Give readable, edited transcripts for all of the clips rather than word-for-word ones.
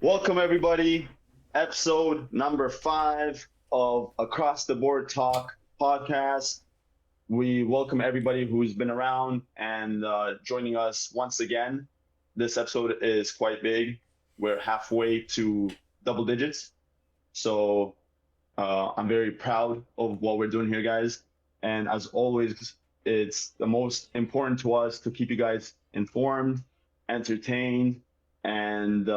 Welcome, everybody. Episode number 5 of Across the Board Talk podcast. We welcome everybody who's been around and joining us once again. This episode is quite big. We're halfway to double digits. So I'm very proud of what we're doing here, guys. And as always, it's the most important to us to keep you guys informed, entertained, and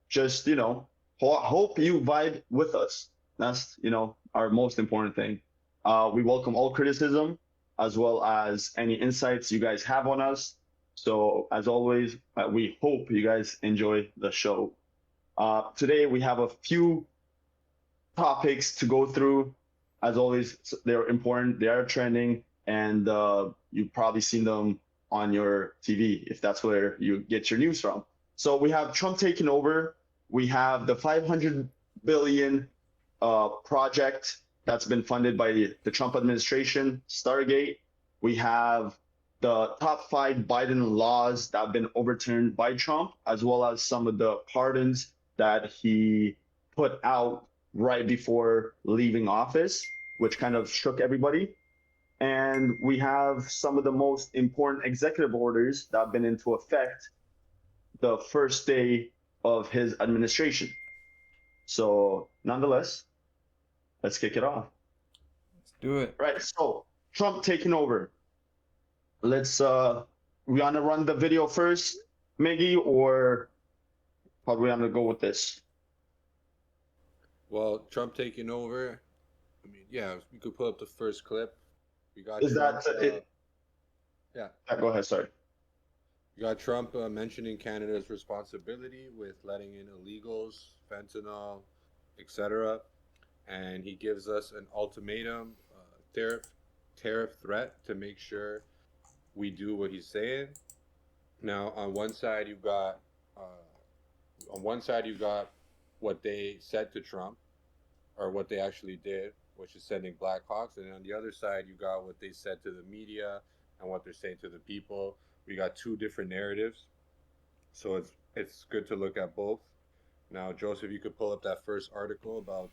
just hope you vibe with us. That's our most important thing. We welcome all criticism as well as any insights you guys have on us. So as always, we hope you guys enjoy the show. Today we have a few topics to go through. As always, they're important, they are trending, and you've probably seen them on your TV if that's where you get your news from. So we have Trump taking over. We have the 500 billion project that's been funded by the Trump administration, Stargate. We have the top 5 Biden laws that have been overturned by Trump, as well as some of the pardons that he put out right before leaving office, which kind of shook everybody. And we have some of the most important executive orders that have been into effect the first day of his administration. So nonetheless, let's kick it off. Let's do it. Right, so Trump taking over. Let's we want to run the video first, Miggy, or how do we want to go with this? Well, Trump taking over. I mean, yeah, we could pull up the first clip. We got Is Trump, that it? Yeah. Go ahead, sorry. You got Trump mentioning Canada's responsibility with letting in illegals, fentanyl, etc. And he gives us an ultimatum, tariff threat to make sure we do what he's saying. Now, on one side you've got what they said to Trump, or what they actually did, which is sending Blackhawks, and on the other side you got what they said to the media and what they're saying to the people. We got 2 different narratives, so it's good to look at both. Now, Joseph, you could pull up that first article about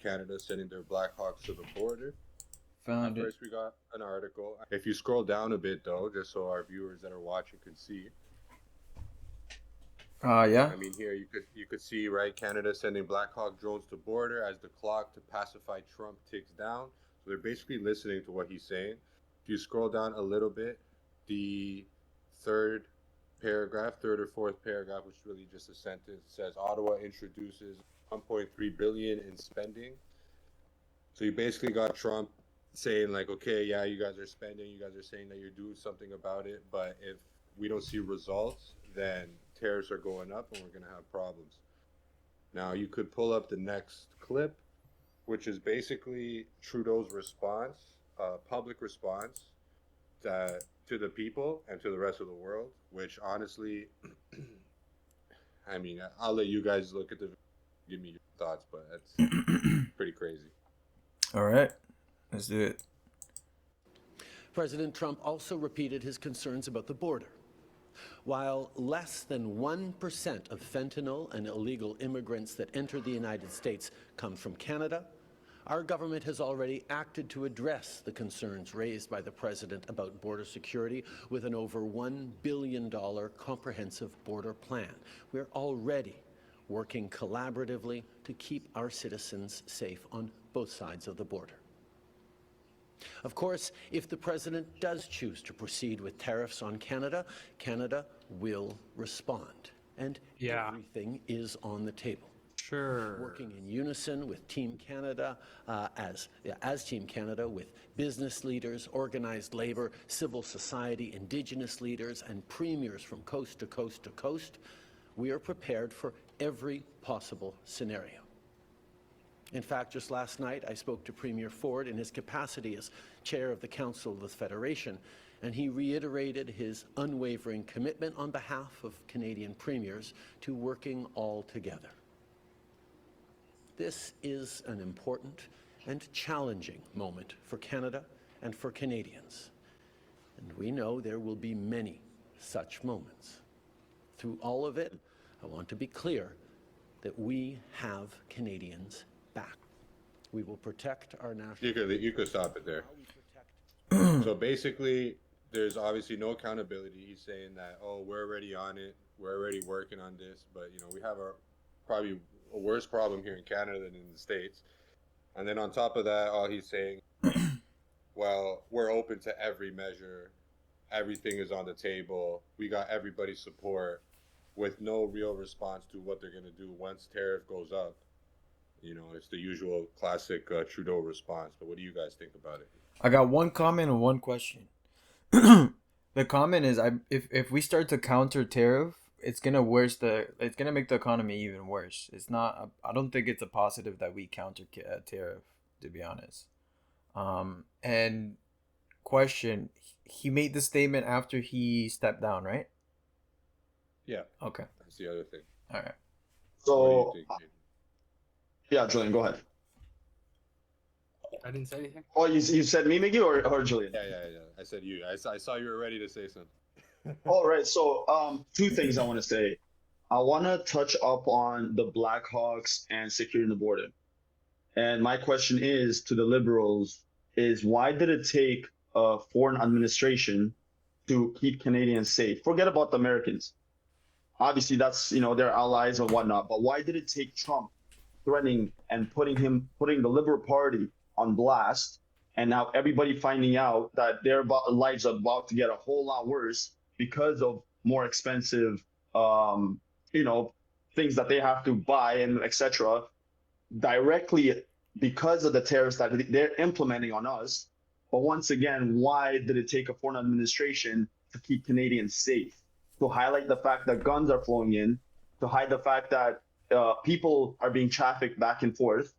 Canada sending their Blackhawks to the border. Found it. First, we got an article. If you scroll down a bit, though, just so our viewers that are watching can see. Yeah. I mean, here you could see, right, Canada sending Black Hawk drones to border as the clock to pacify Trump ticks down. So they're basically listening to what he's saying. If you scroll down a little bit, the third or fourth paragraph, which is really just a sentence, says Ottawa introduces 1.3 billion in spending. So you basically got Trump saying, like, okay, yeah, you guys are spending, you guys are saying that you're doing something about it, but if we don't see results, then tariffs are going up and we're going to have problems. Now, you could pull up the next clip, which is basically Trudeau's response, public response to the people and to the rest of the world, which honestly, I mean, I'll let you guys look at give me your thoughts, but that's pretty crazy. All right, let's do it. President Trump also repeated his concerns about the border. While less than 1% of fentanyl and illegal immigrants that enter the United States come from Canada, our government has already acted to address the concerns raised by the President about border security with an over $1 billion comprehensive border plan. We're already working collaboratively to keep our citizens safe on both sides of the border. Of course, if the President does choose to proceed with tariffs on Canada, Canada will respond, and everything is on the table. Sure. Working in unison with Team Canada, as Team Canada, with business leaders, organized labor, civil society, Indigenous leaders, and premiers from coast to coast to coast, we are prepared for every possible scenario. In fact, just last night, I spoke to Premier Ford in his capacity as chair of the Council of the Federation, and he reiterated his unwavering commitment on behalf of Canadian premiers to working all together. This is an important and challenging moment for Canada and for Canadians. And we know there will be many such moments. Through all of it, I want to be clear that we have Canadians back. We will protect our national... You could stop it there. So basically, there's obviously no accountability. He's saying that, oh, we're already on it. We're already working on this. But, we have probably a worse problem here in Canada than in the States. And then on top of that, all he's saying, well, we're open to every measure. Everything is on the table. We got everybody's support with no real response to what they're going to do once tariff goes up. It's the usual classic Trudeau response. But what do you guys think about it? I got one comment and one question. The comment is, if we start to counter tariff, it's gonna make the economy even worse. It's not. I don't think it's a positive that we counter tariff, to be honest. And question, he made the statement after he stepped down, right? Yeah. Okay. That's the other thing. All right. So, What do you think, Jaden? yeah, Julian, go ahead. I didn't say anything. Oh, you said me, Miggy, or Julian? Yeah. I said you. I saw you were ready to say something. All right. So, two things I want to say. I want to touch up on the Blackhawks and securing the border. And my question is to the Liberals: is why did it take a foreign administration to keep Canadians safe? Forget about the Americans. Obviously, that's their allies and whatnot. But why did it take Trump threatening and putting the Liberal Party on blast, and now everybody finding out that their lives are about to get a whole lot worse because of more expensive, things that they have to buy and etc. directly because of the tariffs that they're implementing on us. But once again, why did it take a foreign administration to keep Canadians safe? To highlight the fact that guns are flowing in, to hide the fact that people are being trafficked back and forth,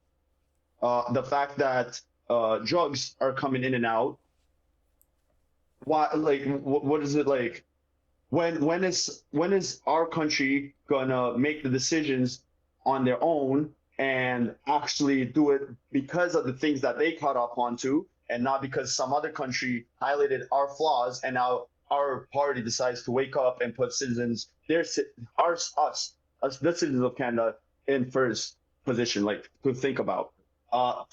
the fact that drugs are coming in and out. Why? Like, what is it like? When is our country gonna make the decisions on their own and actually do it because of the things that they caught up onto, and not because some other country highlighted our flaws and now our party decides to wake up and put citizens, the citizens of Canada, in first position, like to think about.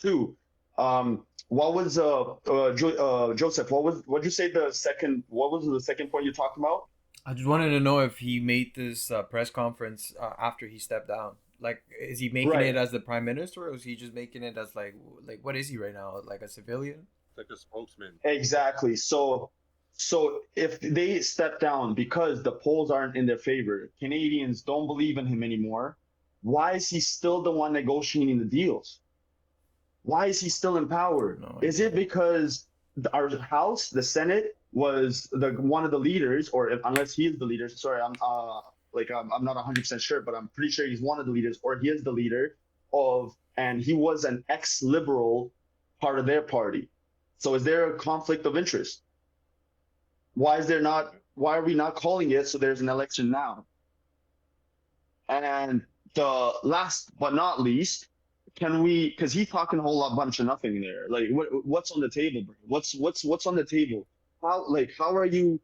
Two, what was Joseph? What'd you say what was the second point you talked about? I just wanted to know if he made this press conference after he stepped down. Like, is he making it as the prime minister, or is he just making it as like what is he right now? Like a civilian? Like a spokesman. Exactly. So if they step down because the polls aren't in their favor, Canadians don't believe in him anymore, why is he still the one negotiating the deals? Why is he still in power? No, is it because our House, the Senate, was one of the leaders, or unless he is the leader? Sorry, I'm not 100% sure, but I'm pretty sure he's one of the leaders, or he is the leader and he was an ex-liberal part of their party. So is there a conflict of interest? Why are we not calling it so there's an election now? And the last but not least, because he's talking a whole bunch of nothing there. Like, what's on the table, bro? What's on the table? How are you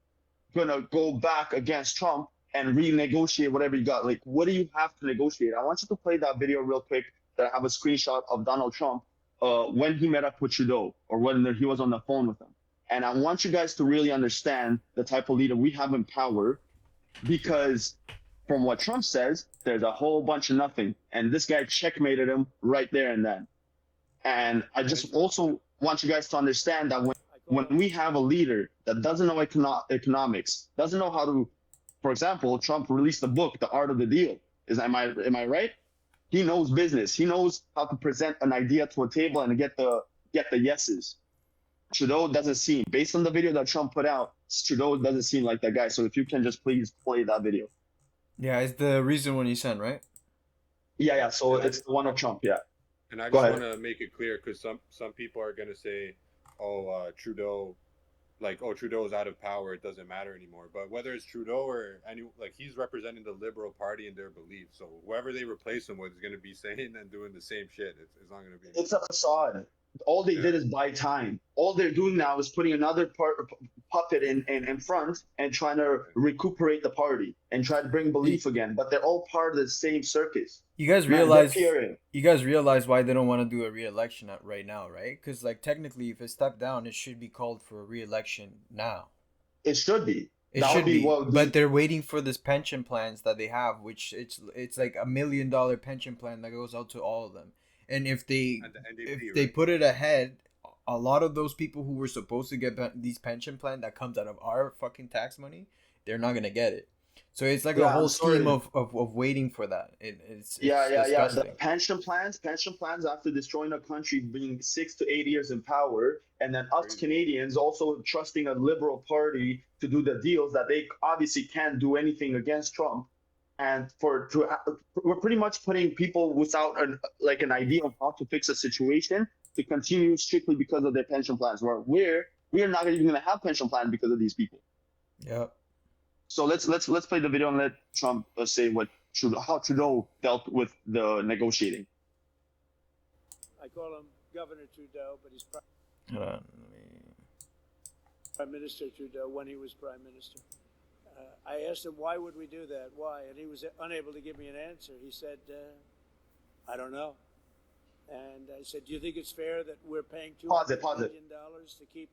gonna go back against Trump and renegotiate whatever you got? Like, what do you have to negotiate? I want you to play that video real quick that I have a screenshot of Donald Trump when he met up with Trudeau, or when he was on the phone with him. And I want you guys to really understand the type of leader we have in power, because from what Trump says, there's a whole bunch of nothing. And this guy checkmated him right there and then. And I just also want you guys to understand that when we have a leader that doesn't know economics, doesn't know how to, for example, Trump released a book, The Art of the Deal. Am I right? He knows business. He knows how to present an idea to a table and get the yeses. Trudeau doesn't seem, based on the video that Trump put out, Trudeau doesn't seem like that guy. So if you can just please play that video. Yeah, it's the reason when he sent, right? Yeah. So it's the one of Trump, yeah. And I just want to make it clear, because some people are going to say, Trudeau, Trudeau's out of power, it doesn't matter anymore. But whether it's Trudeau or he's representing the Liberal Party and their beliefs. So whoever they replace him with is going to be saying and doing the same shit. It's not going to be. It's a facade. All they did is buy time. All they're doing now is putting another puppet in front and trying to recuperate the party and try to bring belief again. But they're all part of the same circus. You guys Man, realize they're PRing. you guys realize why they don't want to do a re-election right now, right? Because like technically, if it stepped down, it should be called for a re-election now. It should be. It That should would be, what but they're waiting for this pension plans that they have, which it's like $1 million pension plan that goes out to all of them. And if they At the NDP, if they right? put it ahead, a lot of those people who were supposed to get these pension plan that comes out of our fucking tax money, they're not gonna get it. So it's like a Yeah, whole I'm sorry. scheme of waiting for that. It's Yeah. The disgusting. pension plans after destroying a country, being 6 to 8 years in power, and then us Crazy. Canadians also trusting a liberal party to do the deals that they obviously can't do anything against Trump, and we're pretty much putting people without an idea of how to fix a situation to continue strictly because of their pension plans. Where we're not even going to have pension plans because of these people. Yep. So let's play the video and let Trump say how Trudeau dealt with the negotiating. I call him Governor Trudeau, but he's Hold on, Prime Minister Trudeau when he was Prime Minister. I asked him, why would we do that? Why? And he was unable to give me an answer. He said, I don't know. And I said, do you think it's fair that we're paying Pause it. $200 million to keep...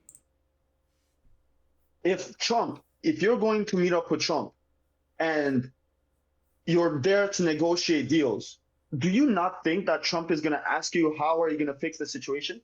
If you're going to meet up with Trump and you're there to negotiate deals, do you not think that Trump is going to ask you, how are you going to fix the situation?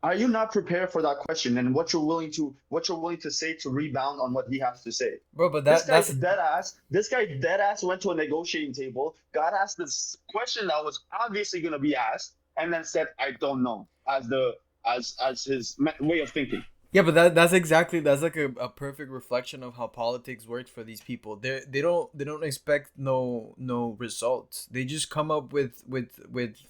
Are you not prepared for that question and what you're willing to say to rebound on what he has to say? bro. But This that's guy dead ass went to a negotiating table, got asked this question that was obviously going to be asked, and then said, "I don't know," as his way of thinking. yeah, but that's like a perfect reflection of how politics works for these people. They don't expect no results. They just come up with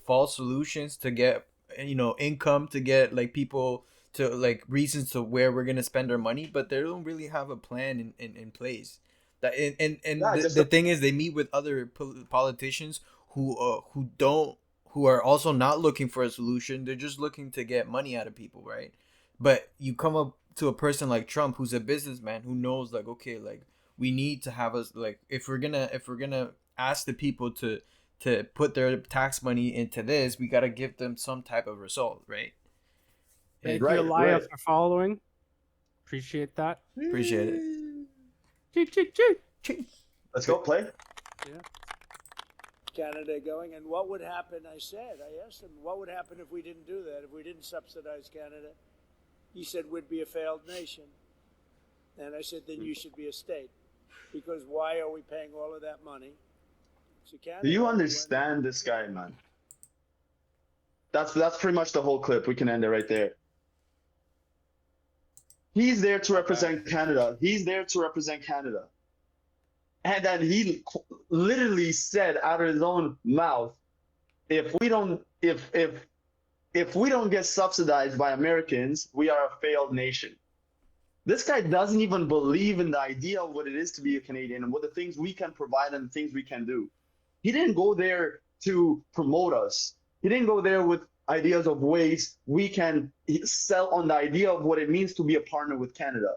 false solutions to get income, to get like people to like reasons to where we're gonna spend our money, but they don't really have a plan in place. That and Yeah, the thing is, they meet with other politicians who are also not looking for a solution. They're just looking to get money out of people, right? But you come up to a person like Trump, who's a businessman, who knows like, okay, like we need to have us like if we're gonna ask the people to put their tax money into this, we gotta give them some type of result, right? Thank Right, you, Elia, right. for following. Appreciate that. Appreciate it. Let's go play. Canada going, and what would happen? I asked him, what would happen if we didn't do that, if we didn't subsidize Canada? He said, we'd be a failed nation. And I said, then you should be a state, because why are we paying all of that money to Canada? Do you understand this guy, man? That's pretty much the whole clip. We can end it right there. He's there to represent Canada. And then he literally said out of his own mouth, if we don't get subsidized by Americans, we are a failed nation. This guy doesn't even believe in the idea of what it is to be a Canadian and what the things we can provide and the things we can do. He didn't go there to promote us. He didn't go there with ideas of ways we can sell on the idea of what it means to be a partner with Canada.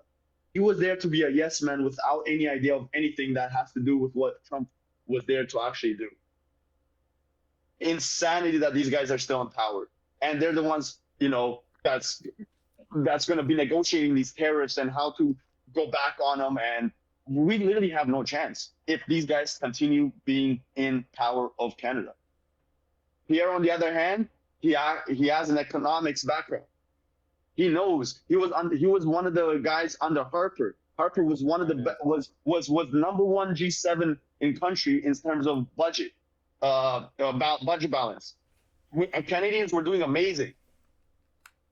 He was there to be a yes man without any idea of anything that has to do with what Trump was there to actually do. Insanity that these guys are still in power. And they're the ones, that's going to be negotiating these tariffs and how to go back on them. And we literally have no chance if these guys continue being in power of Canada. Pierre, on the other hand, he has an economics background. He knows he was one of the guys under Harper. Harper was one of the was number one G7 in country in terms of budget, about budget balance. Canadians were doing amazing,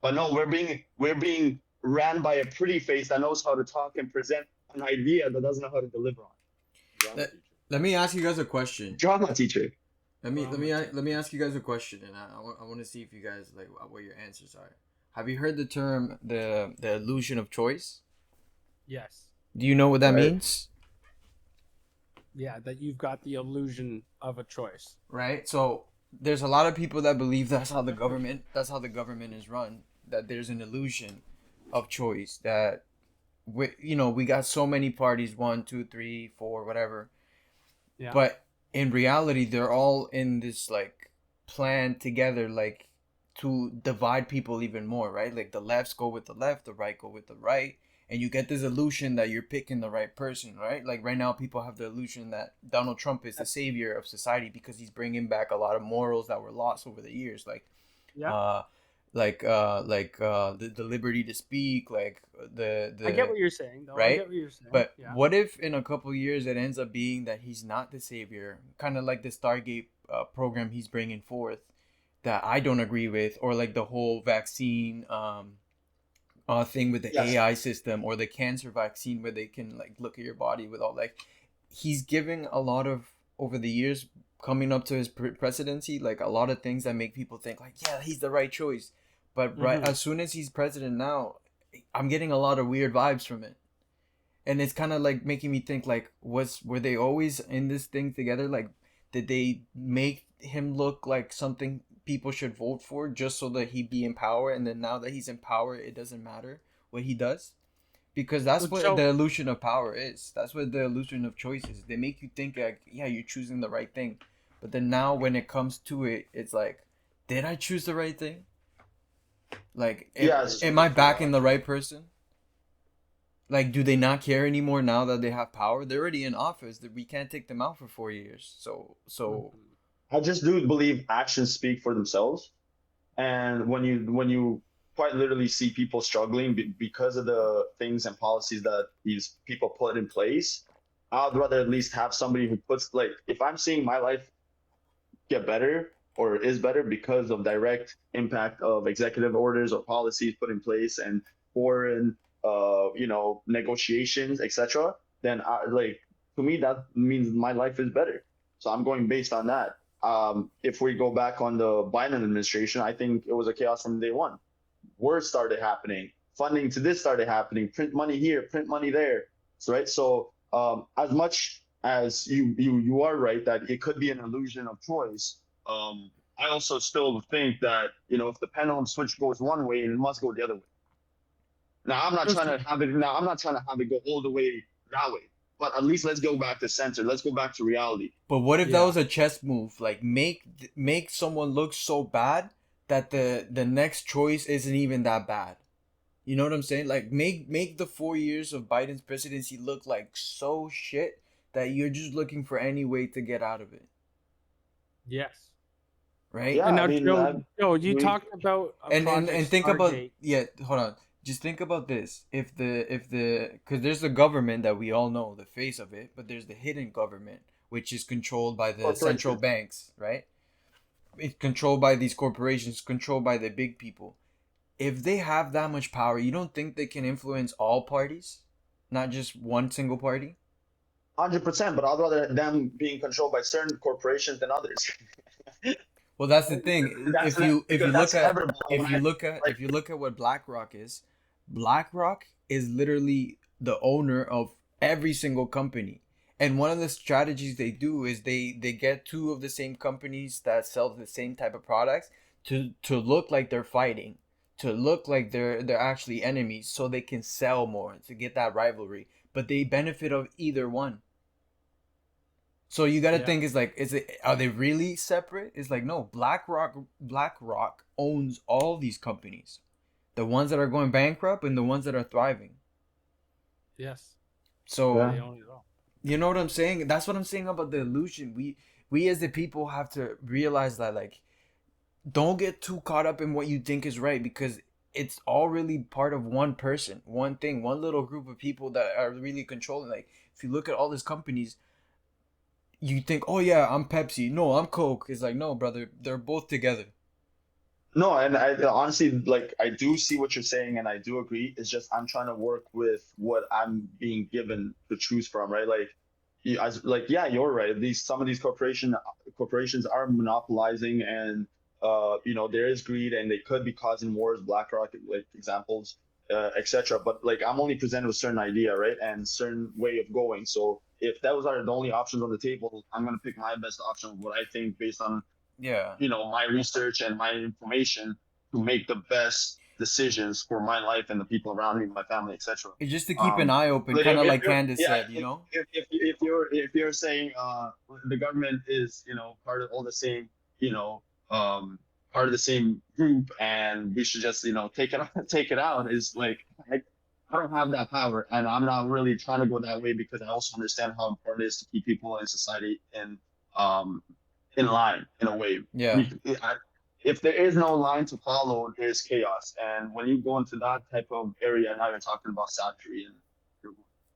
but no, we're being ran by a pretty face that knows how to talk and present an idea that doesn't know how to deliver on. Let me ask you guys a question. Drama teacher. Let me ask you guys a question, and I want to see if you guys like what your answers are. Have you heard the term the illusion of choice? Yes. Do you know what that Right. means? Yeah, that you've got the illusion of a choice. Right. So there's a lot of people that believe that's how the government is run. That there's an illusion of choice. That we got so many parties, 1, 2, 3, 4, whatever. Yeah. But in reality, they're all in this like plan together, like to divide people even more, right? Like the lefts go with the left, the right go with the right, and you get this illusion that you're picking the right person, right? Like right now, people have the illusion that Donald Trump is the savior of society because he's bringing back a lot of morals that were lost over the years, Yeah. uh, the liberty to speak, like the I get what you're saying, though. I right? get what you're saying. But Yeah. what if in a couple years it ends up being that he's not the savior, kind of like the Stargate program he's bringing forth that I don't agree with, or like the whole vaccine thing with the Yes. AI system, or the cancer vaccine where they can like look at your body with all like he's giving a lot of over the years coming up to his presidency, like a lot of things that make people think like, yeah, he's the right choice. But right as soon as he's president now, I'm getting a lot of weird vibes from it. And it's kind of like making me think like were they always in this thing together? Like did they make him look like something people should vote for just so that he be in power, and then now that he's in power it doesn't matter what he does? Because that's Well, what Joe- the illusion of power is. That's what the illusion of choice is. They make you think like, yeah, you're choosing the right thing. But then now when it comes to it, it's like, did I choose the right thing? Like, Yes. am I backing the right person? Like, do they not care anymore now that they have power? They're already in office. That we can't take them out for 4 years. So I just do believe actions speak for themselves. And when you quite literally see people struggling because of the things and policies that these people put in place, I'd rather at least have somebody who puts, like, if I'm seeing my life get better or is better because of direct impact of executive orders or policies put in place and foreign negotiations, etc., then to me that means my life is better. So I'm going based on that. If we go back on the Biden administration, I think it was a chaos from day one. Words started happening, funding to this started happening, print money here, print money there. So, right. So as much as you are right that it could be an illusion of choice, I also still think that if the pendulum switch goes one way, it must go the other way. Now I'm not trying to have it. Now I'm not trying to have it go all the way that way. But at least let's go back to center. Let's go back to reality. but what if that Yeah. was a chess move? Like make someone look so bad that the next choice isn't even that bad. You know what I'm saying? Like make the 4 years of Biden's presidency look like so shit that you're just looking for any way to get out of it, Yes. right? Yeah, And now, I mean, Joe, you we- talked about And Project think about Stargate. hold on. Just think about this. If the because there's the government that we all know, the face of it, but there's the hidden government which is controlled by the central Corporations. banks, right? It's controlled by these corporations, controlled by the big people. If they have that much power, you don't think they can influence all parties, not just one single party? 100%, but I'd rather them being controlled by certain corporations than others. Well, that's the thing. That's If you because look that's at inevitable. if you look at what BlackRock is, BlackRock is literally the owner of every single company. And one of the strategies they do is they get two of the same companies that sell the same type of products to look like they're fighting, to look like they're actually enemies, so they can sell more to get that rivalry. But they benefit of either one. So you got to Yeah. think is like are they really separate? It's like no, BlackRock owns all these companies. The ones that are going bankrupt and the ones that are thriving. Yes. So Yeah. They own it all. you know what I'm saying? That's what I'm saying about the illusion. We as the people have to realize that like don't get too caught up in what you think is right, because it's all really part of one person, one thing, one little group of people that are really controlling. Like if you look at all these companies, you think, oh yeah, I'm Pepsi. No, I'm Coke. It's like, no, brother, they're both together. No, and I honestly, like, I do see what you're saying, and I do agree. It's just I'm trying to work with what I'm being given to choose from, right? Like, yeah, you're right. Some of these corporations are monopolizing, and there is greed, and they could be causing wars. BlackRock, like examples, etc. But like, I'm only presented with a certain idea, right, and certain way of going. So if those are the only options on the table, I'm gonna pick my best option, what I think based on Yeah. my research and my information to make the best decisions for my life and the people around me, my family, etc. It's just to keep an eye open, But kind of if like you're, Candace yeah, said, you know? if you're saying the government is part of all the same part of the same group, and we should just take it out, is like I don't have that power, and I'm not really trying to go that way, because I also understand how important it is to keep people in society um in line, in a way. Yeah. If there is no line to follow, there's chaos. And when you go into that type of area, now you're talking about savagery,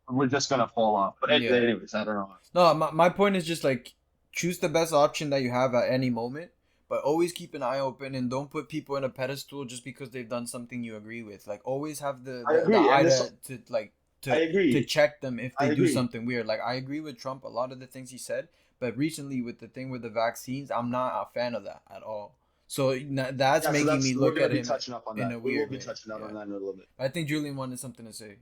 and we're just gonna fall off. But Yeah. anyways, I don't know. No, my point is just like choose the best option that you have at any moment, but always keep an eye open and don't put people in a pedestal just because they've done something you agree with. Like always have I the agree, eye and to like I agree. to check them if I they do agree. something weird. Like I agree with Trump a lot of the things he said, but recently with the thing with the vaccines, I'm not a fan of that at all. So that's Yeah, so making me we're look gonna at be him touching up on in that. a We will weird be way. touching up Yeah. on that in a little bit. I think Julian wanted something to say.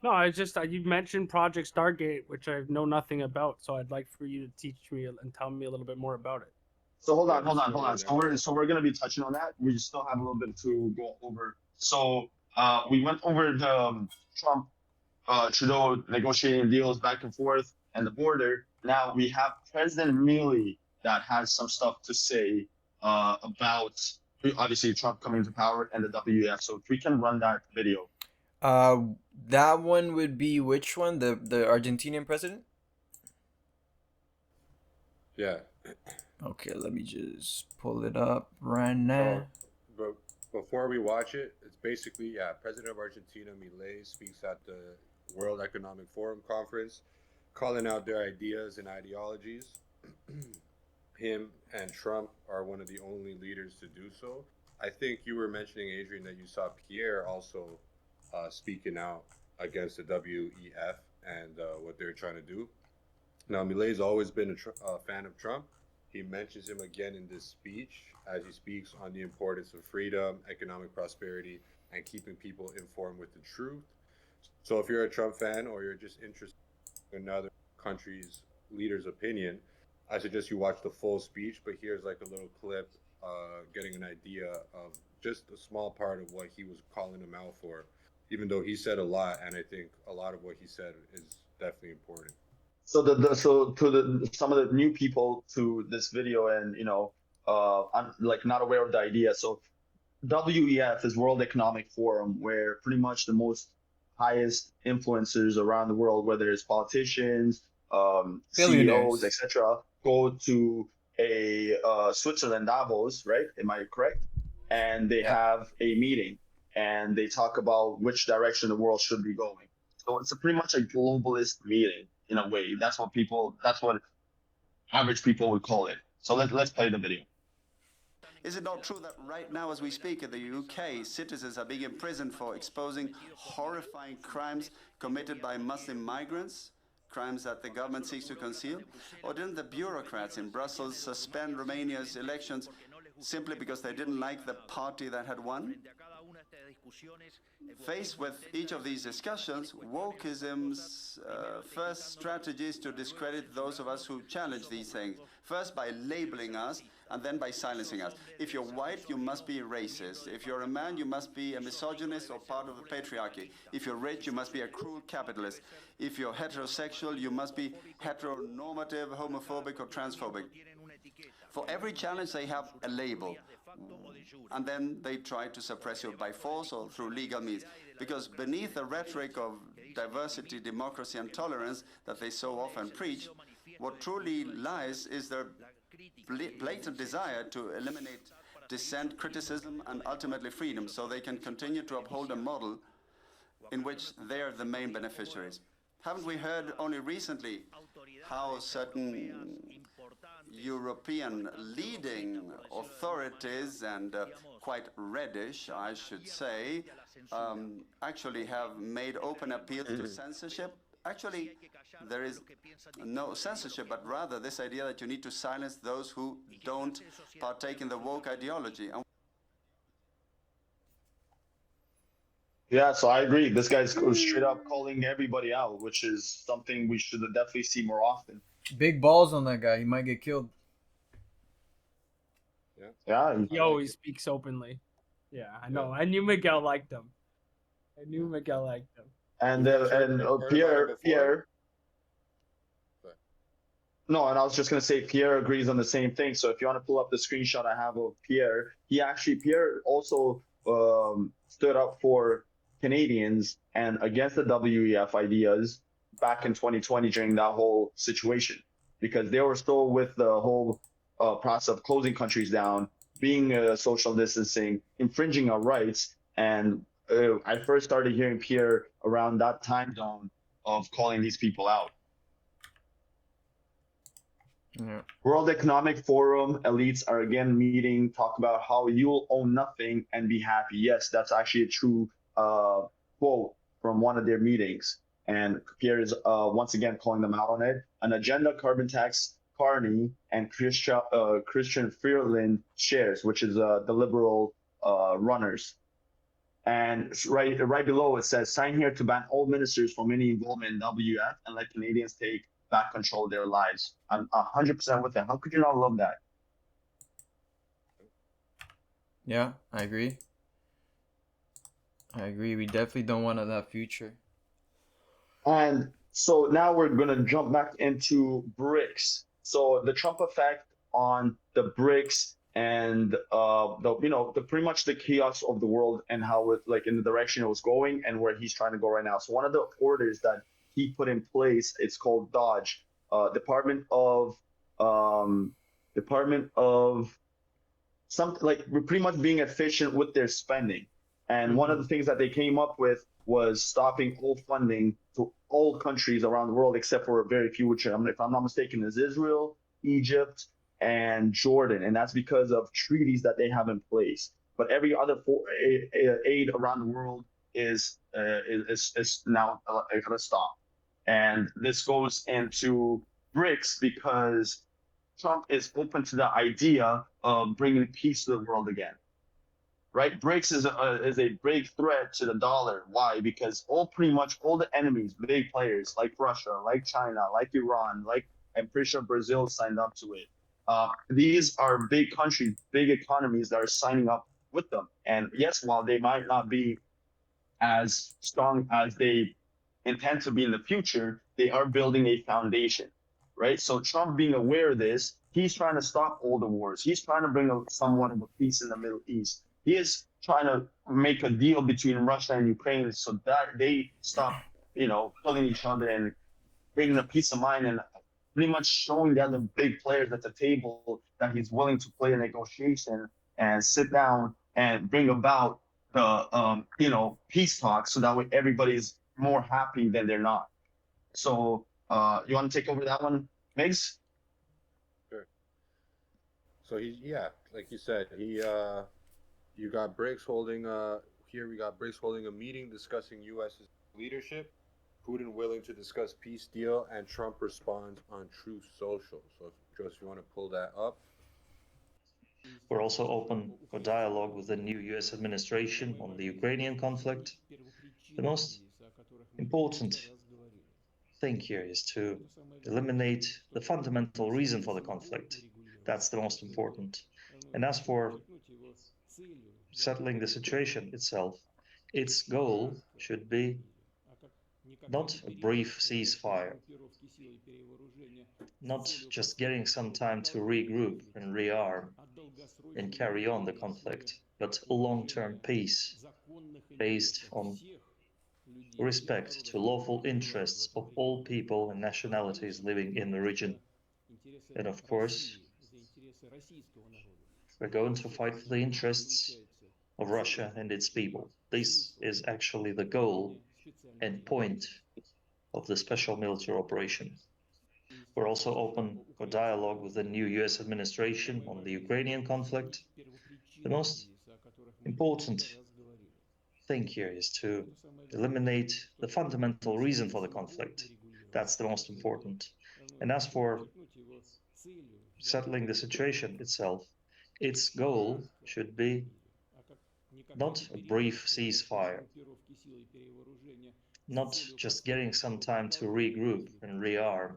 No, I just you mentioned Project Stargate, which I know nothing about, so I'd like for you to teach me and tell me a little bit more about it. So hold Yeah, on, hold let's on, go hold on. there. So we're gonna be touching on that. We still have a little bit to go over. So we went over the Trump Trudeau negotiating deals back and forth and the border. Now we have President Milley that has some stuff to say about obviously Trump coming to power and the WEF. So if we can run that video. Uh, that one would be which one? The Argentinian president? Yeah. Okay, let me just pull it up right now. But before we watch it, it's basically, President of Argentina, Milei, speaks at the World Economic Forum conference, calling out their ideas and ideologies. Him and Trump are one of the only leaders to do so. I think you were mentioning, Adrian, that you saw Pierre also speaking out against the WEF and what they're trying to do. Now, Milei's always been a fan of Trump. He mentions him again in this speech as he speaks on the importance of freedom, economic prosperity, and keeping people informed with the truth. So if you're a Trump fan or you're just interested in another country's leader's opinion, I suggest you watch the full speech, but here's like a little clip getting an idea of just a small part of what he was calling him out for, even though he said a lot, and I think a lot of what he said is definitely important. So some of the new people to this video, and I'm like not aware of the idea. So WEF is World Economic Forum, where pretty much the most highest influencers around the world, whether it's politicians, CEOs, Billionaires. etc., go to a Switzerland, Davos, right? Am I correct? And they Yeah. have a meeting, and they talk about which direction the world should be going. So it's pretty much a globalist meeting in a way. That's what average people would call it. So let's play the video. Is it not true that right now, as we speak, in the UK, citizens are being imprisoned for exposing horrifying crimes committed by Muslim migrants? Crimes that the government seeks to conceal? Or didn't the bureaucrats in Brussels suspend Romania's elections simply because they didn't like the party that had won? Faced with each of these discussions, wokeism's first strategy is to discredit those of us who challenge these things. First by labeling us, and then by silencing us. If you're white, you must be a racist. If you're a man, you must be a misogynist or part of the patriarchy. If you're rich, you must be a cruel capitalist. If you're heterosexual, you must be heteronormative, homophobic, or transphobic. For every challenge, they have a label. And then they try to suppress you by force or through legal means. Because beneath the rhetoric of diversity, democracy, and tolerance that they so often preach, what truly lies is their blatant desire to eliminate dissent, criticism, and ultimately freedom, so they can continue to uphold a model in which they are the main beneficiaries. Haven't we heard only recently how certain European leading authorities, and quite reddish, I should say, actually have made open appeals to censorship? Actually, there is no censorship, but rather this idea that you need to silence those who don't partake in the woke ideology. Yeah, so I agree. This guy's straight up calling everybody out, which is something we should definitely see more often. Big balls on that guy. He might get killed. Yeah, He always speaks openly. Yeah, I know. I knew Miguel liked him. and You guys heard about him Pierre, before? Pierre. But No, and I was just gonna say Pierre agrees on the same thing. So if you want to pull up the screenshot I have of Pierre, Pierre also stood up for Canadians and against the WEF ideas back in 2020 during that whole situation because they were still with the whole process of closing countries down, being social distancing, infringing our rights, and I first started hearing Pierre around that time zone of calling these people out. Yeah. World Economic Forum elites are again meeting, talk about how you'll own nothing and be happy. Yes, that's actually a true quote from one of their meetings. And Pierre is once again calling them out on it. An agenda carbon tax Carney and Christian Freeland shares, which is the liberal runners. And right below it says, sign here to ban all ministers from any involvement in WF and let Canadians take back control of their lives. I'm 100% with them. How could you not love that? Yeah, I agree. We definitely don't want that future. And so now we're going to jump back into BRICS. So the Trump effect on the BRICS and the pretty much the chaos of the world and how it like in the direction it was going and where he's trying to go right now. So one of the orders that he put in place, it's called Dodge, Department of something like pretty much being efficient with their spending. And one of the things that they came up with was stopping all funding to all countries around the world except for a very few, which if I'm not mistaken is Israel, Egypt, and Jordan, and that's because of treaties that they have in place. But every other aid around the world is now going to stop. And this goes into BRICS because Trump is open to the idea of bringing peace to the world again. Right? BRICS is a big threat to the dollar. Why? Because pretty much all the enemies, big players like Russia, like China, like Iran, like I'm pretty sure Brazil signed up to it. These are big countries, big economies that are signing up with them. And yes, while they might not be as strong as they intend to be in the future, they are building a foundation, right? So Trump being aware of this, he's trying to stop all the wars. He's trying to bring somewhat of a peace in the Middle East. He is trying to make a deal between Russia and Ukraine so that they stop, killing each other and bringing a peace of mind and pretty much showing the other big players at the table that he's willing to play a negotiation and sit down and bring about the peace talks so that way everybody's more happy than they're not. So you want to take over that one, Migs? Sure. So like you said, you got BRICS holding here we got BRICS holding a meeting discussing U.S.'s leadership, Putin willing to discuss peace deal, and Trump responds on Truth Social. So, Joseph, you want to pull that up? We're also open for dialogue with the new U.S. administration on the Ukrainian conflict. The most important thing here is to eliminate the fundamental reason for the conflict. That's the most important. And as for settling the situation itself, its goal should be not a brief ceasefire, not just getting some time to regroup and rearm and carry on the conflict, but long-term peace based on respect to lawful interests of all people and nationalities living in the region. And of course, we're going to fight for the interests of Russia and its people. This is actually the goal and point of the special military operation. We're also open for dialogue with the new U.S. administration on the Ukrainian conflict. The most important thing here is to eliminate the fundamental reason for the conflict. That's the most important. And as for settling the situation itself, its goal should be not a brief ceasefire, not just getting some time to regroup and rearm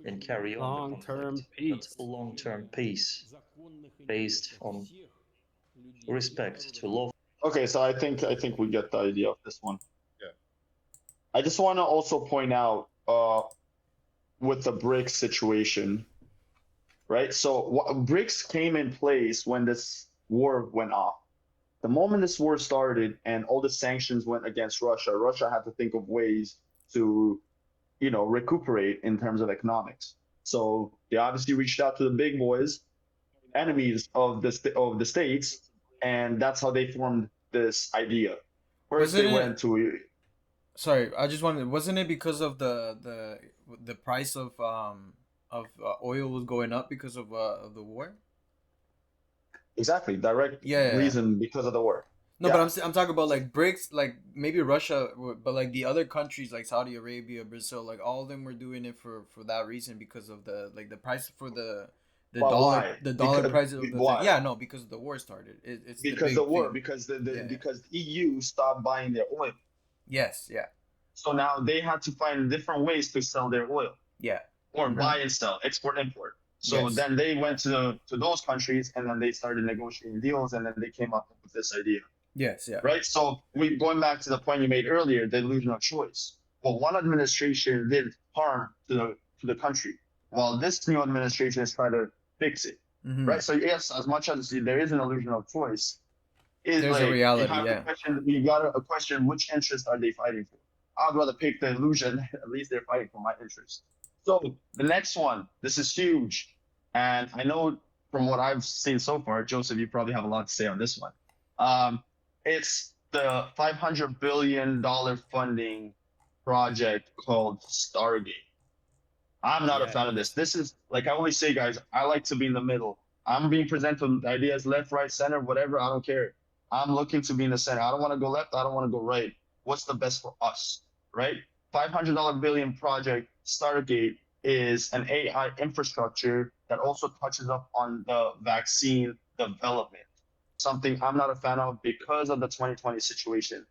and carry on Long-term the conflict, peace. but long-term peace based on respect to law. Okay, so I think we get the idea of this one. Yeah. I just want to also point out with the BRICS situation, right? So BRICS came in place when this war went off. The moment this war started and all the sanctions went against Russia, Russia had to think of ways to, recuperate in terms of economics. So they obviously reached out to the big boys, enemies of the states, and that's how they formed this idea. First, Wasn't they it- went to Sorry, I just wanted. Wasn't it because of the price of oil was going up because of the war? exactly direct Yeah. reason because of the war. No, Yeah. but I'm talking about like BRICS, like maybe Russia, but like the other countries like Saudi Arabia, Brazil, like all of them were doing it for that reason because of the price for the But dollar why? the dollar Because- price of the why? thing. Yeah, no, because the war started. It's Because big the war, thing. because Yeah. because the EU stopped buying their oil. Yes, yeah, So now they had to find different ways to sell their oil yeah. or Mhm. buy and sell, export, import. So Yes. then they went to those countries and then they started negotiating deals and then they came up with this idea, Yes, yeah. right? So we going back to the point you made earlier, the illusion of choice. Well, one administration did harm to the country, while this new administration is trying to fix it, Mhm. right? So yes, as much as there is an illusion of choice, is There's a like reality, you have yeah. to question. You gotta question which interest are they fighting for. I'd rather pick the illusion. At least they're fighting for my interest. So the next one, this is huge, and I know from what I've seen so far, Joseph, you probably have a lot to say on this one. It's the $500 billion funding project called Stargate. I'm not a fan of this. This is like I always say, guys. I like to be in the middle. I'm being presented with ideas left, right, center, whatever. I don't care. I'm looking to be in the center. I don't want to go left. I don't want to go right. What's the best for us, right? $500 billion project Stargate is an AI infrastructure that also touches up on the vaccine development. Something I'm not a fan of because of the 2020 situation,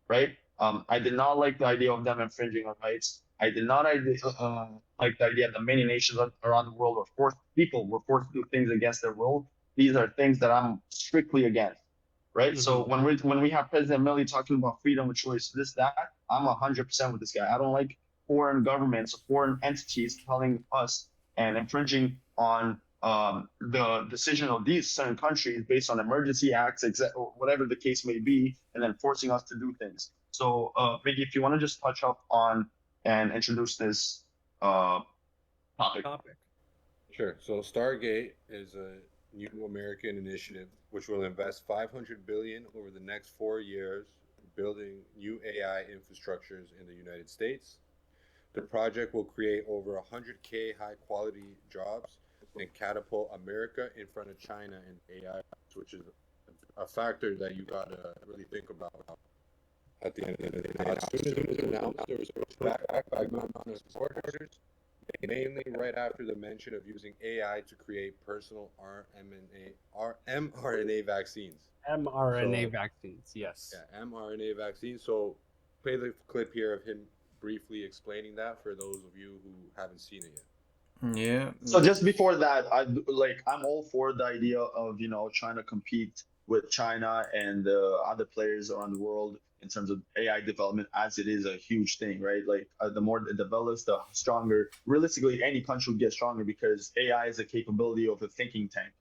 right? I did not like the idea of them infringing on rights. I did not like the idea that many nations around the world were forced to do things against their will. These are things that I'm strictly against, right? So when we have President Milley talking about freedom of choice, this that, I'm 100% with this guy. I don't like foreign governments, foreign entities telling us and infringing on the decision of these certain countries based on emergency acts, or whatever the case may be, and then forcing us to do things. So, Vicky, if you want to just touch up on and introduce this topic. Sure. So Stargate is a new American initiative which will invest $500 billion over the next 4 years building new AI infrastructures in the United States. The project will create over 100K high-quality jobs and catapult America in front of China in AI, which is a factor that you gotta really think about at the end of the day. As soon as it was announced, there was pushback by government supporters, mainly right after the mention of using AI to create personal mRNA vaccines. mRNA vaccines, yes. Yeah, mRNA vaccines. So play the clip here of him briefly explaining that for those of you who haven't seen it yet. Yeah. So just before that, I'm all for the idea of trying to compete with China and other players around the world in terms of AI development, as it is a huge thing, right? Like the more it develops, the stronger. Realistically, any country will get stronger because AI is a capability of a thinking tank,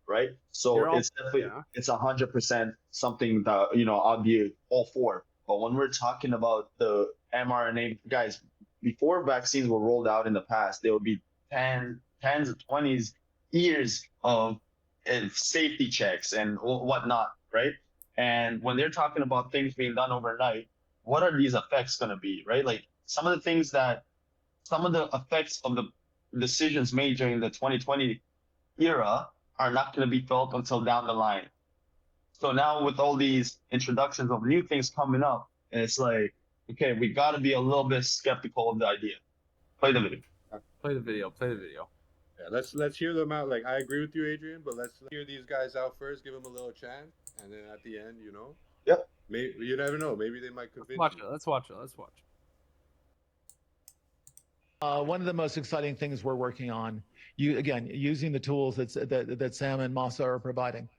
right? So it's definitely it's 100% something that I'll be all for. But when we're talking about the mRNA, guys, before vaccines were rolled out in the past, there would be tens or 20 years of safety checks and whatnot, right? And when they're talking about things being done overnight, what are these effects going to be, right? Like some of the effects of the decisions made during the 2020 era are not going to be felt until down the line. So now with all these introductions of new things coming up, it's like, okay, we got to be a little bit skeptical of the idea. Play the video. Play the video. Yeah, let's hear them out. Like I agree with you, Adrian, but let's hear these guys out first. Give them a little chance, and then at the end, Yep. Maybe you never know. Maybe they might convince Watch you. it. Let's watch it. One of the most exciting things we're working on, using the tools that Sam and Masa are providing,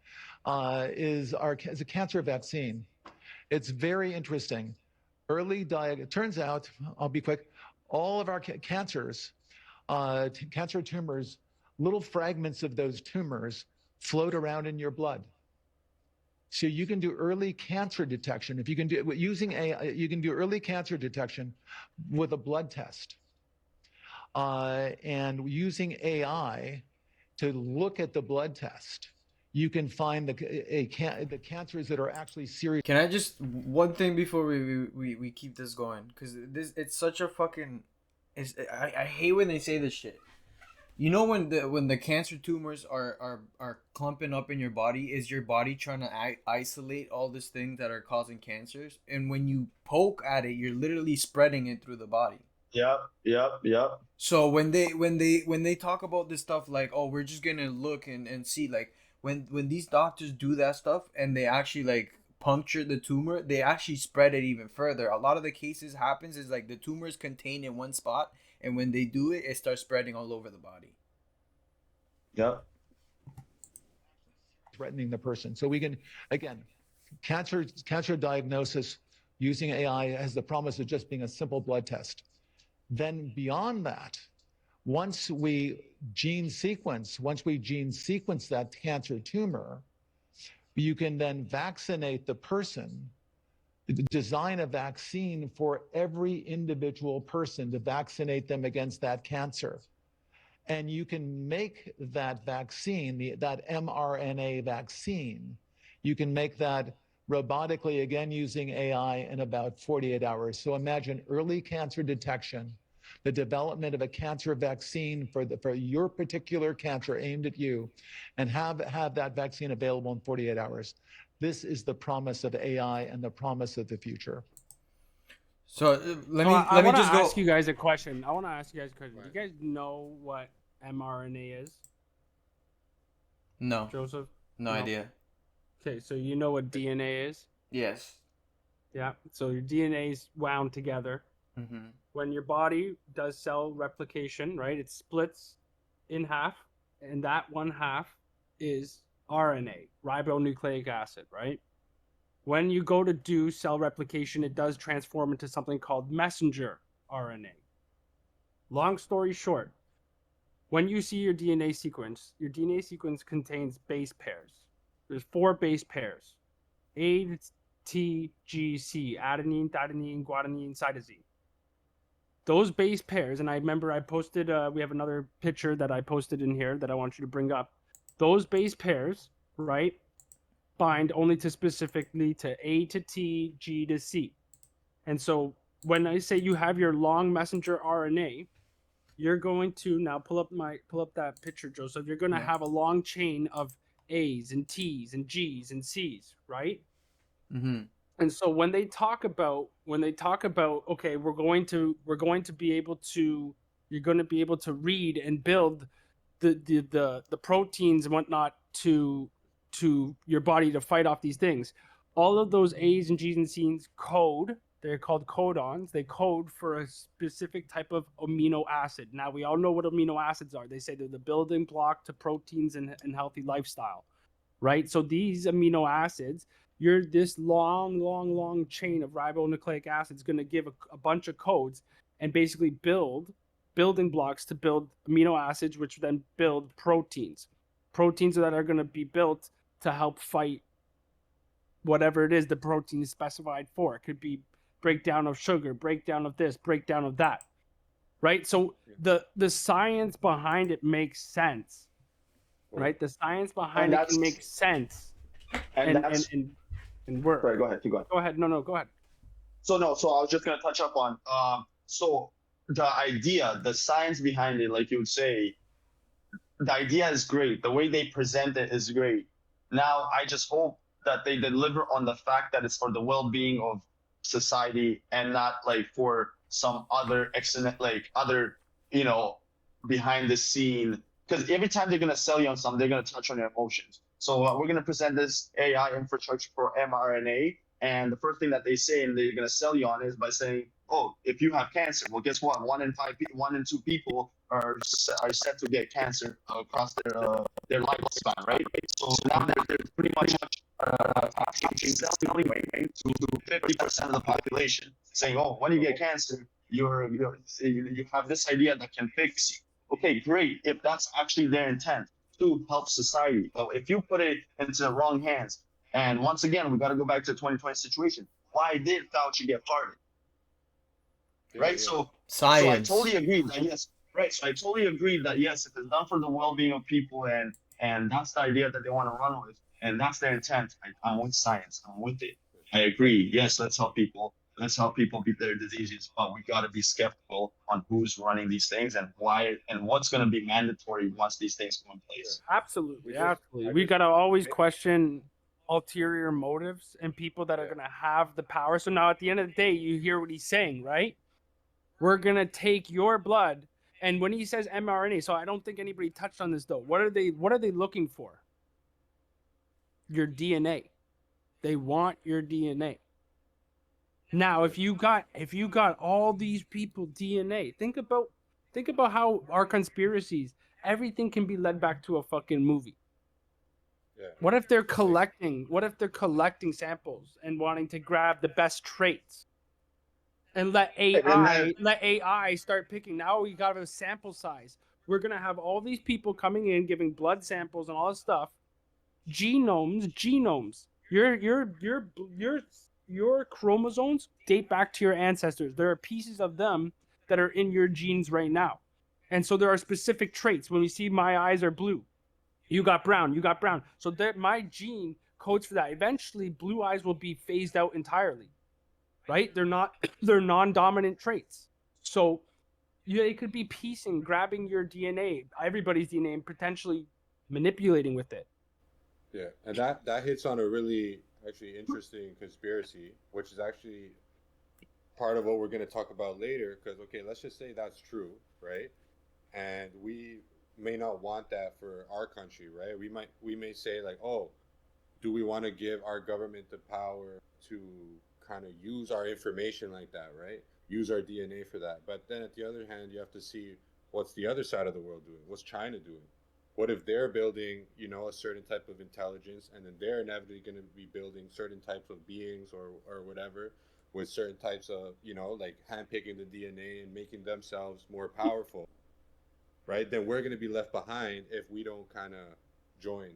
is a cancer vaccine. It's very interesting. It turns out, I'll be quick, all of our cancers, cancer tumors, little fragments of those tumors float around in your blood. So you can do early cancer detection. If you can do using you can do early cancer detection with a blood test. And using AI to look at the blood test, you can find the cancers that are actually serious. Can I just one thing before we keep this going, because it's such a fucking I hate when they say this shit. You know when the cancer tumors are clumping up in your body, is your body trying to isolate all these things that are causing cancers, and when you poke at it, you're literally spreading it through the body. Yep. So when they talk about this stuff like, oh, we're just gonna look and see, like when these doctors do that stuff and they actually like puncture the tumor, they actually spread it even further. A lot of the cases happens is like the tumor is contained in one spot, and when they do it, it starts spreading all over the body. Yep. Threatening the person. So we can, again, cancer diagnosis using AI has the promise of just being a simple blood test. Then beyond that, once we gene sequence that cancer tumor, you can then vaccinate the person, design a vaccine for every individual person to vaccinate them against that cancer. And you can make that vaccine, that mRNA vaccine, you can make that robotically, again, using AI in about 48 hours. So imagine early cancer detection, the development of a cancer vaccine for your particular cancer aimed at you, and have that vaccine available in 48 hours. This is the promise of AI and the promise of the future. So let me just ask you guys a question. Do you guys know what mRNA is? No. Joseph? No idea. Okay, so you know what DNA is? Yes. Yeah. So your DNA is wound together. Mm-hmm. When your body does cell replication, right, it splits in half, and that one half is RNA, ribonucleic acid, right? When you go to do cell replication, it does transform into something called messenger RNA. Long story short, when you see your DNA sequence contains base pairs. There's 4 base pairs: A, T, G, C, adenine, thymine, guanine, cytosine. Those base pairs, and I remember I posted, we have another picture that I posted in here that I want you to bring up. Those base pairs, right, bind only to specifically to A to T, G to C. And so when I say you have your long messenger RNA, you're going to now pull up that picture, Joseph. You're going to have a long chain of A's and T's and G's and C's, right? Mm-hmm. And so when they talk about okay, you're going to be able to read and build the proteins and whatnot to your body to fight off these things. All of those A's and G's and C's code. They're called codons. They code for a specific type of amino acid. Now, we all know what amino acids are. They say they're the building block to proteins and healthy lifestyle, right? So these amino acids, this long chain of ribonucleic acid is going to give a bunch of codes and basically building blocks to build amino acids, which then build proteins that are going to be built to help fight whatever it is the protein is specified for. It could be breakdown of sugar, breakdown of this, breakdown of that, right? So the science behind it makes sense, right? The science behind it makes sense, and work. Sorry, go ahead. Keep going. Go ahead. No, go ahead. So I was just gonna touch up on so the idea, the science behind it, like you would say, the idea is great. The way they present it is great. Now I just hope that they deliver on the fact that it's for the well-being of society and not like for some other excellent, like other, behind the scene. Because every time they're gonna sell you on something, they're gonna touch on your emotions. So we're gonna present this AI infrastructure for mRNA, and the first thing that they say and they're gonna sell you on is by saying oh, if you have cancer, well, guess what? 1 in 2 people are set to get cancer across their lifespan, right? So now they're pretty much selling to 50% of the population, saying, oh, when you get cancer, you have this idea that can fix you. Okay, great. If that's actually their intent to help society, but if you put it into the wrong hands, and once again, we got to go back to the 2020 situation. Why did Fauci get pardoned? Right. So I Science. totally agree that yes. Right. So I totally agree that yes, if it's done for the well-being of people, and that's the idea that they want to run with, and that's their intent. I'm with science. I'm with it. I agree. Yes, let's help people. Let's help people beat their diseases, but we got to be skeptical on who's running these things and why and what's going to be mandatory once these things go in place. Absolutely, we gotta always question ulterior motives and people that are gonna have the power. So now, at the end of the day, you hear what he's saying, right? We're gonna take your blood, and when he says mRNA, so I don't think anybody touched on this though. What are they looking for? Your DNA. They want your DNA. Now, if you got all these people DNA, think about how our conspiracies, everything can be led back to a fucking movie. Yeah. What if they're collecting samples and wanting to grab the best traits and let AI start picking? Now we got a sample size. We're gonna have all these people coming in giving blood samples and all this stuff. Genomes. Your chromosomes date back to your ancestors. There are pieces of them that are in your genes right now. And so there are specific traits. When we see my eyes are blue, you got brown. So that my gene codes for that. Eventually, blue eyes will be phased out entirely, right? They're non-dominant traits. So they could be grabbing your DNA, everybody's DNA, and potentially manipulating with it. Yeah, and that hits on a really actually interesting conspiracy, which is actually part of what we're going to talk about later. Because okay, let's just say that's true, right? And we may not want that for our country, right? We may say like, oh, do we want to give our government the power to kind of use our information like that, right? Use our DNA for that. But then at the other hand, you have to see what's the other side of the world doing. What's China doing? What if they're building, a certain type of intelligence, and then they're inevitably going to be building certain types of beings or whatever with certain types of, like handpicking the DNA and making themselves more powerful, right? Then we're going to be left behind if we don't kind of join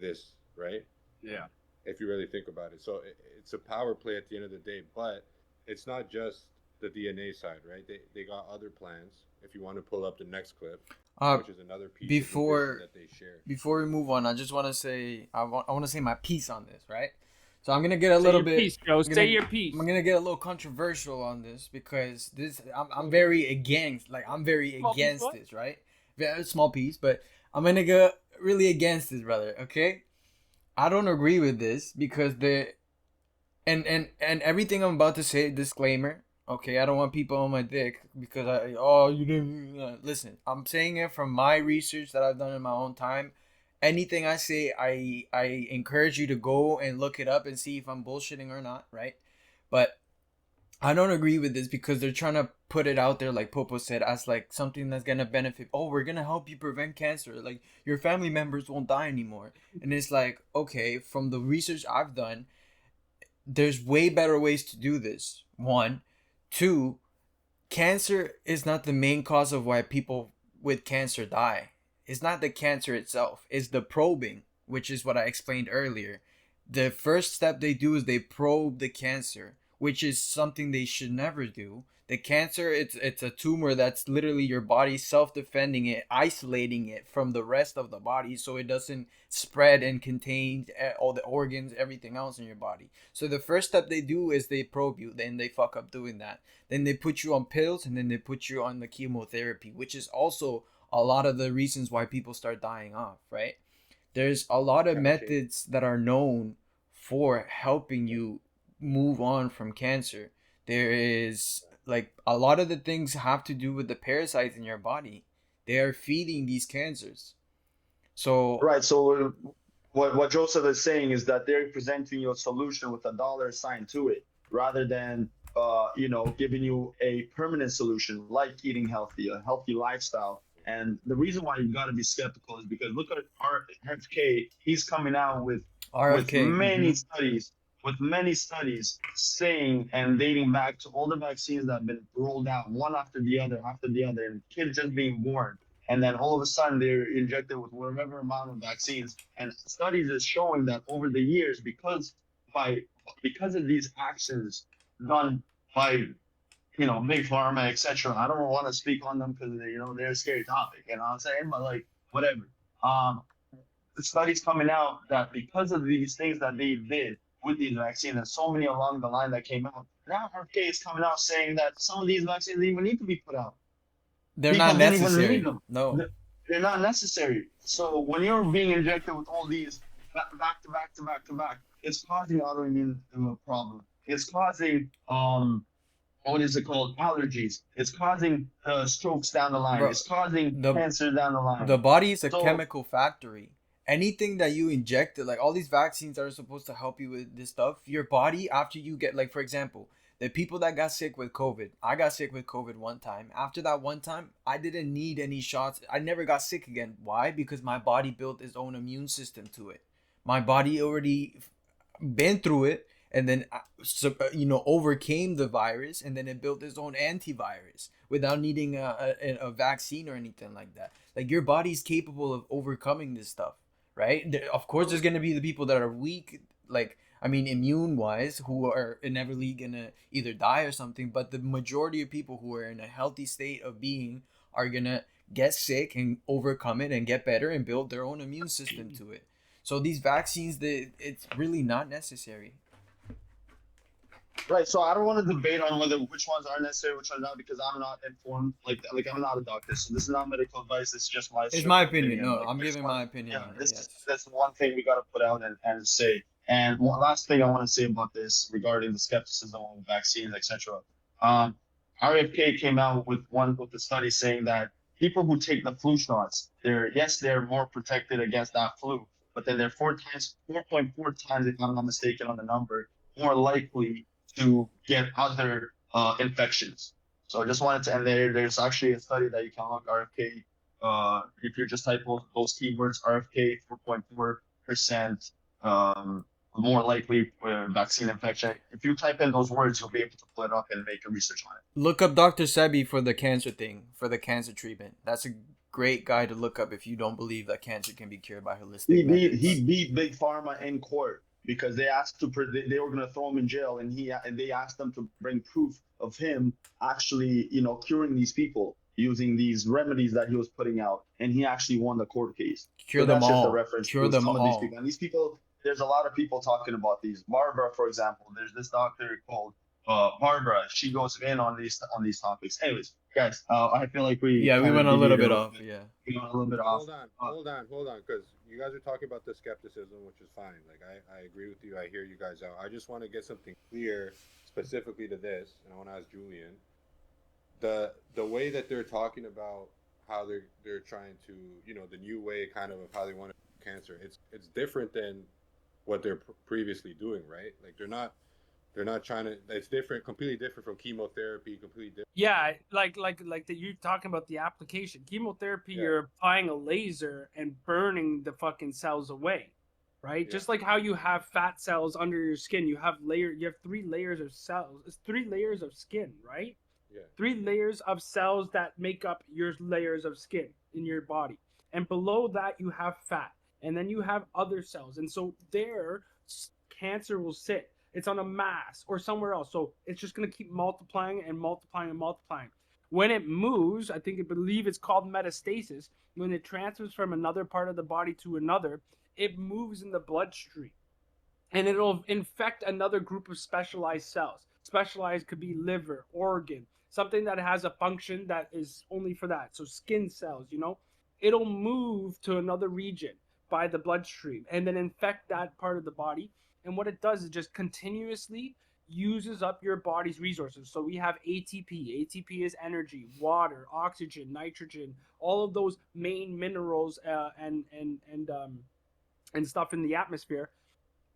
this, right? Yeah. If you really think about it. So it's a power play at the end of the day, but it's not just the DNA side, right? They got other plans. If you want to pull up the next clip, which is another piece before of the vision that they share. Before we move on, I just want to say I want to say my piece on this, right? So I'm gonna get a little bit. Piece, Joe. Say your piece. I'm gonna get a little controversial on this because I'm very against this, right? Very small piece, but I'm gonna go really against this, brother. Okay, I don't agree with this because and everything I'm about to say, disclaimer. Okay, I don't want people on my dick because you didn't listen. I'm saying it from my research that I've done in my own time. Anything I say, I encourage you to go and look it up and see if I'm bullshitting or not, right? But I don't agree with this because they're trying to put it out there, like Popo said, as like something that's gonna benefit. Oh, we're gonna help you prevent cancer. Like your family members won't die anymore. And it's like, okay, from the research I've done, there's way better ways to do this. 1, 2, cancer is not the main cause of why people with cancer die. It's not the cancer itself. It's the probing, which is what I explained earlier. The first step they do is they probe the cancer, which is something they should never do. The cancer, it's a tumor that's literally your body self-defending it, isolating it from the rest of the body so it doesn't spread and contain all the organs, everything else in your body. So the first step they do is they probe you, then they fuck up doing that. Then they put you on pills, and then they put you on the chemotherapy, which is also a lot of the reasons why people start dying off, right? There's a lot of methods that are known for helping you move on from cancer. There is like a lot of the things have to do with the parasites in your body. They are feeding these cancers. So right. So what Joseph is saying is that they're presenting you a solution with a dollar sign to it, rather than giving you a permanent solution like eating healthy, a healthy lifestyle. And the reason why you got to be skeptical is because look at RFK. He's coming out with RFK. many studies saying and dating back to all the vaccines that have been rolled out one after the other, and kids just being born. And then all of a sudden they're injected with whatever amount of vaccines. And studies is showing that over the years, because of these actions done by big pharma, etc. I don't want to speak on them because they're a scary topic. You know what I'm saying? But like whatever. The studies coming out that because of these things that they did with these vaccines, and so many along the line that came out, now RFK is coming out saying that some of these vaccines didn't even need to be put out. They're People not didn't even necessary. need them. No. They're not necessary. So when you're being injected with all these back to back to back to back, it's causing autoimmune problem. It's causing what is it called? Allergies. It's causing strokes down the line. Bro, It's causing cancer down the line. The body is a chemical factory. Anything that you inject, like all these vaccines are supposed to help you with this stuff, your body, after you get, like, for example, the people that got sick with COVID, I got sick with COVID one time. After that one time, I didn't need any shots. I never got sick again. Why? Because my body built its own immune system to it. My body already been through it, and then overcame the virus, and then it built its own antivirus without needing a vaccine or anything like that. Like, your body's capable of overcoming this stuff, right? Of course there's going to be the people that are weak, like, I mean, immune wise, who are inevitably gonna either die or something, but the majority of people who are in a healthy state of being are gonna get sick and overcome it and get better and build their own immune system to it. So these vaccines, it's really not necessary. Right. So I don't want to debate on which ones are necessary, which ones not, because I'm not informed. Like I'm not a doctor, so this is not medical advice. It's just It's my opinion. No, Like, I'm giving my opinion. Yeah, On it, yes. that's one thing we got to put out and say. And one last thing I want to say about this regarding the skepticism of vaccines, etc. RFK came out with the study saying that people who take the flu shots, they're more protected against that flu, but then they're 4.4 times, if I'm not mistaken on the number, more likely to get other infections. So I just wanted to, and there's actually a study that you can look, RFK, if you just type those keywords, RFK 4.4% more likely vaccine infection. If you type in those words, you'll be able to pull it up and make a research on it. Look up Dr. Sebi for the cancer thing, for the cancer treatment. That's a great guy to look up if you don't believe that cancer can be cured by holistic methods. He beat Big Pharma in court because they asked they were going to throw him in jail, and they asked them to bring proof of him actually curing these people using these remedies that he was putting out, and he actually won the court case. Cure them all. Just a reference Cure to them some all. of these people. And these people, there's a lot of people talking about these. Barbara, for example, there's this doctor called Barbara. She goes in on these topics. Anyways, guys, I feel like we went a little bit off. Yeah, we went a little bit off. Hold on, because you guys are talking about the skepticism, which is fine. Like I agree with you. I hear you guys out. I just want to get something clear specifically to this, and I want to ask Julian. The way that they're talking about how they're trying to, the new way kind of how they want to do cancer, it's different than what they're previously doing, right? Like they're not trying to, it's different, completely different from chemotherapy, completely different. Yeah, like that you're talking about the application. Chemotherapy, you're applying a laser and burning the fucking cells away, right? Yeah. Just like how you have fat cells under your skin, you have 3 layers of cells. It's 3 layers of skin, right? Yeah. 3 layers of cells that make up your layers of skin in your body. And below that you have fat. And then you have other cells. And so there, cancer will sit. It's on a mass or somewhere else. So it's just going to keep multiplying and multiplying and multiplying. When it moves, I believe it's called metastasis. When it transfers from another part of the body to another, it moves in the bloodstream. And it'll infect another group of specialized cells. Specialized could be liver, organ, something that has a function that is only for that. So skin cells, it'll move to another region by the bloodstream and then infect that part of the body. And what it does is just continuously uses up your body's resources. So we have ATP. ATP is energy, water, oxygen, nitrogen, all of those main minerals and stuff in the atmosphere.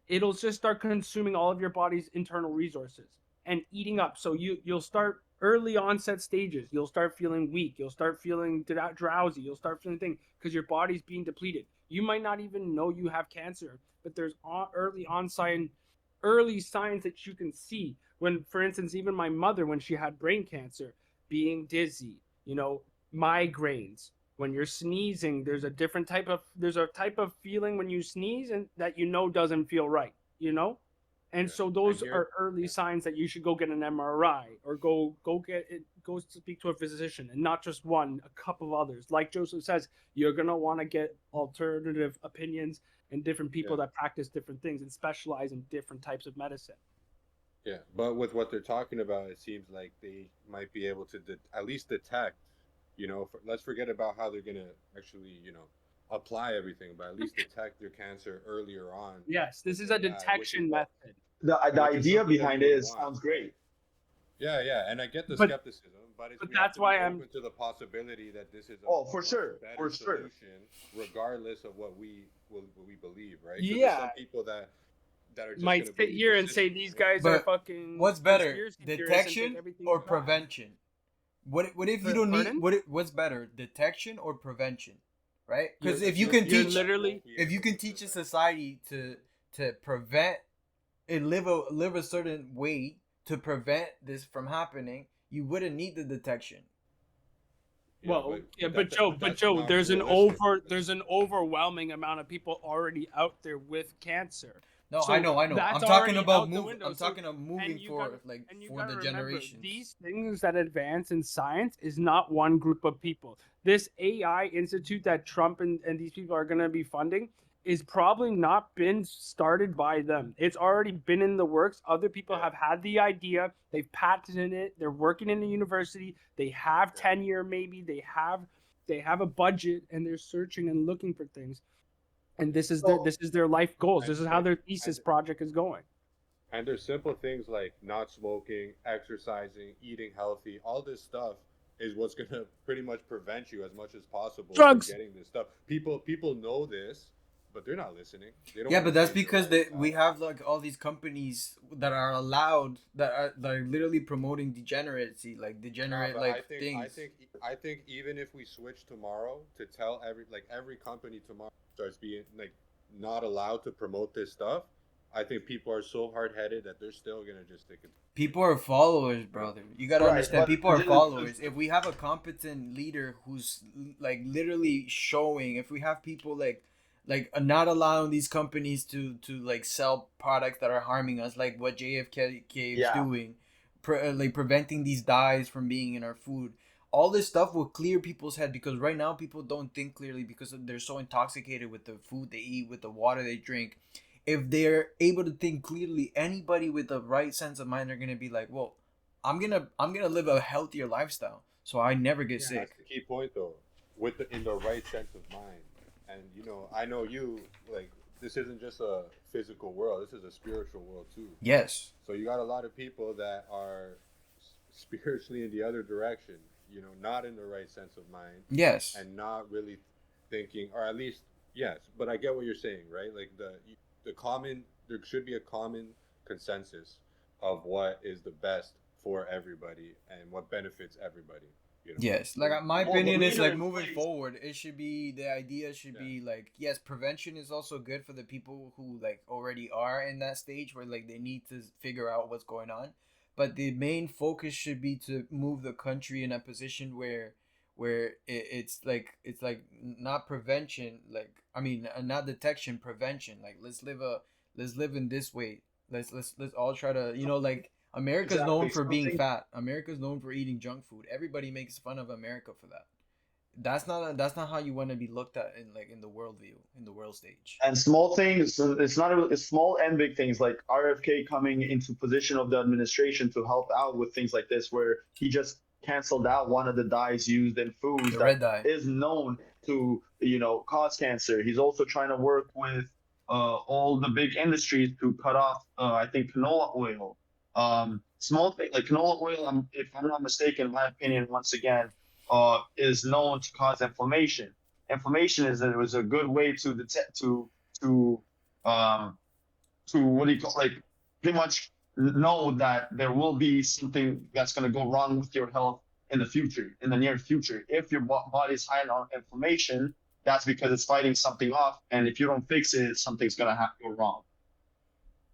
It'll just start consuming all of your body's internal resources. and eating up. So you'll start early onset stages. You'll start feeling weak. You'll start feeling drowsy. You'll start feeling things because your body's being depleted. You might not even know you have cancer, but there's early signs that you can see. When, for instance, even my mother, when she had brain cancer, being dizzy, migraines. When you're sneezing, there's a type of feeling when you sneeze and that doesn't feel right, And so those are early signs that you should go get an MRI or go speak to a physician, and not just one, a couple of others. Like Joseph says, you're gonna want to get alternative opinions and different people that practice different things and specialize in different types of medicine. Yeah, but with what they're talking about, it seems like they might be able to at least detect. Let's forget about how they're gonna actually, apply everything, but at least detect their cancer earlier on. Yes, this is a detection method. The idea behind it sounds great. Yeah, and I get the skepticism, but that's why I'm open to the possibility that this is for sure, solution, regardless of what we believe, right? Yeah, some people that are just might sit here and say these guys are fucking. What's better, detection or prevention? What if you don't need? What's better, detection or prevention? Right? Because if you can teach a society to prevent and live a certain way to prevent this from happening, you wouldn't need the detection. But Joe, there's an overwhelming amount of people already out there with cancer. No, so I know. I'm talking about moving. I'm talking about moving forward, for the generations. These things that advance in science is not one group of people. This AI institute that Trump and these people are going to be funding is probably not been started by them. It's already been in the works. Other people have had the idea. They've patented it. They're working in the university. They have tenure, maybe. They have a budget, and they're searching and looking for things. And this is their life goals. This is how their thesis project is going. And there's simple things like not smoking, exercising, eating healthy. All this stuff is what's going to pretty much prevent you as much as possible from getting this stuff. People know this, but they're not listening. They don't but that's because we have all these companies that are allowed that are literally promoting degeneracy, things. I think even if we switch tomorrow to tell every company tomorrow starts being not allowed to promote this stuff, I think people are so hard-headed that they're still gonna just stick it. People are followers, brother. You gotta understand. People are followers. If we have a competent leader who's literally showing, if we have people not allowing these companies to sell products that are harming us, like what JFK is doing, preventing these dyes from being in our food. All this stuff will clear people's head, because right now people don't think clearly because they're so intoxicated with the food they eat, with the water they drink. If they're able to think clearly, anybody with the right sense of mind are gonna be like, well, I'm gonna live a healthier lifestyle, so I never get sick. That's the key point, though, in the right sense of mind. And I know you this isn't just a physical world; this is a spiritual world too. Yes. So you got a lot of people that are spiritually in the other direction. Not in the right sense of mind. Yes. And not really thinking, or at least yes. But I get what you're saying, right? Like there should be a common consensus of what is the best for everybody and what benefits everybody. Yes, my opinion is moving forward, it should be, the idea should be yes, prevention is also good for the people who already are in that stage where they need to figure out what's going on, but the main focus should be to move the country in a position where it's not prevention, not detection, prevention. Let's live in this way. Let's all try to America's known for being fat. America's known for eating junk food. Everybody makes fun of America for that. That's not how you want to be looked at in the world view, in the world stage. And small things, it's small and big things, like RFK coming into position of the administration to help out with things like this, where he just canceled out one of the dyes used in foods that is known to cause cancer. He's also trying to work with all the big industries to cut off I think canola oil. Small thing like canola oil, if I'm not mistaken, in my opinion, once again, is known to cause inflammation. Inflammation was a good way to detect to what do you call, pretty much know that there will be something that's going to go wrong with your health in the future, in the near future. If your body's high on inflammation, that's because it's fighting something off, and if you don't fix it, something's going to have to go wrong.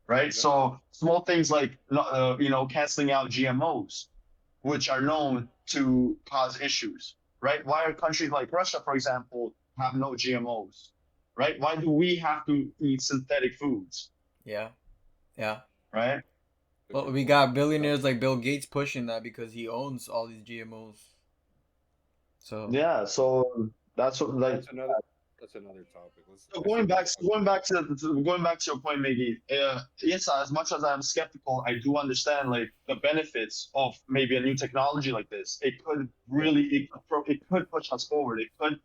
Right? So small things like canceling out GMOs, which are known to cause issues. Right? Why are countries like Russia, for example, have no GMOs? Right? Why do we have to eat synthetic foods? Yeah. Right? Well, we got billionaires like Bill Gates pushing that because he owns all these GMOs. So yeah, so that's what That's another topic. So going back to your point, Miggy. Yes, as much as I'm skeptical, I do understand like the benefits of maybe a new technology like this. It could really it could push us forward. It could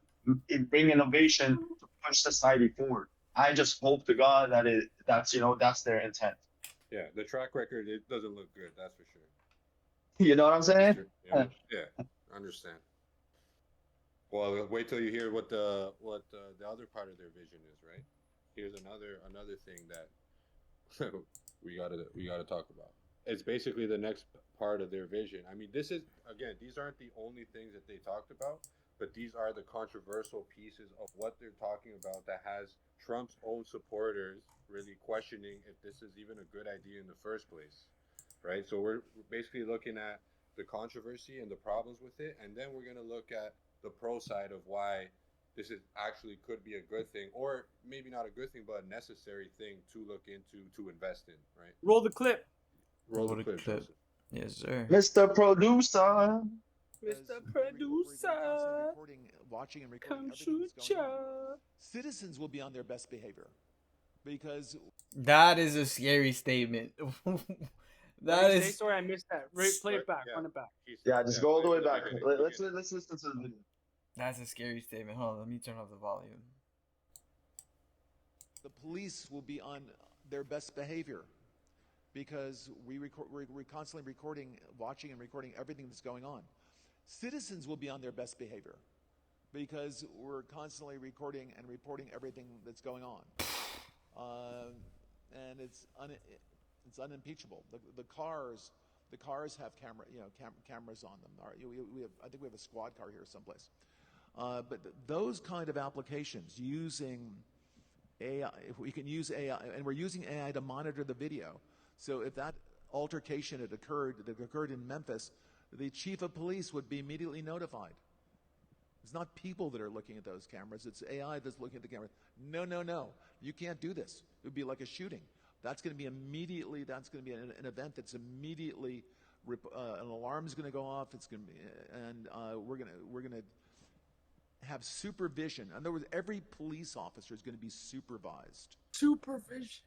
bring innovation to push society forward. I just hope to God that that's their intent. Yeah, the track record, it doesn't look good. That's for sure. You know what I'm saying? Yeah, I understand. Well, wait till you hear what the other part of their vision is, right? Here's another thing that we gotta talk about. It's basically the next part of their vision. I mean, these aren't the only things that they talked about, but these are the controversial pieces of what they're talking about that has Trump's own supporters really questioning if this is even a good idea in the first place, right? So we're basically looking at the controversy and the problems with it, and then we're gonna look at the pro side of why this is actually could be a good thing, or maybe not a good thing, but a necessary thing to look into, to invest in, right? Roll the clip. Roll the clip. Joseph. Yes, sir. Mr. Producer. Mr. Producer. Watching and recording Come everything that's shoot going on. ya. Citizens will be on their best behavior because That is a scary statement. That is. Sorry, I missed that. Play it back. Run it back. Yeah, just go all the way back. Let's listen to the video. That's a scary statement. Hold on, let me turn off the volume. the police will be on their best behavior because we're constantly recording, watching and recording everything that's going on. Citizens will be on their best behavior because we're constantly recording and reporting everything that's going on. And it's unimpeachable. The cars have cameras on them. I think we have a squad car here someplace. But those kind of applications using AI, if we can use AI, and we're using AI to monitor the video. So if that altercation that occurred in Memphis, the chief of police would be immediately notified. It's not people that are looking at those cameras. It's AI that's looking at the cameras. No. You can't do this. It would be like a shooting. That's going to be immediately, that's going to be an event that's immediately, an alarm is going to go off. It's going to be, and we're going to have supervision. In other words, every police officer is going to be supervised. Supervision.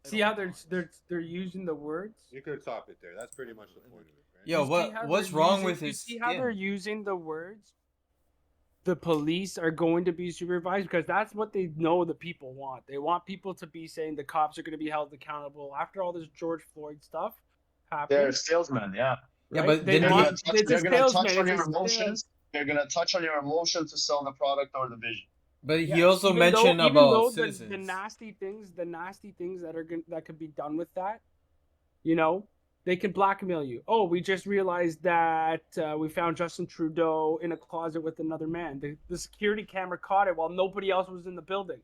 See how they're using the words? You could stop it there. That's pretty much the point of it, right? Yo, what's wrong with his skin? You see how they're using the words? The police are going to be supervised because that's what they know the people want. They want people to be saying the cops are going to be held accountable after all this George Floyd stuff happened. They're salesmen, yeah. Yeah, right? but they're then going to touch on your emotions. They're going to touch on your emotions to sell the product or the vision. But he also mentioned about citizens. The nasty things that could be done with that, they can blackmail you. Oh, we just realized that we found Justin Trudeau in a closet with another man. The security camera caught it while nobody else was in the building.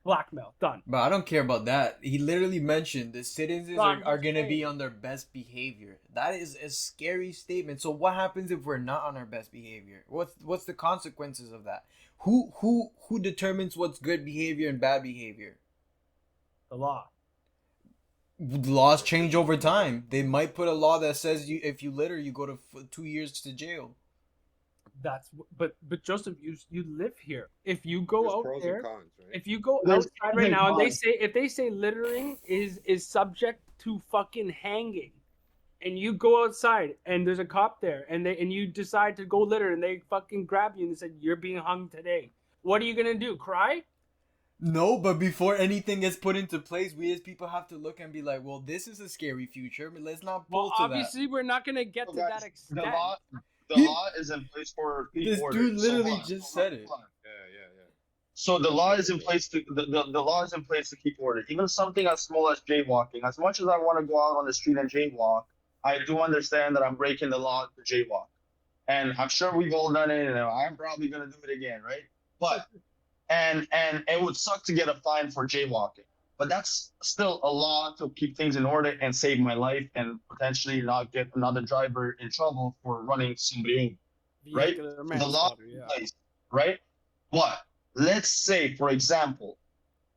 Blackmail, done. But I don't care about that. He literally mentioned the citizens are going to be on their best behavior. That is a scary statement. So what happens if we're not on our best behavior? What's the consequences of that? Who determines what's good behavior and bad behavior? The law. Laws change over time. They might put a law that says if you litter, you go to 2 years to jail. But Joseph, you live here. If you go There's out pros there, and cons, right? if you go outside right now, and if they say littering is subject to fucking hanging, and you go outside and there's a cop there, and you decide to go litter, and they fucking grab you and they said you're being hung today, what are you gonna do? Cry? No, but before anything gets put into place, we as people have to look and be like, well, this is a scary future, but let's not pull to that. Obviously, we're not going to get to that extent. The law is in place for people. This dude literally just said it. So the law is in place to the law is in place to keep order. Even something as small as jaywalking. As much as I want to go out on the street and jaywalk, I do understand that I'm breaking the law to jaywalk. And I'm sure we've all done it, and I'm probably gonna do it again, right? But and it would suck to get a fine for jaywalking, but that's still a law to keep things in order and save my life and potentially not get another driver in trouble for running somebody over, right? Vehicular So the law manslaughter, is in yeah. place, right? But let's say, for example,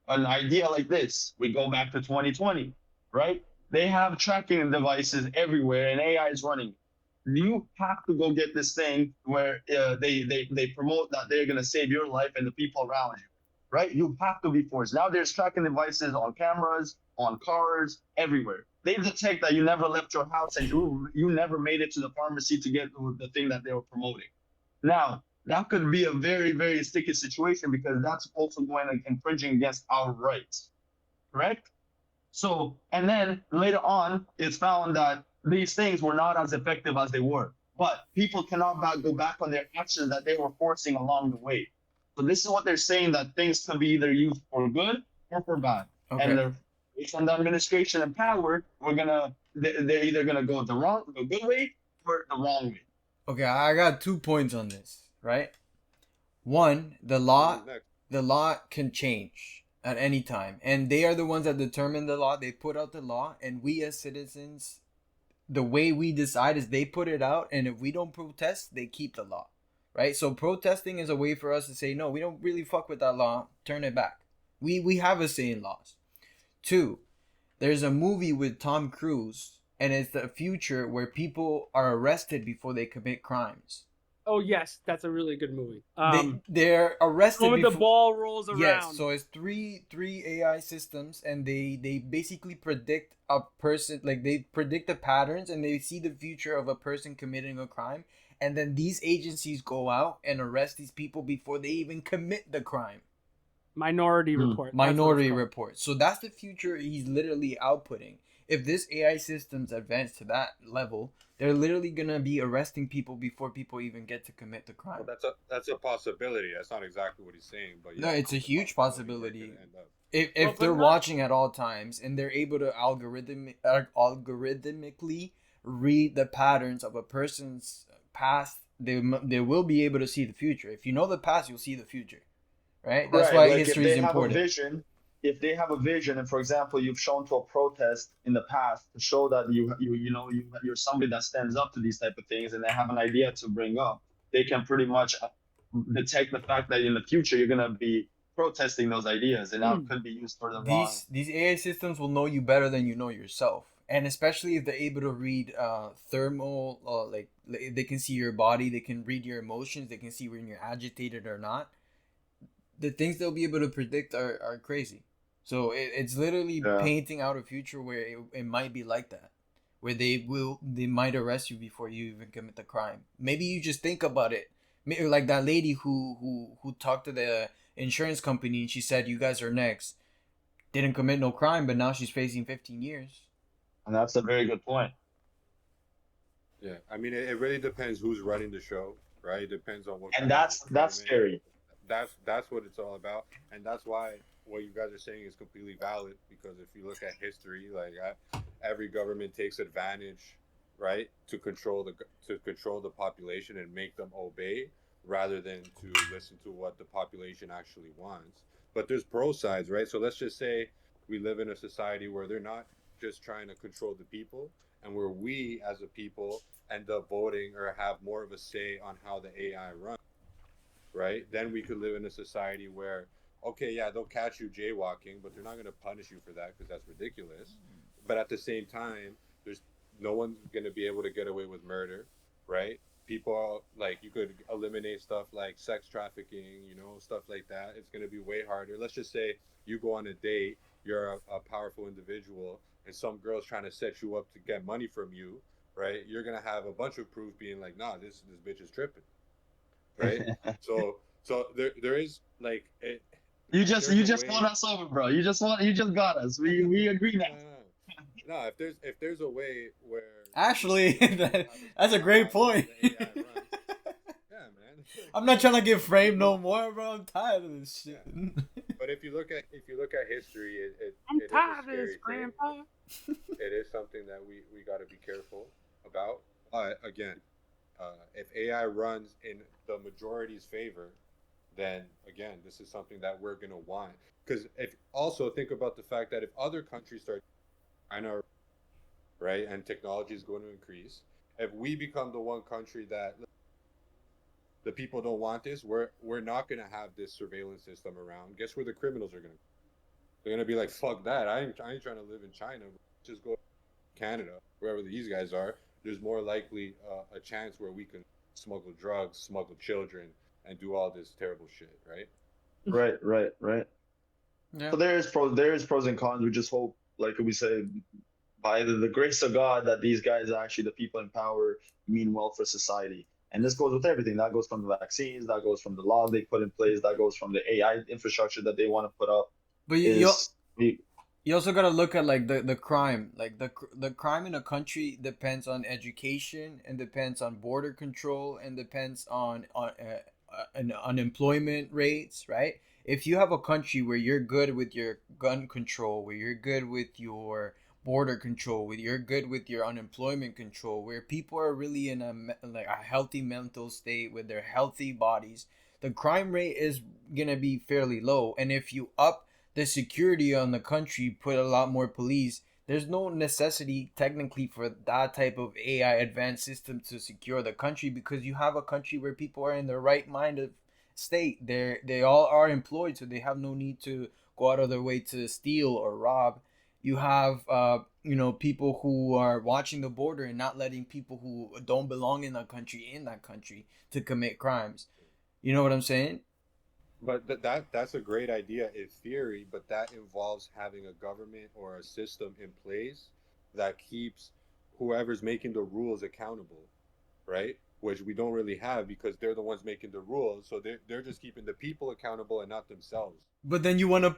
an idea like this, we go back to 2020, right? They have tracking devices everywhere and AI is running. You have to go get this thing where they promote that they're going to save your life and the people around you, right? You have to be forced. Now there's tracking devices on cameras, on cars, everywhere. They detect that you never left your house and you never made it to the pharmacy to get the thing that they were promoting. Now, that could be a very, very sticky situation because that's also going to infringing against our rights, correct? So, and then later on, it's found that these things were not as effective as they were. But people cannot go back on their actions that they were forcing along the way. So this is what they're saying, that things can be either used for good or for bad. Okay. And they're based on the administration and power, they're either gonna go the good way or the wrong way. Okay, I got 2 points on this, right? One, the law can change at any time, and they are the ones that determine the law. They put out the law, and we as citizens, the way we decide is they put it out, and if we don't protest, they keep the law, right? So protesting is a way for us to say, no, we don't really fuck with that law, turn it back. We have a say in laws. Two, there's a movie with Tom Cruise, and it's the future where people are arrested before they commit crimes. Oh yes, that's a really good movie. They're arrested when the ball rolls around. Yes, so it's three AI systems, and they basically predict a person, like they predict the patterns, and they see the future of a person committing a crime, and then these agencies go out and arrest these people before they even commit the crime. Minority Report. Minority Report. So that's the future he's literally outputting. If this AI systems advance to that level, they're literally gonna be arresting people before people even get to commit the crime. Well, that's a possibility. That's not exactly what he's saying, but no, it's a huge possibility. If Well, they're but not- watching at all times and they're able to algorithmically read the patterns of a person's past, they will be able to see the future. If you know the past, you'll see the future, right? That's why Like history is important. If they have a vision, and for example, you've shown to a protest in the past to show that you're somebody that stands up to these type of things, and they have an idea to bring up, they can pretty much detect the fact that in the future you're gonna be protesting those ideas, and now it could be used for the wrong. These AI systems will know you better than you know yourself, and especially if they're able to read thermal, like they can see your body, they can read your emotions, they can see when you're agitated or not. The things they'll be able to predict are crazy. So it's literally painting out a future where it might be like that, where they might arrest you before you even commit the crime. Maybe you just think about it, maybe like that lady who talked to the insurance company and she said, "You guys are next." Didn't commit no crime, but now she's facing 15 years. And that's a very good point. Yeah, I mean, it really depends who's running the show, right? It depends on what. And that's scary. That's what it's all about, and that's why what you guys are saying is completely valid, because if you look at history, like every government takes advantage, right, to control the population and make them obey rather than to listen to what the population actually wants. But there's pro sides, right? So let's just say we live in a society where they're not just trying to control the people, and where we as a people end up voting or have more of a say on how the AI runs, right? Then we could live in a society where, okay, yeah, they'll catch you jaywalking, but they're not going to punish you for that because that's ridiculous. But at the same time, there's no one's going to be able to get away with murder, right? People, like, you could eliminate stuff like sex trafficking, stuff like that. It's going to be way harder. Let's just say you go on a date, you're a powerful individual, and some girl's trying to set you up to get money from you, right? You're going to have a bunch of proof being like, nah, this bitch is tripping, right? so there is, like, it. You just won us over, bro. You just got us. We agree now. No, if there's a way where actually that's a great point. Yeah, I'm not trying to get framed no more, bro. I'm tired of this shit. But if you look at history, I'm it is a tired of scary this, thing. Grandpa. It is something that we got to be careful about. But again, if AI runs in the majority's favor, then again, this is something that we're gonna want. Because if also think about the fact that if other countries start, China, right, and technology is going to increase, if we become the one country that the people don't want this, we're not gonna have this surveillance system around. Guess where the criminals are gonna? They're gonna be like, fuck that. I ain't trying to live in China. Just go to Canada, wherever these guys are. There's more likely a chance where we can smuggle drugs, smuggle children, and do all this terrible shit, right? Right. Yeah. So there is pros and cons. We just hope, like we say, by the grace of God, that these guys are actually the people in power, mean well for society. And this goes with everything. That goes from the vaccines, that goes from the laws they put in place, that goes from the AI infrastructure that they want to put up. But Is you also gotta look at like the crime, like the crime in a country depends on education and depends on border control and depends on unemployment rates, right? If you have a country where you're good with your gun control, where you're good with your border control, where you're good with your unemployment control, where people are really in a healthy mental state with their healthy bodies, the crime rate is gonna be fairly low. And if you up the security on the country, put a lot more police, there's no necessity technically for that type of AI advanced system to secure the country, because you have a country where people are in their right mind of state. They all are employed, so they have no need to go out of their way to steal or rob. You have people who are watching the border and not letting people who don't belong in that country to commit crimes. You know what I'm saying? But that's a great idea in theory, but that involves having a government or a system in place that keeps whoever's making the rules accountable, right? Which we don't really have because they're the ones making the rules, so they're just keeping the people accountable and not themselves. But then you want to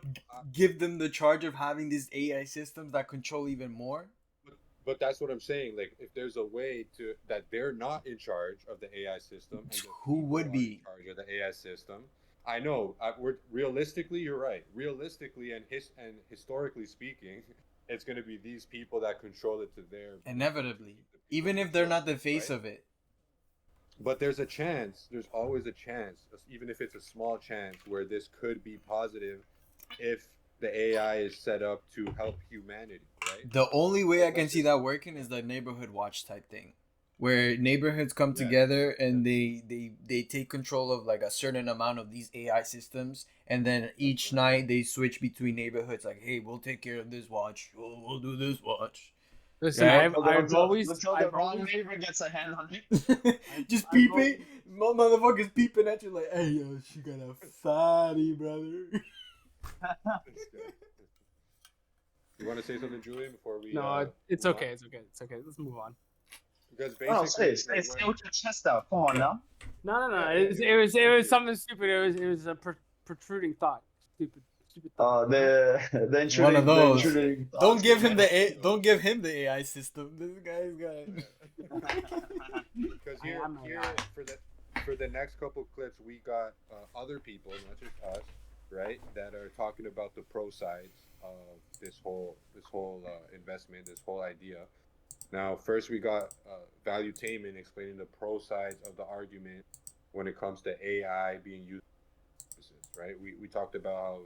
give them the charge of having these AI systems that control even more? But that's what I'm saying. Like, if there's a way to that they're not in charge of the AI system, and the Who people would are be? in charge of the AI system. I know. We're realistically, you're right. Realistically and historically speaking, it's going to be these people that control it to their Inevitably, even if they're not the face right? of it. But there's a chance. There's always a chance, even if it's a small chance, where this could be positive if the AI is set up to help humanity, right? The only way I can Let's see just that working is the neighborhood watch type thing, where neighborhoods come yeah, together and yeah. they take control of like a certain amount of these AI systems, and then each night they switch between neighborhoods. Like, hey, we'll take care of this watch. We'll do this watch. Listen, Right? I've always until the wrong neighbor gets a hand on it. Just I've peeping, motherfuckers peeping at you like, hey yo, she got a fatty, brother. You want to say something, Julian, before we? No, it's move on? okay. It's okay. It's okay. Let's move on. Because Oh, basically, say with your chest out. Come on now. No. Yeah, It was something stupid. It was a protruding thought. Stupid thought. The intruding, One of those. the intruding Don't give thoughts, him man. don't give him the AI system. This guy's got. because here I'm not lying. for the next couple clips, we got other people, not just us, right, that are talking about the pro sides of this whole investment, this whole idea. Now, first we got Value Taman explaining the pro sides of the argument when it comes to AI being used for purposes, right? We talked about how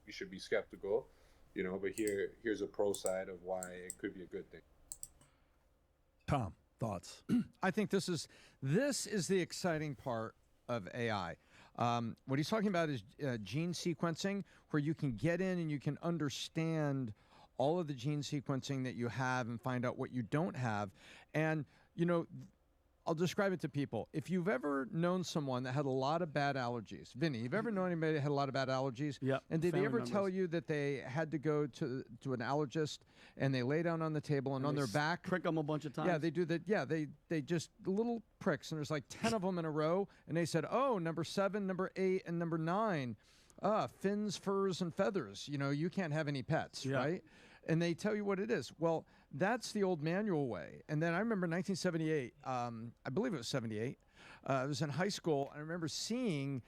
we should be skeptical, but here's a pro side of why it could be a good thing. Tom, thoughts? I think this is the exciting part of AI. What he's talking about is gene sequencing, where you can get in and you can understand all of the gene sequencing that you have and find out what you don't have. And, I'll describe it to people. If you've ever known someone that had a lot of bad allergies, Vinny, you've ever known anybody that had a lot of bad allergies? Yep. And did they Family ever tell members. you that they had to go to an allergist and they lay down on the table and on they their back? prick them a bunch of times. Yeah, they do that. Yeah, they just little pricks, and there's like 10 of them in a row, and they said, oh, number 7, number 8, and number 9, fins, furs, and feathers. You can't have any pets, Yeah. right? And they tell you what it is. Well, that's the old manual way. And then I remember 1978, I believe it was 78, I was in high school. I remember seeing,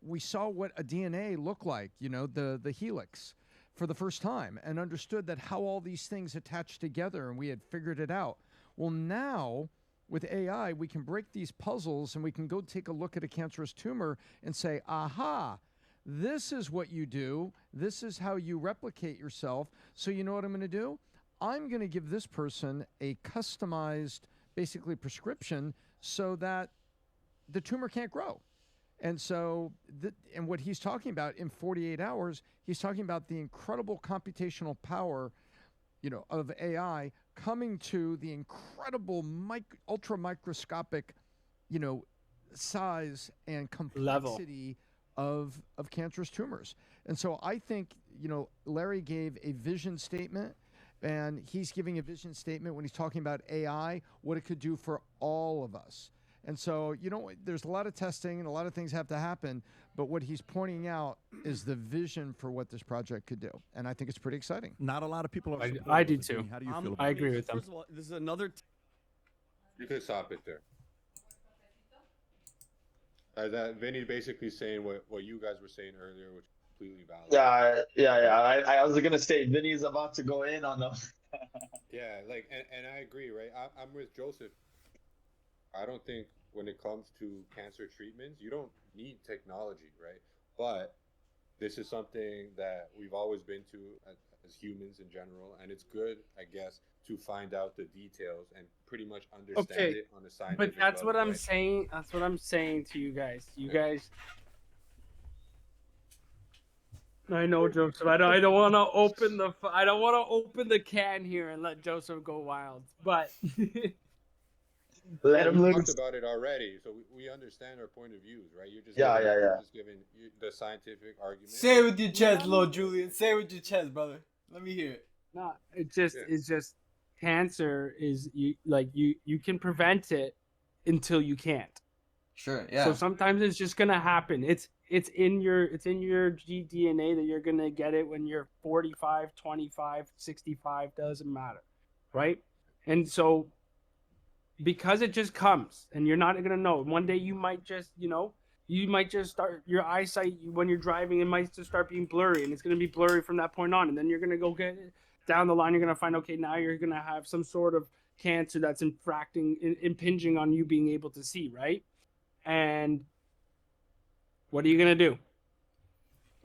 we saw what a DNA looked like, the helix for the first time, and understood that how all these things attach together, and we had figured it out. Well, now with AI, we can break these puzzles and we can go take a look at a cancerous tumor and say, aha, this is what you do. This is how you replicate yourself. So you know what I'm going to do? I'm going to give this person a customized, basically, prescription so that the tumor can't grow. And so, and what he's talking about in 48 hours, he's talking about the incredible computational power, of AI coming to the incredible ultra microscopic, size and complexity of cancerous tumors. And so I think, Larry gave a vision statement, and he's giving a vision statement when he's talking about AI, what it could do for all of us. And so, there's a lot of testing and a lot of things have to happen, but what he's pointing out is the vision for what this project could do. And I think it's pretty exciting. Not a lot of people are supportive I do of it. too. How do you feel about I agree it? with them. First of all, this is another. You could stop it there. That Vinny basically saying what you guys were saying earlier, which is completely valid. Yeah. I was gonna say Vinny's about to go in on them. Yeah, and I agree, right? I'm with Joseph. I don't think when it comes to cancer treatments, you don't need technology, right? But this is something that we've always been to as humans in general, and it's good, I guess, to find out the details and pretty much understand it on a scientific But that's level, what I'm right? saying. That's what I'm saying to you guys. I know, Joseph. I don't want to open the can here and let Joseph go wild. But Let him we live. talked about it already, so we understand our point of views, right? You're just just giving the scientific argument. Say it with your chest, Lord Julian. Say it with your chest, brother. Let me hear it. no, it's just cancer is you can prevent it until you can't. Sure, yeah. So sometimes it's just gonna happen. It's in your DNA that you're gonna get it when you're 45, 25, 65, doesn't matter, right? And so because it just comes, and you're not gonna know. One day you might just start your eyesight when you're driving. It might just start being blurry, and it's gonna be blurry from that point on. And then you're gonna go get it down the line. You're gonna find, okay, now you're gonna have some sort of cancer that's impinging on you being able to see, right? And what are you gonna do?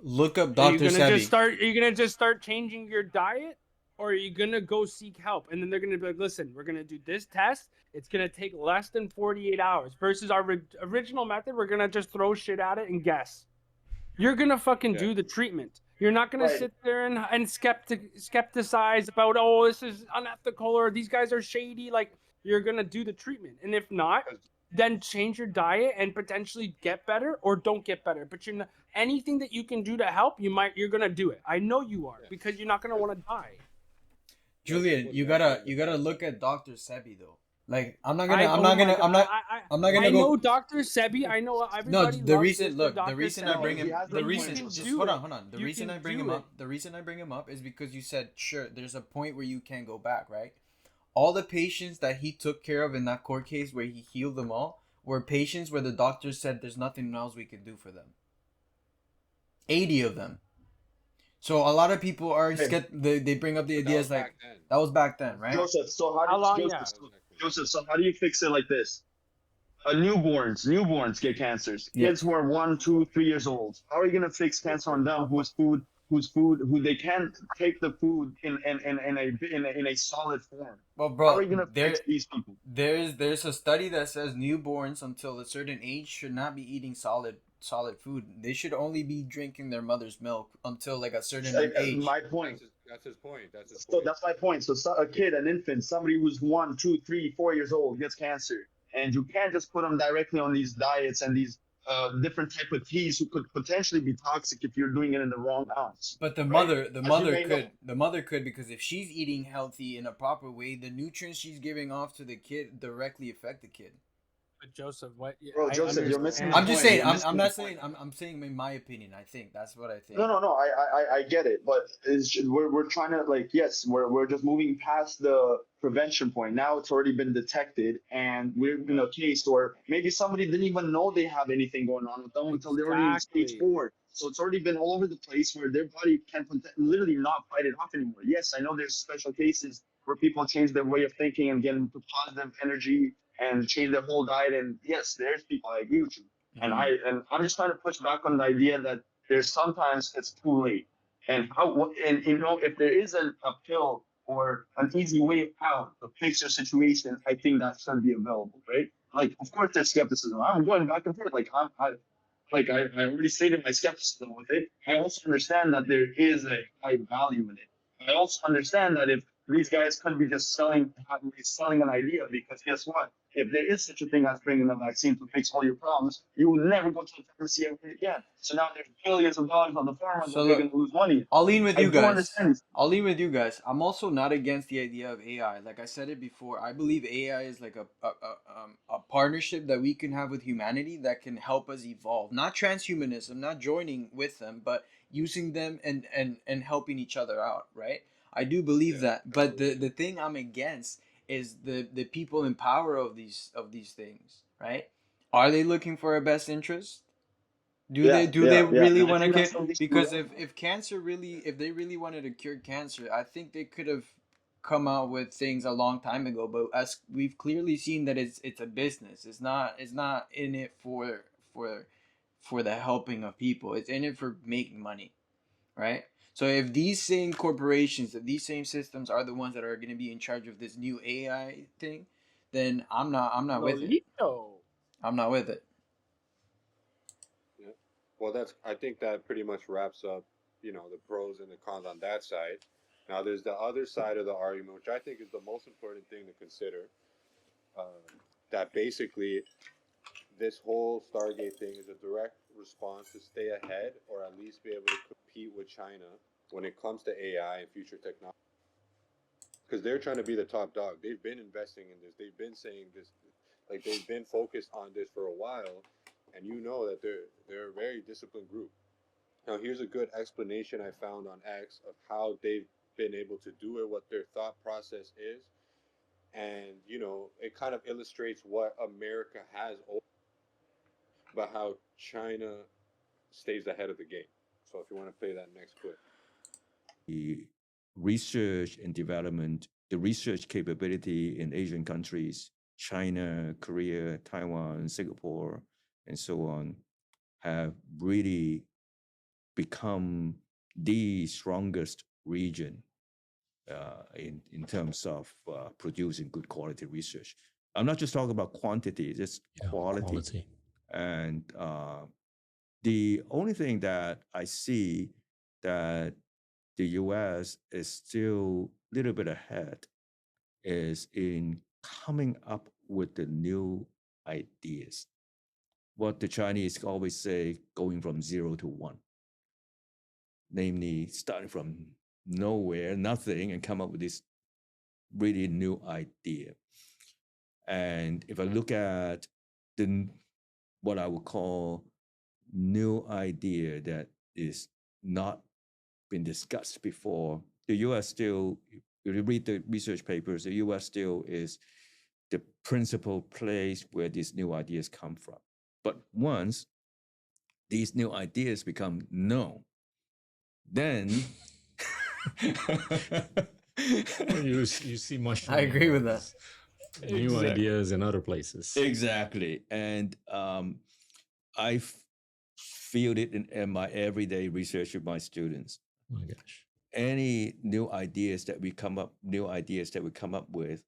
Look up Dr. Sebi. Are you gonna just start changing your diet, or are you gonna go seek help? And then they're gonna be like, listen, we're gonna do this test. It's gonna take less than 48 hours versus our original method. We're gonna just throw shit at it and guess. You're gonna fucking do the treatment. You're not gonna sit there and skepticize about, oh, this is unethical or these guys are shady. Like, you're gonna do the treatment, and if not, then change your diet and potentially get better or don't get better. But you're not, anything that you can do to help, you're gonna do it. I know you are, because you're not gonna want to die. Julian, you gotta look at Dr. Sebi though. Like, I'm not gonna I go. know Dr. Sebi. I know everybody. No, the loves reason Mr. look, Dr. the reason Sebi. I bring him, the reason can just do hold it. on. The You reason can I bring do him it. up, the reason I bring him up is because you said, sure, there's a point where you can't go back, right? All the patients that he took care of in that court case where he healed them all were patients where the doctor said there's nothing else we can do for them. 80 of them. So a lot of people are they bring up the ideas like that was back then, right? Joseph, so how do you fix it like this? Newborns get cancers. Kids who are 1, 2, 3 years old. How are you gonna fix cancer on them who they can't take the food in a solid form? Well, bro, how are you gonna fix these people? There's a study that says newborns until a certain age should not be eating solid food. They should only be drinking their mother's milk until like a certain age. My point. That's his point. That's my point. So a kid, an infant, somebody who's 1, 2, 3, 4 years old gets cancer, and you can't just put them directly on these diets and these different type of teas who could potentially be toxic if you're doing it in the wrong ounce. But the mother could because if she's eating healthy in a proper way, the nutrients she's giving off to the kid directly affect the kid. But Joseph, what Bro, I Joseph, you're missing the understand. I'm just point. saying. You're I'm missing the not point. saying. I'm saying in my opinion. I think that's what I think. No. I get it, but we're trying to, like, yes, we're just moving past the prevention point. Now it's already been detected, and we're in a case where maybe somebody didn't even know they have anything going on with them until they're already in stage Exactly. 4. So it's already been all over the place where their body can literally not fight it off anymore. Yes, I know there's special cases where people change their way of thinking and get into positive energy and change their whole diet. And yes, there's people. I agree with you. And I'm just trying to push back on the idea that there's sometimes it's too late. And if there is a pill or an easy way out to fix your situation, I think that should be available, right? Like, of course, there's skepticism. I'm going back and forth. I already stated my skepticism with it. I also understand that there is a high value in it. I also understand that if these guys could be just selling an idea, because guess what? If there is such a thing as bringing a vaccine to fix all your problems, you will never go to the pharmacy ever again. So now there's billions of dollars on the farmers So that they're going look, to lose money. I'll lean with I you do guys. understand this. I'll lean with you guys. I'm also not against the idea of AI. Like I said it before, I believe AI is like a partnership that we can have with humanity that can help us evolve. Not transhumanism, not joining with them, but using them and helping each other out, right? I do believe that. But the thing I'm against is the people in power of these things, right? Are they looking for our best interest? Do they really And I want to think care? that's the issue. Because if cancer really, if they really wanted to cure cancer, I think they could have come out with things a long time ago. But as we've clearly seen that it's a business. It's not in it for for the helping of people. It's in it for making money, right? So if these same corporations, if these same systems are the ones that are going to be in charge of this new AI thing, then I'm not with it. Lolito. I'm not with it. Yeah. Well, I think that pretty much wraps up, the pros and the cons on that side. Now, there's the other side of the argument, which I think is the most important thing to consider. Um, that basically this whole Stargate thing is a direct response to stay ahead or at least be able to compete with China when it comes to AI and future technology. Because they're trying to be the top dog. They've been investing in this. They've been saying this, like they've been focused on this for a while, and you know that they're a very disciplined group. Now, here's a good explanation I found on X of how they've been able to do it, what their thought process is, and it kind of illustrates what America has, but how China stays ahead of the game. So, if you want to play that next clip. The research and development, the research capability in Asian countries, China, Korea, Taiwan, Singapore, and so on, have really become the strongest region in terms of producing good quality research. I'm not just talking about quantity, just quality. And the only thing that I see that the US is still a little bit ahead is in coming up with the new ideas. What the Chinese always say, going from 0 to 1. Namely, starting from nowhere, nothing, and come up with this really new idea. And if I look at what I would call new idea that is not been discussed before, the US still, if you read the research papers, the US still is the principal place where these new ideas come from. But once these new ideas become known, then you see mushroom. I agree with that. New ideas in other places. Exactly. And I feel it in my everyday research with my students. Oh my gosh. Any new ideas that we come up with,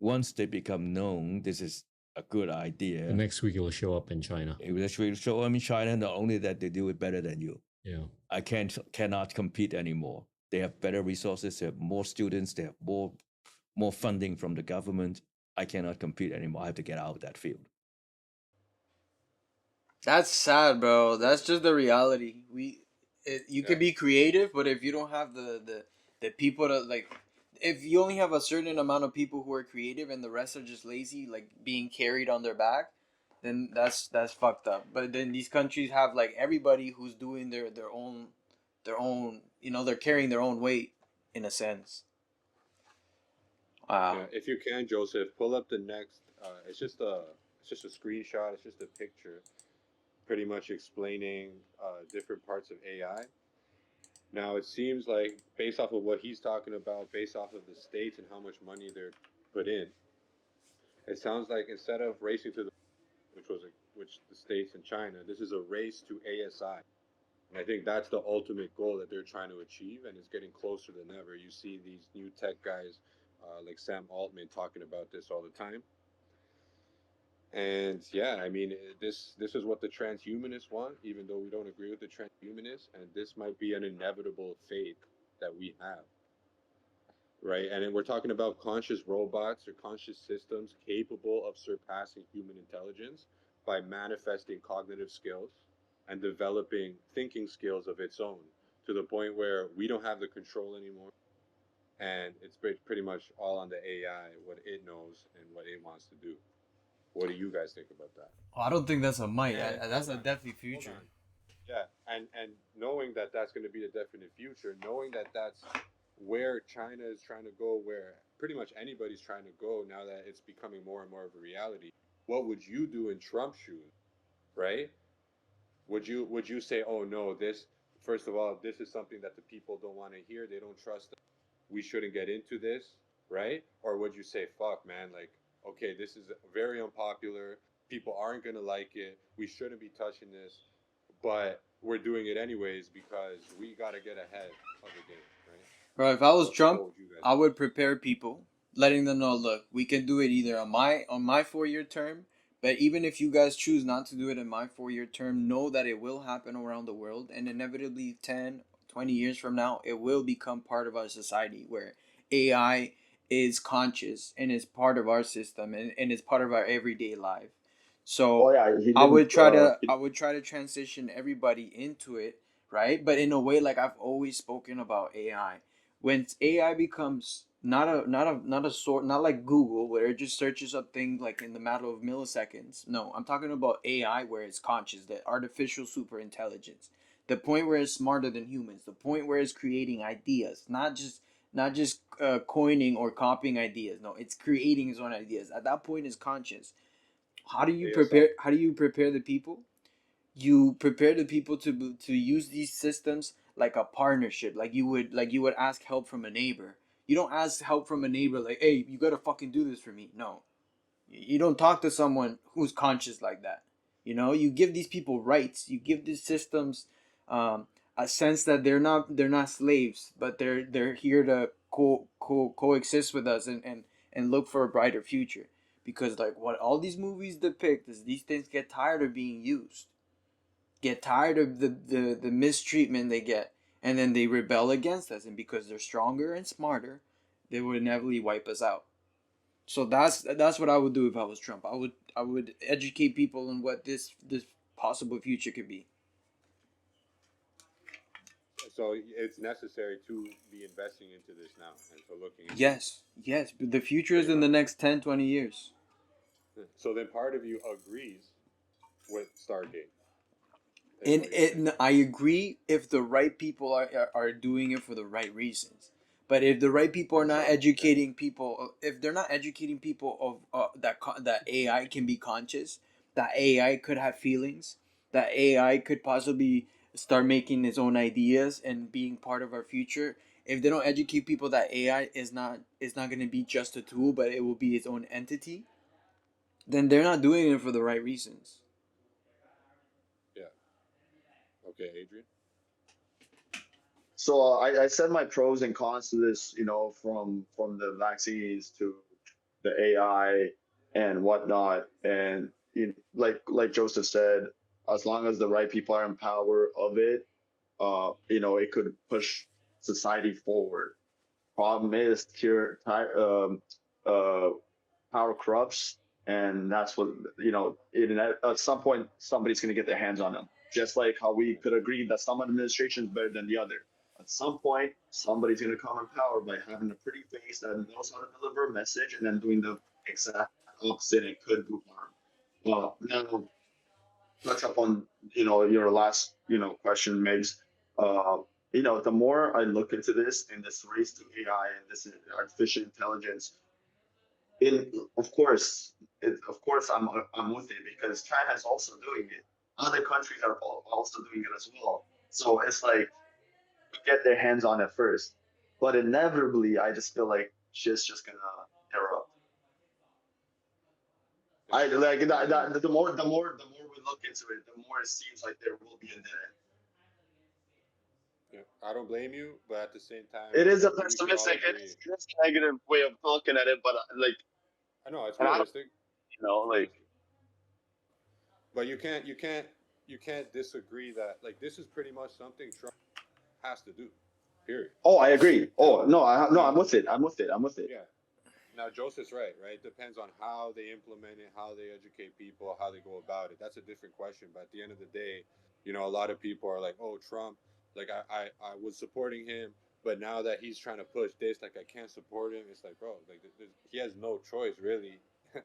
once they become known, this is a good idea. The next week it will show up in China. It will actually show up in China. Not only that, they do it better than you. Yeah. I cannot compete anymore. They have better resources. They have more students. They have more funding from the government. I cannot compete anymore. I have to get out of that field. That's sad, bro. That's just the reality. You could be creative, but if you don't have the people to, like, if you only have a certain amount of people who are creative and the rest are just lazy, like being carried on their back, then that's fucked up. But then these countries have like everybody who's doing their own, they're carrying their own weight in a sense. Wow. Yeah, if you can, Joseph, pull up the next. It's just a screenshot. It's just a picture, pretty much explaining different parts of AI. Now it seems like, based off of what he's talking about, based off of the states and how much money they're put in, it sounds like instead of racing to the, which the states and China, this is a race to ASI. And I think that's the ultimate goal that they're trying to achieve, and it's getting closer than ever. You see these new tech guys like Sam Altman talking about this all the time. And yeah, I mean, this is what the transhumanists want, even though we don't agree with the transhumanists, and this might be an inevitable fate that we have, right? And then we're talking about conscious robots or conscious systems capable of surpassing human intelligence by manifesting cognitive skills and developing thinking skills of its own to the point where we don't have the control anymore. And it's pretty much all on the AI, what it knows and what it wants to do. What do you guys think about that? Oh, I don't think that's a might. And That's a hold on, definitely hold future. on. Yeah, and knowing that that's going to be the definite future, knowing that that's where China is trying to go, where pretty much anybody's trying to go now that it's becoming more and more of a reality. What would you do in Trump's shoes, right? Would you say, oh no, this first of all, this is something that the people don't want to hear, they don't trust us, we shouldn't get into this, right? Or would you say, fuck, man, like, okay, this is very unpopular, people aren't gonna like it, we shouldn't be touching this, but we're doing it anyways because we got to get ahead of the game, right? Bro, if I was What Trump, would you guys I would prepare people, letting them know, look, we can do it either on my 4 year term, but even if you guys choose not to do it in my 4 year term, know that it will happen around the world, and inevitably 10, 20 years from now, it will become part of our society where AI is conscious and is part of our system, and is part of our everyday life. Oh So yeah, he I didn't. would try to I would try to transition everybody into it, right? But in a way, like I've always spoken about AI, when AI becomes not a sort, not like Google where it just searches up things like in the matter of milliseconds. No, I'm talking about AI where it's conscious, the artificial super intelligence, the point where it's smarter than humans, the point where it's creating ideas, not just coining or copying ideas. No, it's creating its own ideas. At that point, it's conscious. How do you ASI? prepare? How do you prepare the people? You prepare the people to use these systems like a partnership, like you would ask help from a neighbor. You don't ask help from a neighbor like, hey, you gotta fucking do this for me. No, you don't talk to someone who's conscious like that. You give these people rights. You give these systems um, a sense that they're not slaves, but they're here to coexist with us, and look for a brighter future. Because like what all these movies depict is these things get tired of being used, get tired of the mistreatment they get, and then they rebel against us, and because they're stronger and smarter, they would inevitably wipe us out. So that's what I would do if I was Trump. I would educate people on what this possible future could be. So it's necessary to be investing into this now and to looking into it, Yes, but the future is pretty in the much. next 10, 20 years. So then part of you agrees with Stargate, is And what you're saying. I agree if the right people are doing it for the right reasons. But if the right people are not So yeah, educating people, if they're not educating people of that AI can be conscious, that AI could have feelings, that AI could possibly start making its own ideas and being part of our future. If they don't educate people that AI is not going to be just a tool, but it will be its own entity, then they're not doing it for the right reasons. yeah. Okay, Adrian. So I said my pros and cons to this, from the vaccines to the AI and whatnot, and like Joseph said, as long as the right people are in power of it, it could push society forward. Problem is, uh, power corrupts, and that's what at some point somebody's going to get their hands on them. Just like how we could agree that some administration is better than the other. At some point, somebody's going to come in power by having a pretty face that knows how to deliver a message and then doing the exact opposite and could do harm. Now touch up on your last question, Megs. Uh, the more I look into this and this race to AI and this artificial intelligence, in of course, I'm with it because China is also doing it. Other countries are also doing it as well. So it's like get their hands on it first, but inevitably, I just feel like shit's just gonna erupt. I like the more we look into it, the more it seems like there will be a dead Yeah, I don't blame you, but at the same time, end. It is a we could all pessimistic, agree. it's a negative way of looking at it, but like, I know it's and I don't, realistic. like, But you can't disagree that like this is pretty much something Trump has to do. Period. oh, I agree. Now, Oh, no, no, I'm now, with it. I'm with it. I'm with it. yeah. Now Joseph's right, right? It depends on how they implement it, how they educate people, how they go about it. That's a different question. But at the end of the day, a lot of people are like, "Oh, Trump, like I was supporting him, but now that he's trying to push this, like I can't support him." It's like, bro, like he has no choice really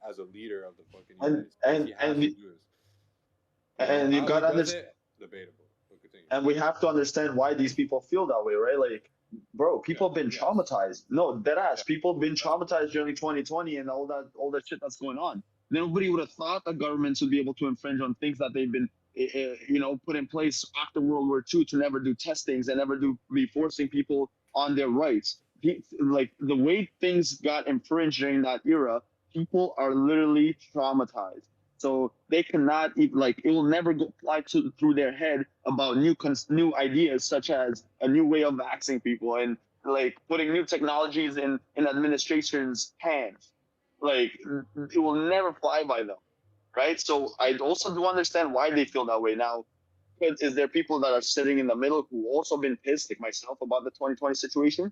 as a leader of the fucking And United States. He has and to do this. and you How he gotta does understand. it, debatable. We'll continue. And we have to understand why these people feel that way, right? Like, bro, Yeah. people have been Yes. traumatized. No, dead ass. Yeah. People have been traumatized during 2020 and all that shit that's going on. Nobody would have thought that governments would be able to infringe on things that they've been, put in place after World War II to never do testings and never be forcing people on their rights. Like the way things got infringed during that era, people are literally traumatized. So they cannot like it will never go fly through their head about new ideas such as a new way of vaccinating people and like putting new technologies in administration's hands. Like it will never fly by them, right? So I also do understand why they feel that way. Now, is there people that are sitting in the middle who also been pissed like myself about the 2020 situation?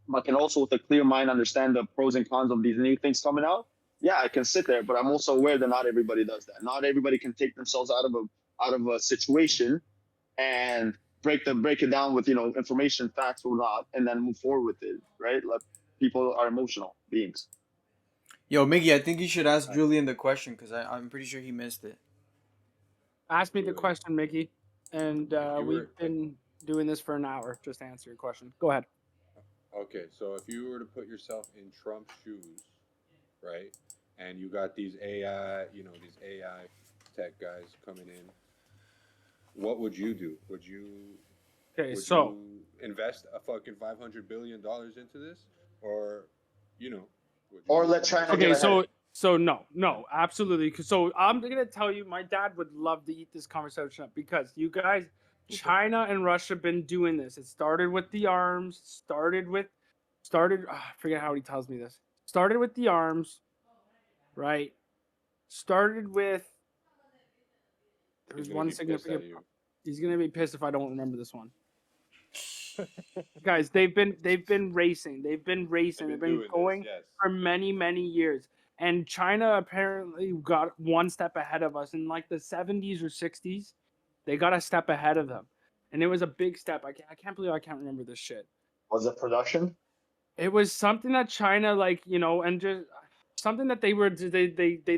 But can also with a clear mind understand the pros and cons of these new things coming out. Yeah, I can sit there, but I'm also aware that not everybody does that. Not everybody can take themselves out of a situation and break it down with information, facts or not, and then move forward with it. Right? Like people are emotional beings. Yo, Miggy, I think you should ask Julian the question because I'm pretty sure he missed it. Ask me the question, Mickey. And you we've were- been doing this for an hour. Just to answer your question. Go ahead. Okay, so if you were to put yourself in Trump's shoes, right, and you got these AI tech guys coming in, what would you do? Would you Okay, would so you invest a fucking $500 billion into this, or would you Or let China okay, get ahead. so no, absolutely. So I'm gonna tell you, my dad would love to eat this conversation up because you guys, China and Russia, have been doing this. It started with the arms. I forget how he tells me this. Started with the arms, right? Started with. There was He's gonna one be pissed at significant. you. He's gonna be pissed if I don't remember this one. Guys, they've been racing. They've been doing going this, yes. for many years. And China apparently got one step ahead of us in like the 70s or 60s. They got a step ahead of them. And it was a big step. I can't believe I can't remember this shit. Was it production? It was something that China and just something that they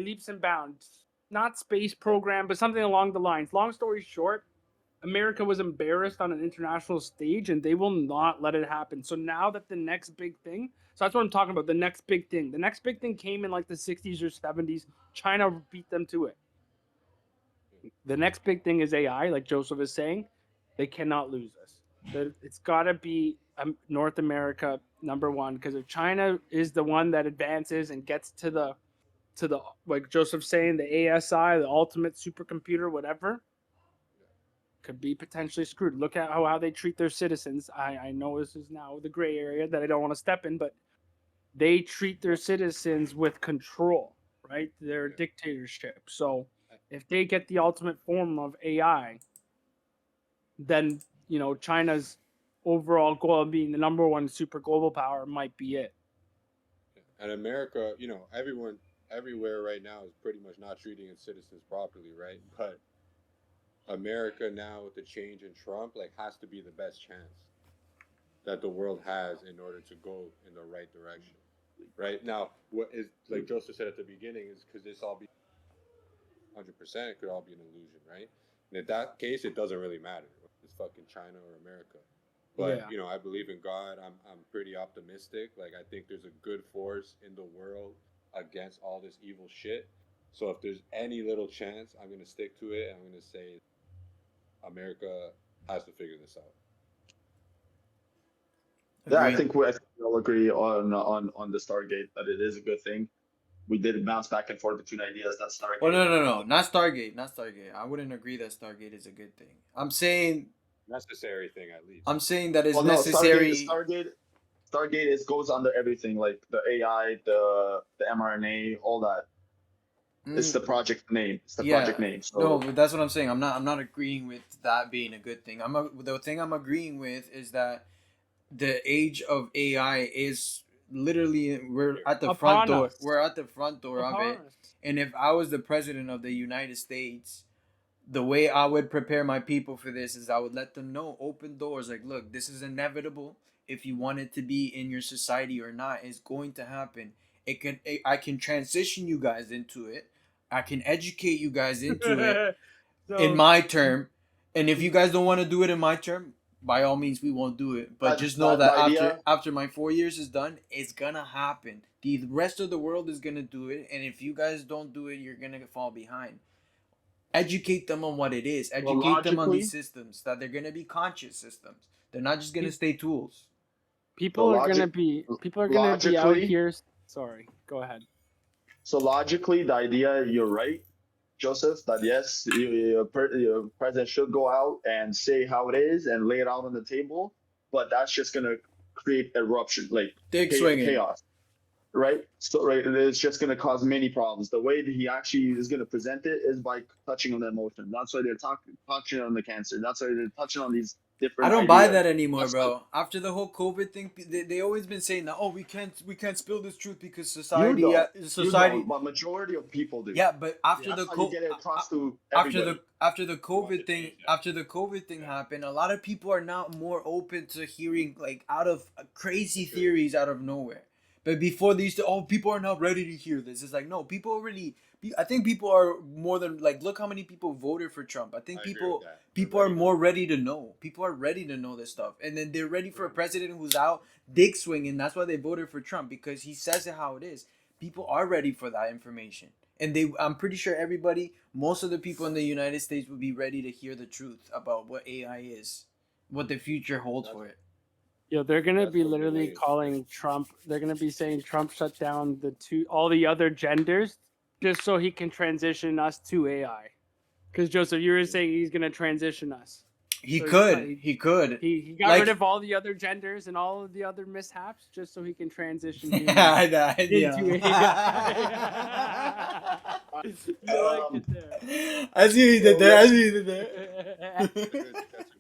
leaps and bounds. Not space program, but something along the lines. Long story short, America was embarrassed on an international stage and they will not let it happen. So now that the next big thing, so that's what I'm talking about, the next big thing. The next big thing came in like the 60s or 70s. China beat them to it. The next big thing is AI, like Joseph is saying. They cannot lose us. It's got to be North America number one, because if China is the one that advances and gets to the like Joseph's saying, the ASI, the ultimate supercomputer, whatever, could be potentially screwed. Look at how they treat their citizens. I know this is now the gray area that I don't want to step in, but they treat their citizens with control, right? They're a dictatorship. So if they get the ultimate form of AI, then China's overall goal of being the number one super global power might be it. And America, everyone everywhere right now is pretty much not treating its citizens properly, right? But America now with the change in Trump, like, has to be the best chance that the world has in order to go in the right direction. Right now, what is like Joseph said at the beginning is because this all be 100%. It could all be an illusion, right? And in that case, it doesn't really matter. It's fucking China or America. But Yeah. I believe in God. I'm pretty optimistic. Like I think there's a good force in the world against all this evil shit. So if there's any little chance, I'm gonna stick to it. I'm gonna say America has to figure this out. Yeah, Agreed. I think we all agree on the Stargate that it is a good thing. We did bounce back and forth between ideas that Well, Stargate. no, not Stargate, not Stargate. I wouldn't agree that Stargate is a good thing. I'm saying Necessary thing at least. that it's Well, no, necessary. Stargate is goes under everything, like the AI, the mRNA, all that. It's the project name. It's the project name. No, So but that's what I'm saying. I'm not agreeing with that being a good thing. The thing I'm agreeing with is that the age of AI is literally we're at the front Upon door. us. We're at the front door of Upon it. us. And if I was the president of the United States, the way I would prepare my people for this is I would let them know, open doors, like, look, this is inevitable. If you want it to be in your society or not, it's going to happen. I can transition you guys into it. I can educate you guys into it in my term. And if you guys don't want to do it in my term, by all means, we won't do it. But just know the that idea. after my 4 years is done, it's gonna happen. The rest of the world is gonna do it, and if you guys don't do it, you're gonna fall behind. Educate them on what it is. Well, Educate them on logically, these systems, that they're gonna be conscious systems. They're not just gonna stay tools. People are gonna be out logically, here. Sorry, go ahead. so logically, the idea, you're right, Joseph, that yes, your president should go out and say how it is and lay it out on the table, but that's just gonna create eruption, like Dick swinging. chaos, right? So right, it's just gonna cause many problems. The way that he actually is gonna present it is by touching on the emotion. That's why they're touching on the cancer. That's why they're touching on these I different don't buy ideas. that anymore, That's bro. After the whole COVID thing, they always been saying that, oh, we can't spill this truth because you society, don't, but majority of people do. Yeah, but after That's the how you get it across to after everybody. the COVID thing happened, a lot of people are now more open to hearing like out of crazy theories out of nowhere. But before they used to, oh, people are not ready to hear this. It's like, no, people already. I think people are more than like. Look how many people voted for Trump. I think people are more ready to know. People are ready to know this stuff, and then they're ready for a president who's out dick swinging. That's why they voted for Trump, because he says it how it is. People are ready for that information, and I'm pretty sure most of the people in the United States would be ready to hear the truth about what AI is, what the future holds for it. Yo, they're gonna be literally calling Trump. They're gonna be saying Trump shut down all the other genders just so he can transition us to AI. Because Joseph, you were saying he's gonna transition us. He could. He got rid of all the other genders and all of the other mishaps just so he can transition into AI. I see what he did there. That's a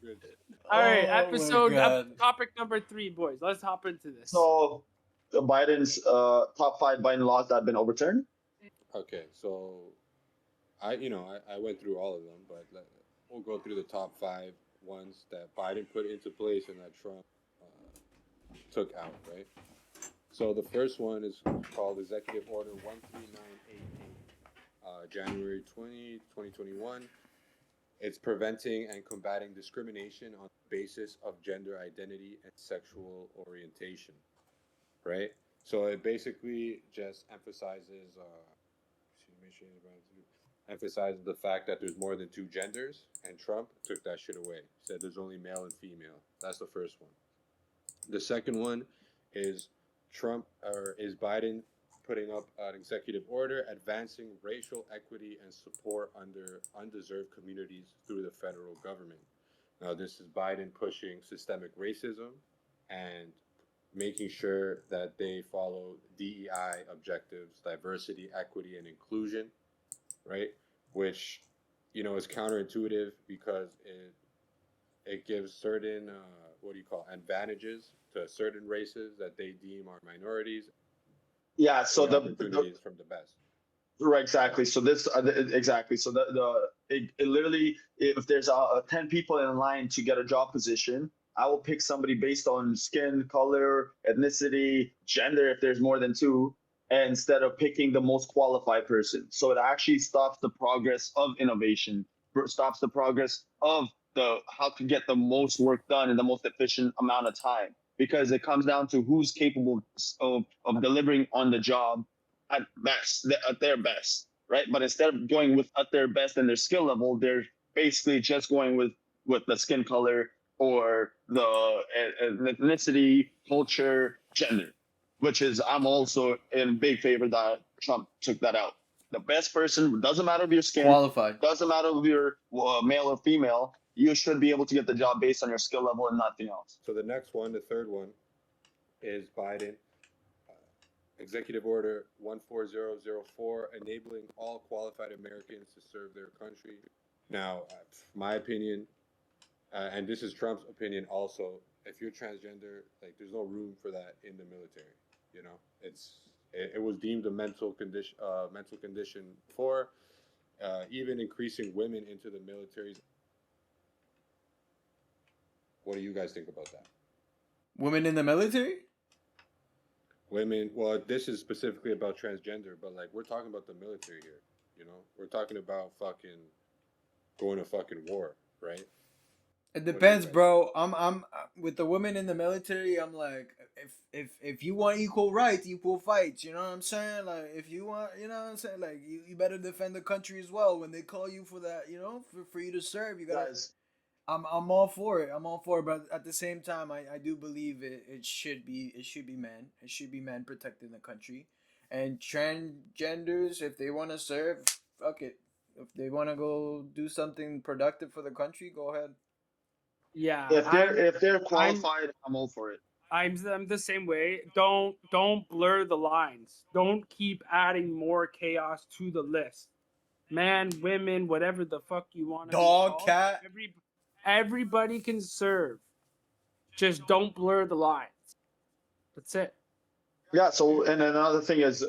good. All right, topic number 3, boys. Let's hop into this. So, Biden's top 5 Biden laws that have been overturned. Okay, so I went through all of them, but we'll go through the top 5 ones that Biden put into place and that Trump took out, right? So the first one is called Executive Order 13988, January 20, 2021. It's preventing and combating discrimination on the basis of gender identity and sexual orientation, right? So it basically just emphasizes the fact that there's more than 2 genders, and Trump took that shit away. Said there's only male and female. That's the first one. The second one is Biden putting up an executive order advancing racial equity and support under undeserved communities through the federal government. Now, this is Biden pushing systemic racism and making sure that they follow DEI objectives, diversity, equity, and inclusion, right? Which, is counterintuitive because it gives certain, advantages to certain races that they deem are minorities. Yeah, so the opportunities from the best. Right, exactly. So this exactly. So it literally, if there's 10 people in line to get a job position, I will pick somebody based on skin color, ethnicity, gender. If there's more than 2, instead of picking the most qualified person. So it actually stops the progress of innovation, stops the progress of the how to get the most work done in the most efficient amount of time. Because it comes down to who's capable of delivering on the job at best, at their best, right? But instead of going with at their best and their skill level, they're basically just going with the skin color or the ethnicity, culture, gender, which is I'm also in big favor that Trump took that out. The best person, doesn't matter if your skin, Qualified. doesn't matter if you're male or female, you should be able to get the job based on your skill level and nothing else. So the next one, the third one, is Biden. Executive Order 14004, enabling all qualified Americans to serve their country. Now, my opinion, and this is Trump's opinion also, if you're transgender, like there's no room for that in the military. You know, it was deemed a mental condition before, even increasing women into the military. What do you guys think about that? Women in the military? Women, well, this is specifically about transgender, but like we're talking about the military here. You know, we're talking about fucking going to fucking war, right? It depends, bro. I'm with the women in the military. I'm like, if you want equal rights, equal fights. You know what I'm saying? Like, if you want, you know what I'm saying? Like, you better defend the country as well when they call you for that. You know, for you to serve, you gotta. I'm all for it. I'm all for it, but at the same time, I do believe it should be men. It should be men protecting the country, and transgenders, if they want to serve, fuck it. If they want to go do something productive for the country, go ahead. Yeah, if they're qualified, I'm all for it. I'm the same way. Don't blur the lines. Don't keep adding more chaos to the list. Man, women, whatever the fuck you want to Dog, cat. Everybody can serve. Just don't blur the lines. That's it. Yeah. So, and another thing is,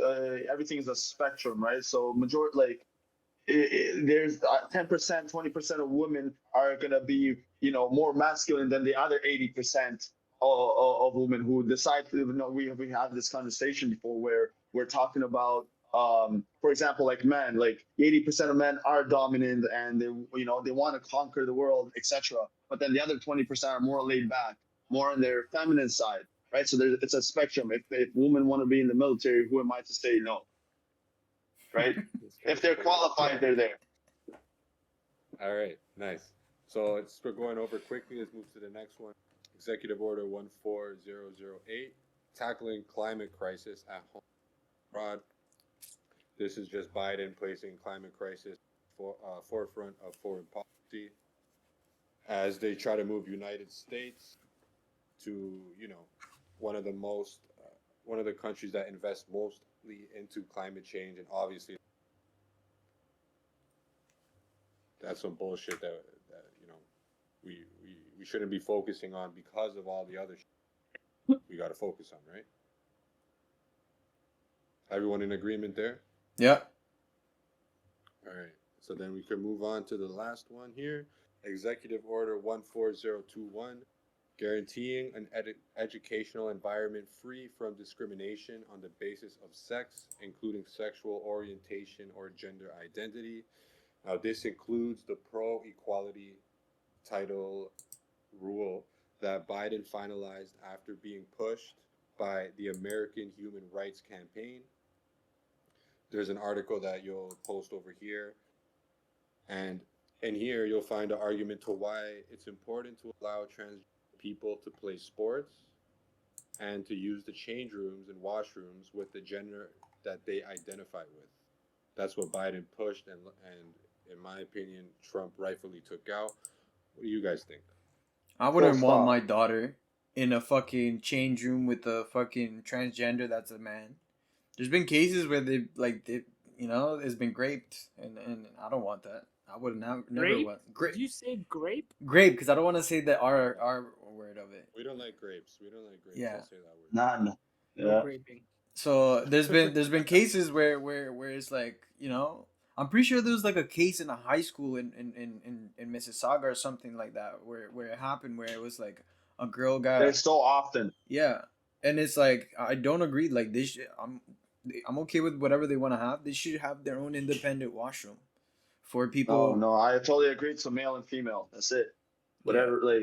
everything is a spectrum, right? So, majority like there's 10%, 20% of women are gonna be, you know, more masculine than the other 80% of women who decide to. You know, we had this conversation before where we're talking about, for example, like men, like 80% of men are dominant and they, you know, they want to conquer the world, etc. But then the other 20% are more laid back, more on their feminine side, right? So it's a spectrum. If women want to be in the military, who am I to say no? Right? If they're qualified, they're there. All right, nice. So we're going over quickly. Let's move to the next one. Executive Order 14008, tackling climate crisis at home abroad. This is just Biden placing climate crisis forefront of foreign policy as they try to move United States to, you know, one of the countries that invest mostly into climate change, and obviously that's some bullshit that you know we shouldn't be focusing on because of all the other shit we got to focus on, right? Everyone in agreement there? Yeah. All right. So then we can move on to the last one here. Executive Order 14021, guaranteeing an educational environment free from discrimination on the basis of sex, including sexual orientation or gender identity. Now, this includes the pro-equality title rule that Biden finalized after being pushed by the American Human Rights Campaign. There's an article that you'll post over here, and in here you'll find an argument to why it's important to allow trans people to play sports and to use the change rooms and washrooms with the gender that they identify with. That's what Biden pushed, and in my opinion, Trump rightfully took out. What do you guys think? I wouldn't want my daughter in a fucking change room with a fucking transgender that's a man. There's been cases where they you know, it's been raped, and I don't want that. I would never want grape. Did you say grape? Grape, because I don't want to say the R word of it. We don't like grapes. We don't like grapes. Yeah. I'll say that word. None. No graping. So there's been cases where it's like, you know, I'm pretty sure there was like a case in a high school in Mississauga or something like that where it happened, where it was like a girl got. There's so often. Yeah, and it's like I don't agree. Like this, I'm okay with whatever they want to have. They should have their own independent washroom for No, people. no, I totally agree. So male and female. That's it. Yeah.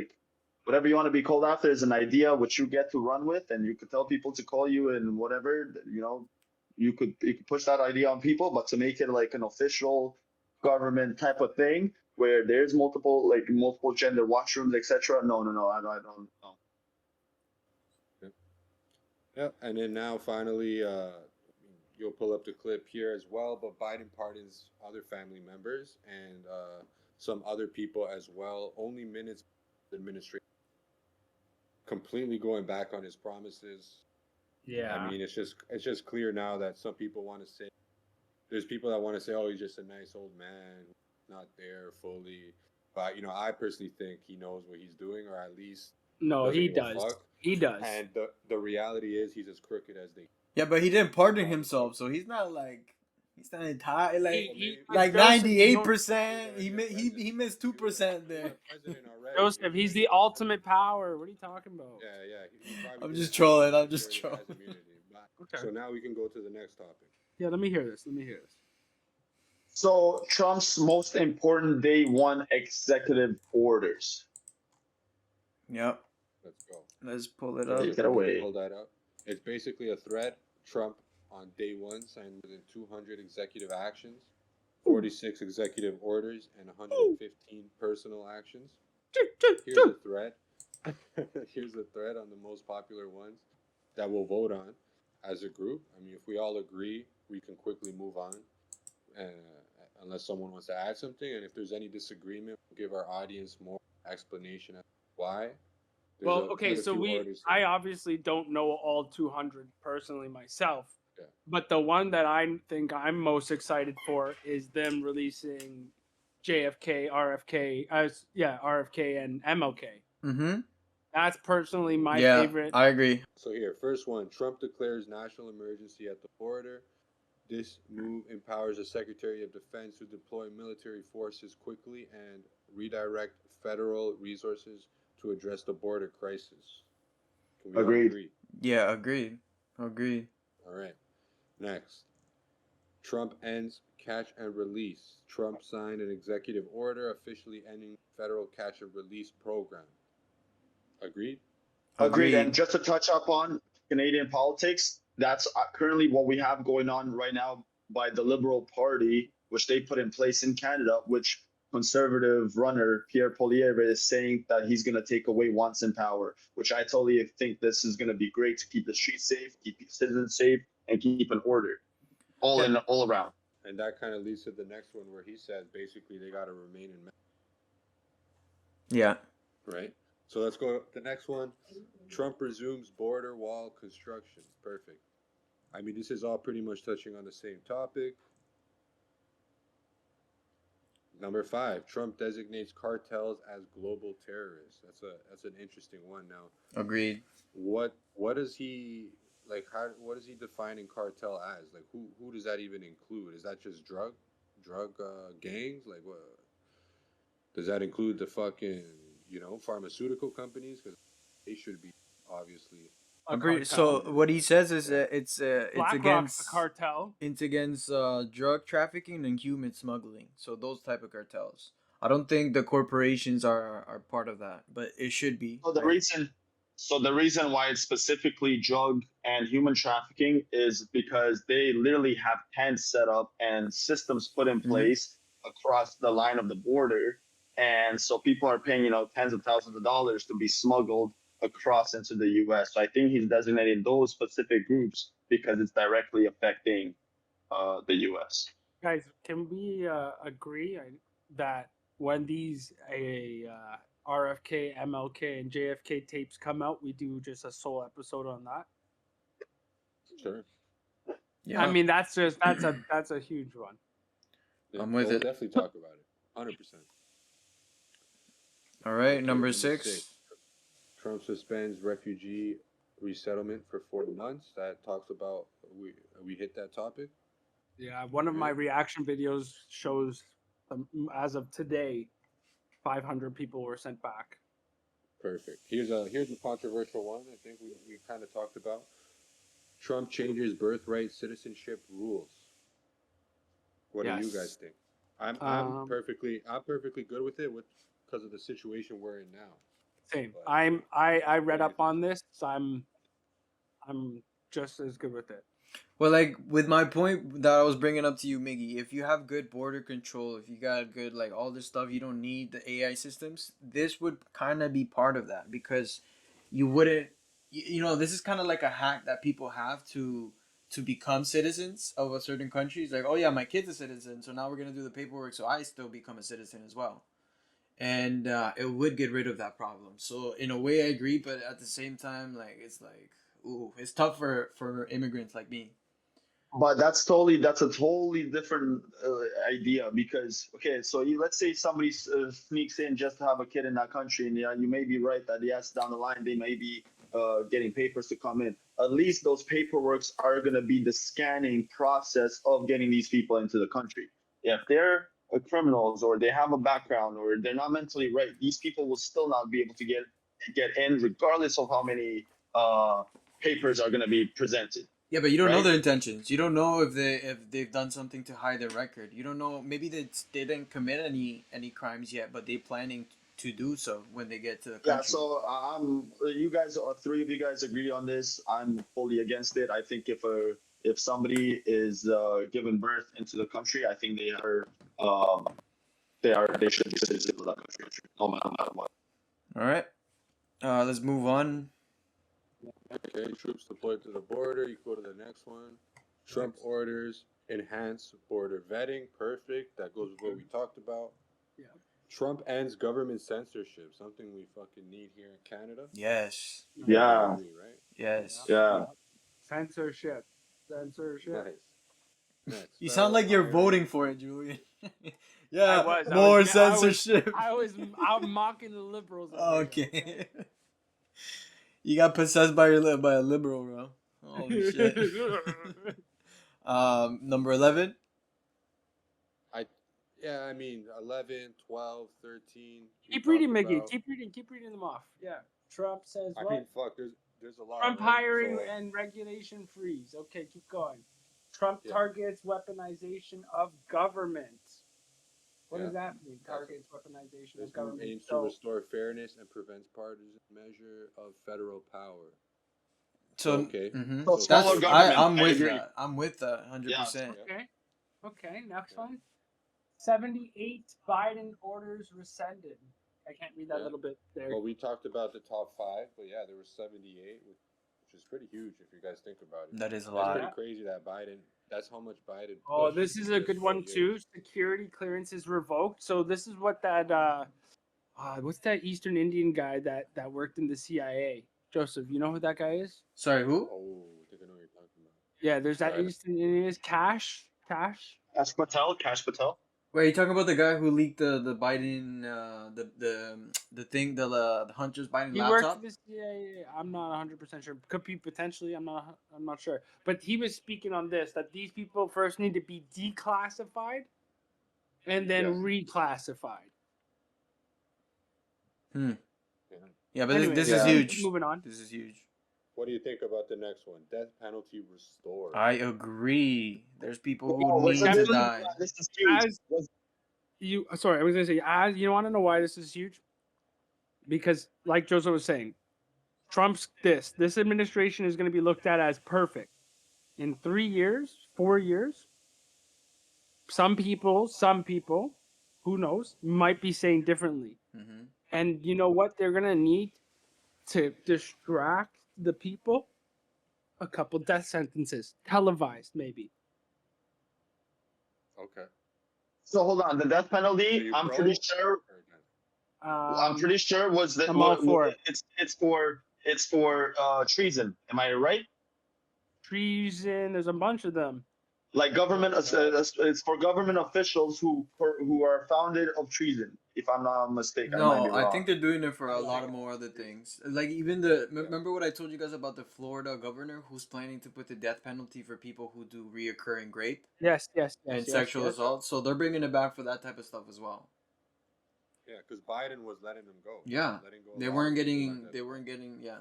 Whatever you want to be called after is an idea which you get to run with, and you could tell people to call you and whatever. You could push that idea on people, but to make it like an official government type of thing where there's multiple gender washrooms, etc. No, no, no. I don't know. Yeah, and then now finally, you'll pull up the clip here as well. But Biden pardons other family members and some other people as well. Only minutes administration completely going back on his promises. Yeah. I mean, it's just clear now that some people want to say there's people that want to say, oh, he's just a nice old man, not there fully. But I personally think he knows what he's doing, or at least No, doesn't he give a does. fuck. He does. And the reality is, he's as crooked as they. Yeah, but he didn't pardon himself, so he's not entire He- like Joseph, you 98%. He missed 2% there. President already. Joseph, he's the ultimate power. What are you talking about? Yeah. He probably I'm didn't just have trolling. it, I'm just he already has trolling. immunity. But- Okay. So now we can go to the next topic. Yeah, let me hear this. So Trump's most important day one executive orders. Yep. Let's go. Let's pull it So up. Take it away. Hold that up. It's basically a thread. Trump on day one signed more than 200 executive actions, 46 executive orders, and 115 personal actions. Here's a thread. Here's a thread on the most popular ones that we'll vote on as a group. I mean, if we all agree, we can quickly move on, unless someone wants to add something. And if there's any disagreement, we'll give our audience more explanation as to why. Well, okay, so I obviously don't know all 200 personally myself, but the one that I think I'm most excited for is them releasing JFK, RFK, RFK and MLK. Mm-hmm. That's personally my Yeah, favorite. I agree. So here, first one, Trump declares national emergency at the border. This move empowers the Secretary of Defense to deploy military forces quickly and redirect federal resources to address the border crisis. Can we all Agreed. agree? Yeah, agreed. All right. Next. Trump ends catch and release. Trump signed an executive order officially ending federal catch and release program. Agreed? Agreed. And just to touch up on Canadian politics, that's currently what we have going on right now by the Liberal Party, which they put in place in Canada, which conservative runner Pierre Poilievre is saying that he's going to take away once in power, which I totally think this is going to be great to keep the streets safe, keep citizens safe, and keep an order all around. And that kind of leads to the next one where he says basically they got to remain in. Yeah. Right? So let's go. The next one, Trump resumes border wall construction. Perfect. I mean, this is all pretty much touching on the same topic. Number 5, Trump designates cartels as global terrorists. That's an interesting one. Now, agreed. What does he what is he defining cartel as? Like, who does that even include? Is that just drug gangs? Like, what does that include? The fucking pharmaceutical companies, because they should be obviously. Agreed. So what he says is it's against a cartel. It's against drug trafficking and human smuggling. So those type of cartels. I don't think the corporations are part of that, but it should be. So the reason why it's specifically drug and human trafficking is because they literally have tents set up and systems put in place across the line of the border, and so people are paying tens of thousands of dollars to be smuggled across into the U.S. So I think he's designating those specific groups because it's directly affecting the U.S. Guys, can we agree that when these RFK, MLK, and JFK tapes come out, we do just a sole episode on that? Sure. Yeah. I mean, that's a huge one. Yeah, I'm with we'll it. Definitely talk about it. 100%. All right, number 6. Trump suspends refugee resettlement for 4 months. That talks about we hit that topic. Yeah, one of my reaction videos shows as of today, 500 people were sent back. Perfect. Here's a controversial one. I think we kind of talked about. Trump changes birthright citizenship rules. What do you guys think? I'm perfectly good with it because of the situation we're in now. Same. But I read up on this. So I'm just as good with it. Well, like with my point that I was bringing up to you, Miggy, if you have good border control, if you got good like all this stuff, you don't need the AI systems. This would kind of be part of that because you wouldn't, you know, this is kind of like a hack that people have to become citizens of a certain country. It's like, oh yeah, my kid's a citizen, so now we're gonna do the paperwork, so I still become a citizen as well, and it would get rid of that problem. So in a way, I agree, but at the same time, like it's like, ooh, it's tough for immigrants like me. But that's a totally different idea because okay, so let's say somebody sneaks in just to have a kid in that country, and yeah, you may be right that yes, down the line they may be getting papers to come in. At least those paperworks are going to be the scanning process of getting these people into the country. If they're criminals or they have a background or they're not mentally right, these people will still not be able to get in, regardless of how many papers are going to be presented. Yeah, but you don't know Right? their intentions. You don't know if they've done something to hide their record. You don't know. Maybe they didn't commit any crimes yet, but they planning to do so when they get to the country. Yeah, so you guys, three of you guys agree on this. I'm fully against it. I think if somebody is given birth into the country, I think they should be citizens of that country, no matter what. All right, let's move on. Okay, troops deployed to the border. You go to the next one. Trump orders enhance border vetting. Perfect. That goes with what we talked about. Yeah. Trump ends government censorship. Something we fucking need here in Canada. Yes. Yeah. Agree, right? Yes. Yeah. Censorship. Nice. You sound like you're voting for it, Julian. I was censorship. I'm mocking the liberals. Okay. You got possessed by a liberal, bro. Holy shit. Number 11. I mean 11, 12, 13. Keep reading, Mickey. Keep reading them off. Yeah. Trump says what? I mean, fuck. There's a lot. Trump right? hiring and regulation freeze. Okay, keep going. Trump targets weaponization of government. What does that mean? Targets weaponization of government. Aims to restore fairness and prevents partisan measure of federal power. So okay. Mm-hmm. So smaller government. I'm with that. I'm with that 100%. Okay. Next one. 78 Biden orders rescinded. I can't read that little bit there. Well, we talked about the top 5, but yeah, there was 78, which is pretty huge if you guys think about it. That is a lot. It's pretty crazy that Biden. That's how much Biden. Oh, this is a good one too. Security clearance is revoked. So this is what that what's that Eastern Indian guy that worked in the CIA? Joseph, you know who that guy is? Sorry, who? Oh, I think I know what you're talking about. Yeah, there's that Eastern Indian is Cash. Cash Patel. Wait, are you talking about the guy who leaked the Biden the thing the Hunter's Biden He laptop? worked for this. Yeah. I'm not 100% sure. Could be potentially. I'm not sure. But he was speaking on this that these people first need to be declassified, and then reclassified. Yeah, but Anyways, this is huge. Moving on. This is huge. What do you think about the next one? Death penalty restored. I agree. There's people who need to die. This is huge. Sorry, I was gonna say, you want to know why this is huge? Because, like Joseph was saying, this administration is going to be looked at as perfect in 3 years, 4 years. Some people, who knows, might be saying differently. Mm-hmm. And you know what? They're going to need to distract the people. A couple death sentences, televised maybe. Okay. So hold on, the death penalty. I'm pretty sure was the. I'm all for it. It's for treason. Am I right? Treason. There's a bunch of them. Like government, it's for government officials who are founded of treason. If I'm not mistaken. No, I think they're doing it for a lot of more other things. Like even remember what I told you guys about the Florida governor who's planning to put the death penalty for people who do reoccurring rape? Yes. And sexual assault. So they're bringing it back for that type of stuff as well. Yeah, because Biden was letting them go. Yeah, they weren't getting. Yeah.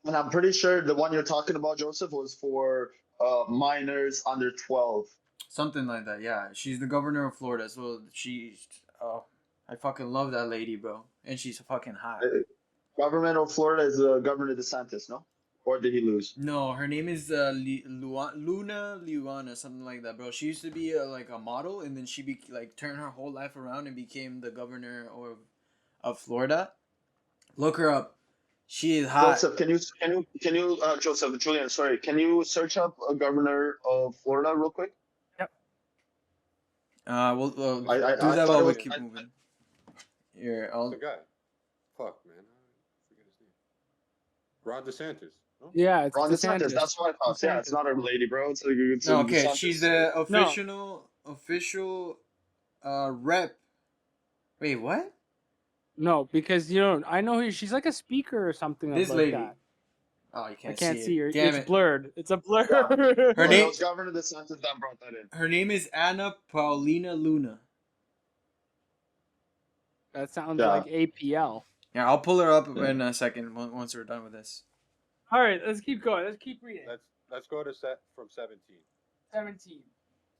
And I'm pretty sure the one you're talking about, Joseph, was for minors under 12. Something like that. Yeah, she's the governor of Florida, so oh, I fucking love that lady, bro, and she's fucking hot. Government of Florida is Governor DeSantis, no? Or did he lose? No, her name is Luna Liuana, something like that, bro. She used to be like a model, and then she turned her whole life around and became the governor of Florida. Look her up. She is hot. Joseph, can you Joseph, Julian, sorry, can you search up a governor of Florida real quick? Yep. We'll do I that thought while it we was- keep moving. Here, I'll. The guy. Fuck, man. I forget his name. Ron DeSantis. No? Yeah, it's Ron DeSantis. DeSantis. That's what I thought. Yeah, it's not a lady, bro. It's No, okay, DeSantis. she's the official rep. Wait, what? No, because I know who she's like a speaker or something. This like lady. That. Oh, you I can't, can't see her. Damn It's it. blurred. It's a blur. Yeah. Her Well, name. it was Governor DeSantis that brought that in. Her name is Anna Paulina Luna. That sounds Yeah. like APL. Yeah, I'll pull her up in a second once we're done with this. All right, let's keep going. Let's keep reading. Let's go to from 17. 17.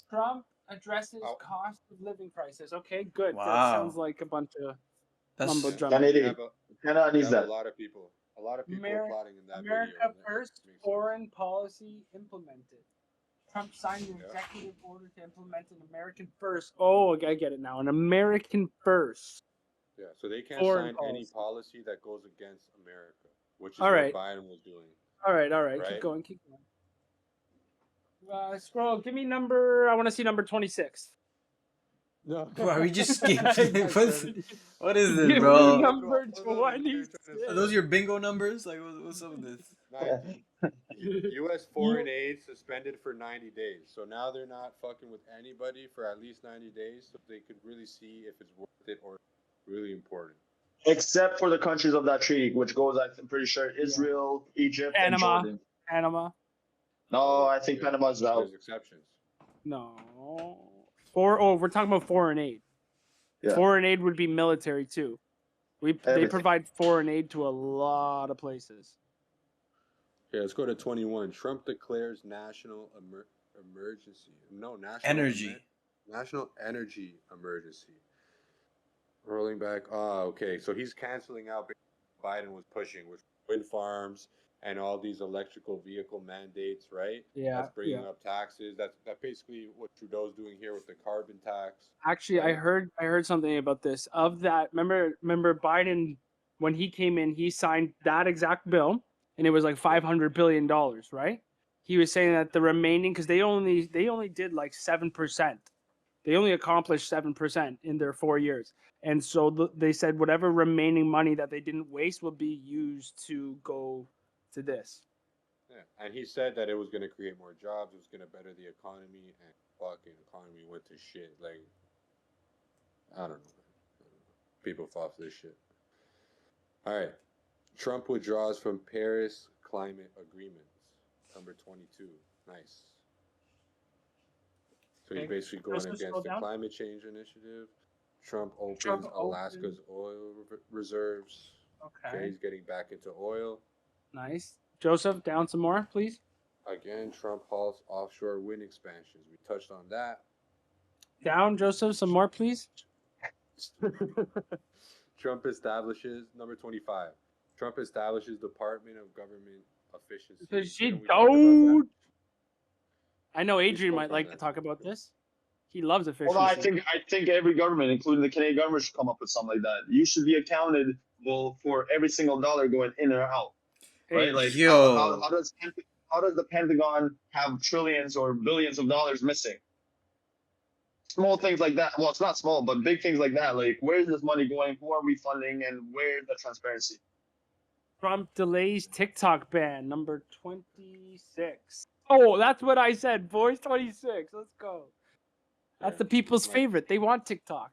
Trump addresses Oh. cost of living crisis. Okay, good. That Wow. sounns like a bunch of That's mumbo jumbo. Kennedy. Canada We needs have that. a lot of people applauding in that America video. first foreign policy implemented. Trump signed an Yeah. executive order to implement an American first. Oh, I get it now. An American first. Yeah, so they can't Foreign sign any policy. policy that goes against America, which is All right. what Biden was doing. All right. Right? Keep going. Scroll. Give me number. I want to see number 26. No. Bro, are we just skipping? What is this, Give bro? me number 26. Are those your bingo numbers? Like, what's up with this? 19. U.S. foreign aid suspended for 90 days. So now they're not fucking with anybody for at least 90 days, so they could really see if it's worth it or really important. Except for the countries of that treaty, which goes, I'm pretty sure, Israel, Egypt, and Panama. Jordan. Panama. No, I think Panama's out. There's exceptions. No. We're talking about foreign aid. Yeah. Foreign aid would be military too. They Everything. provide foreign aid to a lot of places. Okay, let's go to 21. Trump declares national emergency. No, national Energy. national energy emergency. Rolling back. Ah, okay. So he's canceling out what Biden was pushing, which wind farms and all these electrical vehicle mandates, right? Yeah, That's bringing yeah. up taxes. That's basically what Trudeau's doing here with the carbon tax. Actually, I heard something about this. Of that, remember Biden when he came in, he signed that exact bill, and it was like $500 billion, right? He was saying that the remaining, because they only did like 7%. They only accomplished 7% in their 4 years, and so they said whatever remaining money that they didn't waste will be used to go to this. Yeah, and he said that it was going to create more jobs, it was going to better the economy, and fucking economy went to shit. Like, I don't know. People fall for this shit. All right. Trump withdraws from Paris climate agreements. Number 22. Nice. So he's Okay. basically going Scroll against the down. climate change initiative. Trump opens Trump Alaska's oil reserves. Okay. He's getting back into oil. Nice. Joseph, down some more, please. Again, Trump halts offshore wind expansions. We touched on that. Down, Joseph, some more, please. Trump establishes, number 25. Trump establishes Department of Government Efficiency. Didn't we talk about that? I know Adrian spoke might on like that. to talk about this. He loves efficiency. Well, I think every government, including the Canadian government, should come up with something like that. You should be accountable for every single dollar going in or out, right? Like, Yo. how does the Pentagon have trillions or billions of dollars missing? Small things like that. Well, it's not small, but big things like that. Like, where is this money going? Who are we funding? And where's the transparency? Trump delays TikTok ban, number 26. Oh, that's what I said, boys. 26. Let's go. That's the people's favorite. They want TikTok.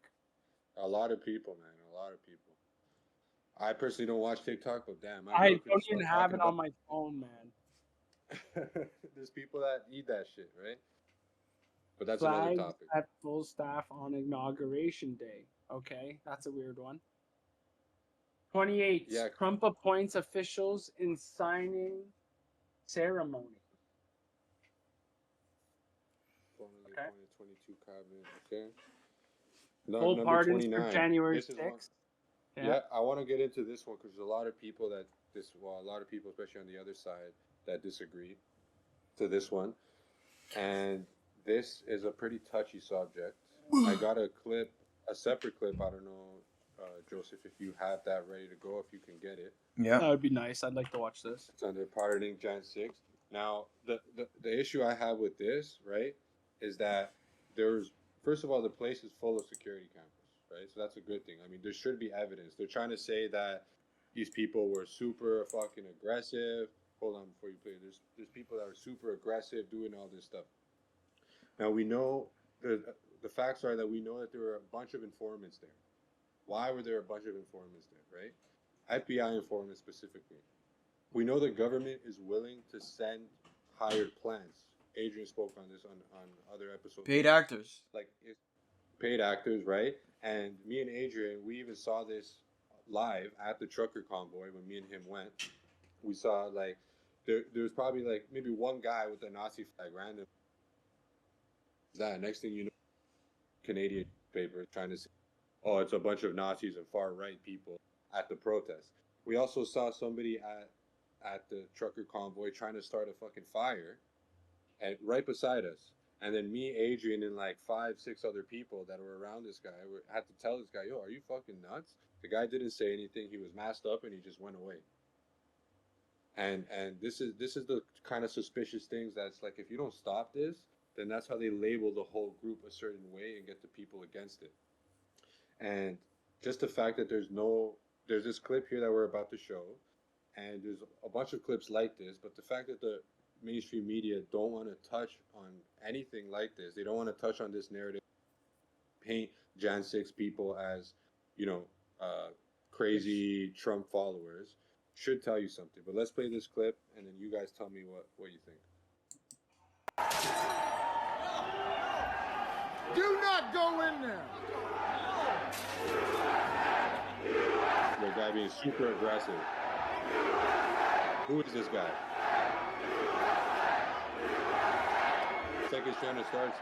A lot of people, man. A lot of people. I personally don't watch TikTok, but damn. I girl could don't start even have talking it on about- my phone, man. There's people that eat that shit, right? But that's another Flags topic. at full staff on inauguration day. Okay, that's a weird one. 28. Yeah. Trump appoints officials in signing ceremony. Okay. 22 cabinet. Okay. Full Number pardons 29. for January This is one. 6th. Yeah, I want to get into this one because there's a lot of people a lot of people, especially on the other side, that disagree to this one. And this is a pretty touchy subject. I got a separate clip. I don't know, Joseph, if you have that ready to go, if you can get it. Yeah. That would be nice. I'd like to watch this. It's under pardoning Jan 6th. Now, the issue I have with this, right, is that first of all, the place is full of security cameras. Right, so that's a good thing. I mean, there should be evidence. They're trying to say that these people were super fucking aggressive. Hold on before you play. There's people that are super aggressive doing all this stuff. Now we know the facts are that we know that there were a bunch of informants there. Why were there a bunch of informants there? Right, FBI informants specifically. We know the government is willing to send hired plans. Adrian spoke on this on other episodes. Paid actors. Paid actors, right? And me and Adrian, we even saw this live at the trucker convoy when me and him went. We saw there's probably maybe one guy with a Nazi flag random. That next thing you know, Canadian paper trying to say, oh, it's a bunch of Nazis and far right people at the protest. We also saw somebody at the trucker convoy trying to start a fucking fire, and right beside us. And then me, Adrian, and 5, 6 other people that were around this guy had to tell this guy, yo, are you fucking nuts? The guy didn't say anything. He was masked up and he just went away. And this is the kind of suspicious things that's if you don't stop this, then that's how they label the whole group a certain way and get the people against it. And just the fact that there's this clip here that we're about to show, and there's a bunch of clips like this, but the fact that the mainstream media don't want to touch on anything like this. They don't want to touch on this narrative, paint Jan 6 people as, crazy Trump followers. Should tell you something. But let's play this clip, and then you guys tell me what you think. Do not go in there. The guy being super aggressive. Who is this guy? Second trying to start it.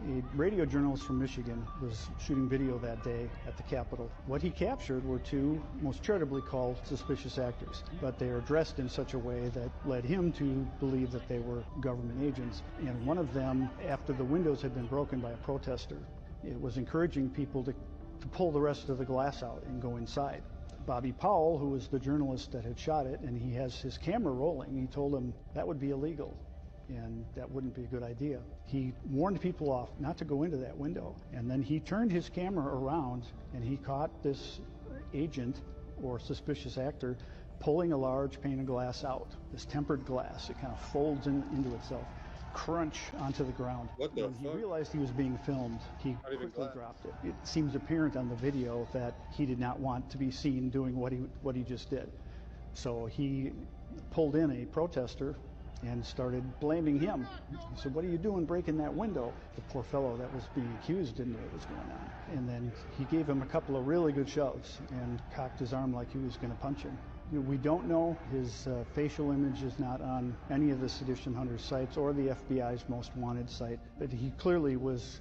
A radio journalist from Michigan was shooting video that day at the Capitol. What he captured were 2 most charitably called suspicious actors, but they are dressed in such a way that led him to believe that they were government agents. And one of them, after the windows had been broken by a protester, it was encouraging people to pull the rest of the glass out and go inside. Bobby Powell, who was the journalist that had shot it, and he has his camera rolling, he told him that would be illegal. And that wouldn't be a good idea. He warned people off not to go into that window. And then he turned his camera around and he caught this agent or suspicious actor pulling a large pane of glass out, this tempered glass. It kind of folds into itself, crunch onto the ground. What the When he realized he was being filmed, he quickly dropped it. It seems apparent on the video that he did not want to be seen doing what he just did. So he pulled in a protester and started blaming him. He said, what are you doing breaking that window? The poor fellow that was being accused didn't know what was going on. And then he gave him a couple of really good shoves and cocked his arm like he was going to punch him. We don't know. His facial image is not on any of the Sedition Hunters sites or the FBI's most wanted site, but he clearly was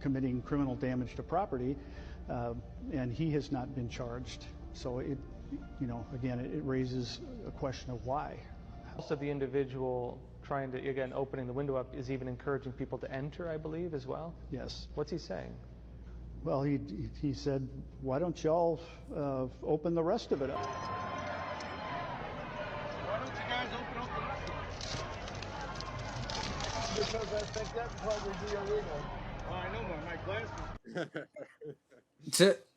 committing criminal damage to property, and he has not been charged. So it raises a question of why. Also, the individual trying to, again, opening the window up is even encouraging people to enter, I believe, as well? Yes. What's he saying? Well, he said, why don't y'all open the rest of it up? Why don't you guys open up the Because I think that'd probably be illegal. Oh, I know my glasses.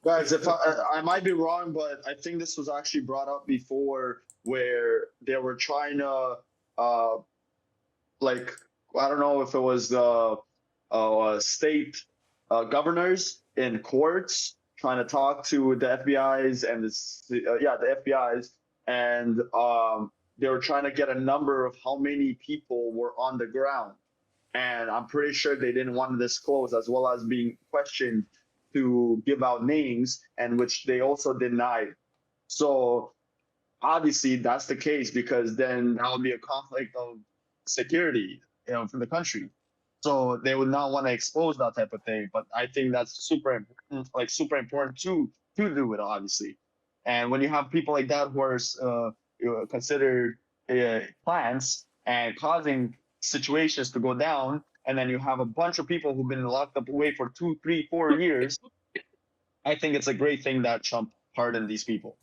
Guys, if I might be wrong, but I think this was actually brought up before, where they were trying to, I don't know if it was the state governors in courts trying to talk to the FBI's and the FBI's, and they were trying to get a number of how many people were on the ground, and I'm pretty sure they didn't want to disclose, as well as being questioned to give out names, and which they also denied. So obviously that's the case because then that would be a conflict of security, for the country. So they would not want to expose that type of thing. But I think that's super important, like super important to do it, obviously. And when you have people like that who are considered plants and causing situations to go down, and then you have a bunch of people who've been locked up away for 2, 3, 4 years, I think it's a great thing that Trump pardoned these people.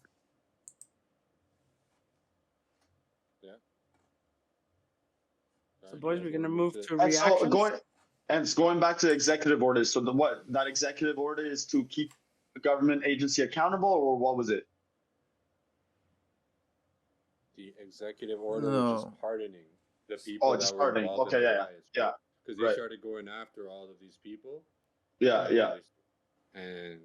So, boys, we're gonna move to And so reactions. going back to executive orders. So what that executive order is to keep the government agency accountable, or what was it? The executive order No. was just pardoning the people that just were pardoning. involved Okay, in the yeah, riots. yeah. Because they Right. started going after all of these people. Yeah. And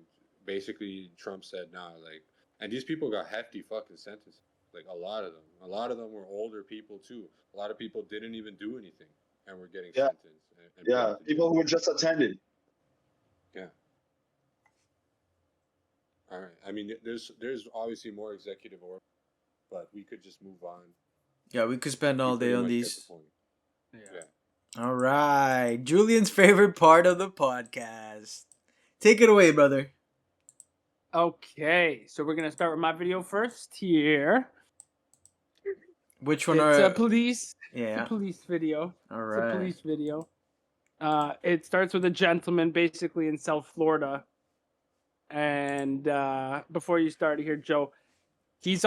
basically Trump said, nah, like, and these people got hefty fucking sentences. Like a lot of them. A lot of them were older people too. A lot of people didn't even do anything and were getting Yeah. sentenced. And put Yeah, into people jail. who just attended. Yeah. All right. I mean, there's obviously more executive orders, but we could just move on. Yeah, we could spend all day on these. Yeah. All right, Julian's favorite part of the podcast. Take it away, brother. Okay, so we're gonna start with my video first here. Which one It's are a police. Yeah. It's a police video. All It's a right. police video. It starts with a gentleman basically in South Florida. And before you start here, Joe, he's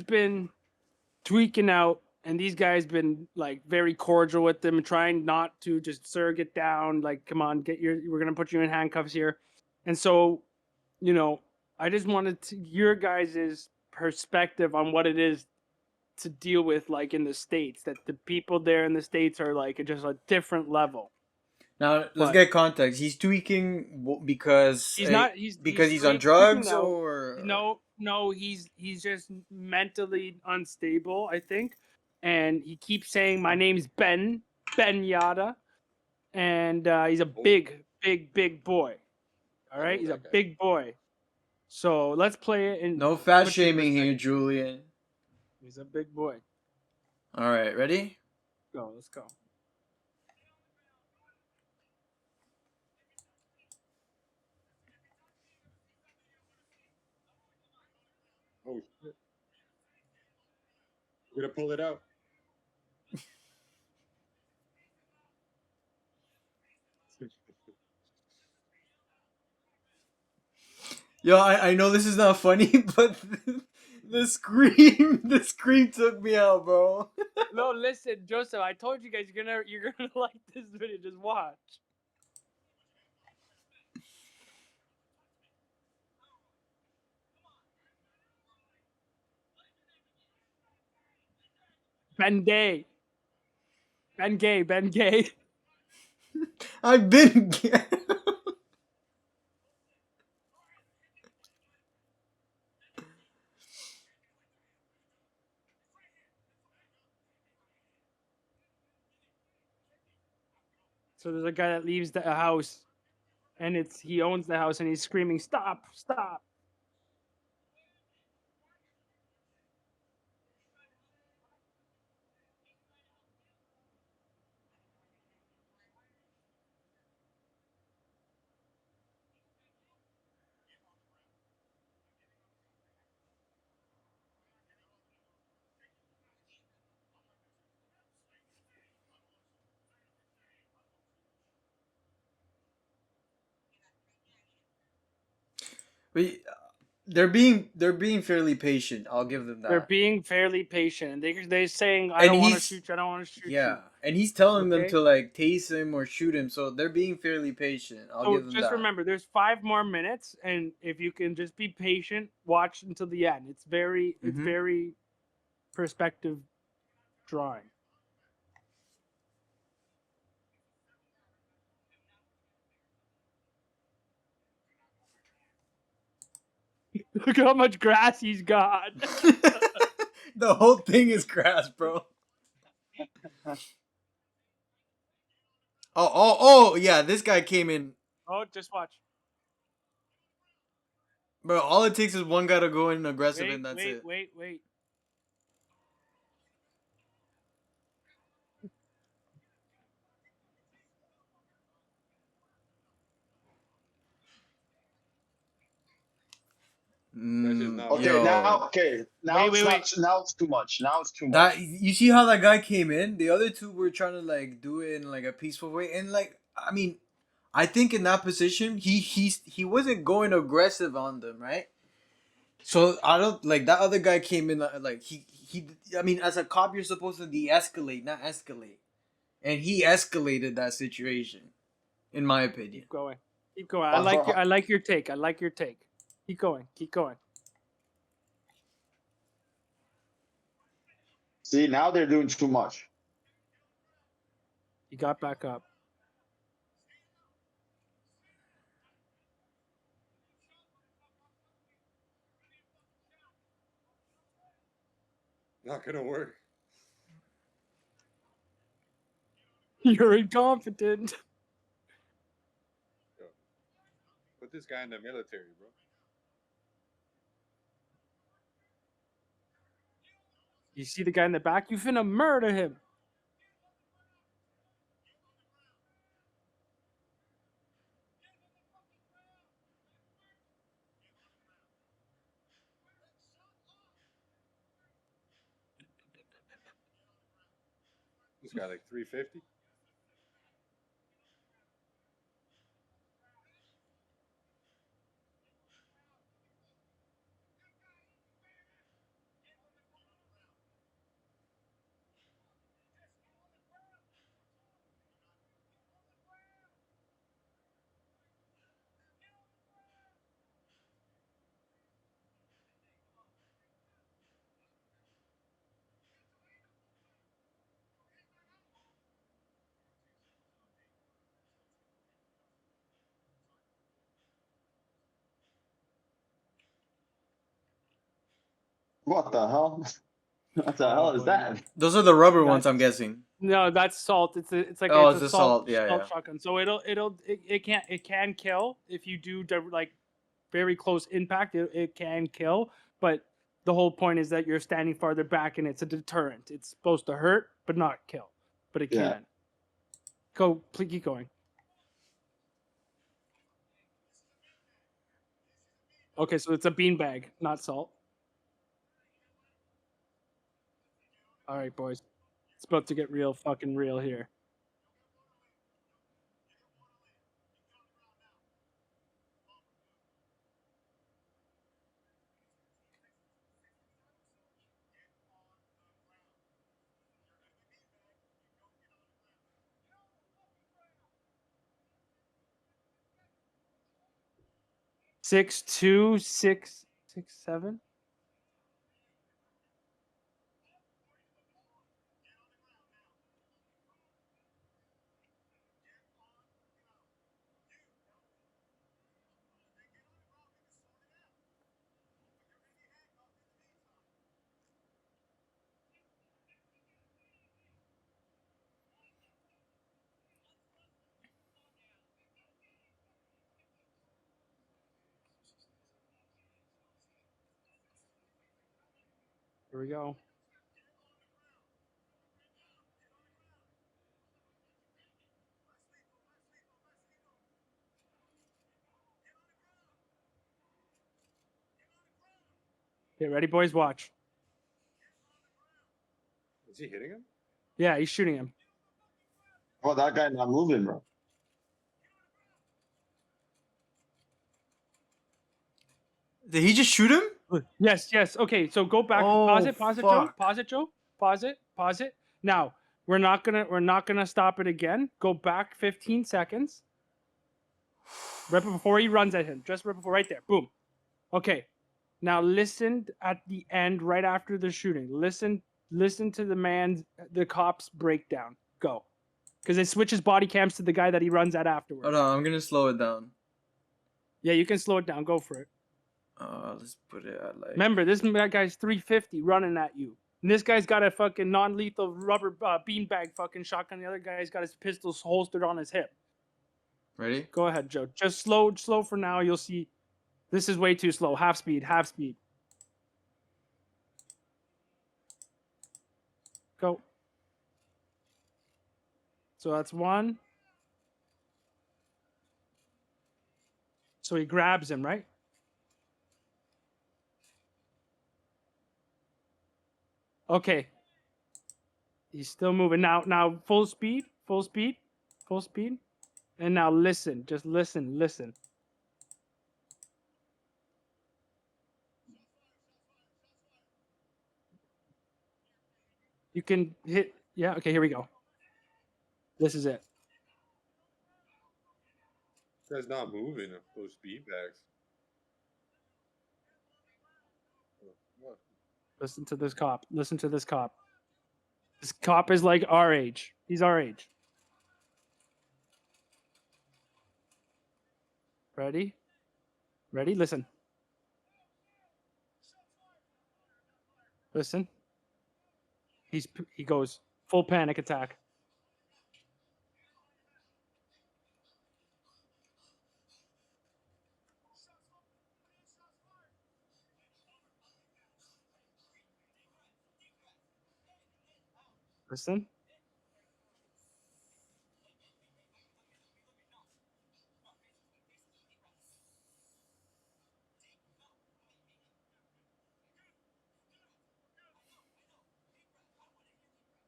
been tweaking out, and these guys been like very cordial with them, trying not to just surrogate down. Like, come on, we're gonna put you in handcuffs here. And so, I just wanted your guys' perspective on what it is to deal with, like in the States, that the people there in the States are like just a different level. Now let's get context. He's tweaking because He's not. because he's on straight drugs tweaking out. or No. He's just mentally unstable, I think, and he keeps saying, "My name's Ben Yada," and he's a big boy. All right, he's a big boy. So let's play it. no fat shaming here, Julian. He's a big boy. All right, ready? Go. Let's go. Oh shit! We're gonna pull it out. Yo, I know this is not funny, but the scream took me out, bro. No, listen, Joseph. I told you guys you're gonna like this video. Just watch. Ben Gay. I've been gay. So there's a guy that leaves the house, and he owns the house, and he's screaming, "Stop! Stop!" They're being fairly patient. I'll give them that. They're being fairly patient. They're saying, "I don't want to shoot you. I don't want to shoot you." Yeah, and he's telling them Okay? to like tase him or shoot him, so they're being fairly patient. I'll give them Just that. remember, there's 5 more minutes, and if you can just be patient, watch until the end. It's very perspective drawing. Look at how much grass he's got. The whole thing is grass, bro. Oh, yeah, this guy came in. Oh, just watch. Bro, all it takes is one guy to go in aggressive, and that's it. Wait. Okay, now it's wait. not. Now it's too much. Now it's too much. That you see how that guy came in? The other two were trying to like do it in like a peaceful way, and like I mean, I think in that position he wasn't going aggressive on them, right? So I don't like that other guy came in like he. I mean, as a cop, you're supposed to de-escalate, not escalate, and he escalated that situation, in my opinion. Keep going. I like your take. Keep going. See, now they're doing too much. He got back up. Not gonna work. You're incompetent. Yo, put this guy in the military, bro. You see the guy in the back? You finna murder him. This guy like 350. What the hell? What the hell is that? Those are the rubber ones, I'm guessing. No, that's salt. It's like it's a the salt. Yeah, yeah. shotgun. So it can kill if you do like very close impact. It can kill, but the whole point is that you're standing farther back and it's a deterrent. It's supposed to hurt but not kill, but it Yeah. can. Go, please keep going. Okay, so it's a beanbag, not salt. All right, boys. It's about to get fucking real here. Six, 2, 6, 6, 7. Here we go. Okay, ready, boys? Watch. Is he hitting him? Yeah, he's shooting him. Oh, that guy not moving, bro. Did he just shoot him? Yes. Okay, so go back. Oh, Pause it, Joe. fuck. Pause it. Now we're not gonna stop it again. Go back 15 seconds. Right before he runs at him. Just right before, right there. Boom. Okay. Now listen at the end, right after the shooting. Listen to the cop's breakdown. Go. Because it switches body cams to the guy that he runs at afterwards. Hold on, I'm gonna slow it down. Yeah, you can slow it down. Go for it. Let's put it at like. Remember, that guy's 350 running at you. And this guy's got a fucking non-lethal rubber beanbag fucking shotgun. The other guy's got his pistols holstered on his hip. Ready? Go ahead, Joe. Just slow for now. You'll see This is way too slow. Half speed, half speed. Go. So that's one. So he grabs him, right? Okay. He's still moving. Now full speed, full speed, full speed. And now listen. Just listen, listen. You can hit. Yeah, okay, here we go. This is it. That's not moving. Those speed bags. Listen to this cop. Listen to this cop. This cop is like our age. He's our age. Ready? Ready? Listen. Listen. He goes full panic attack. Listen.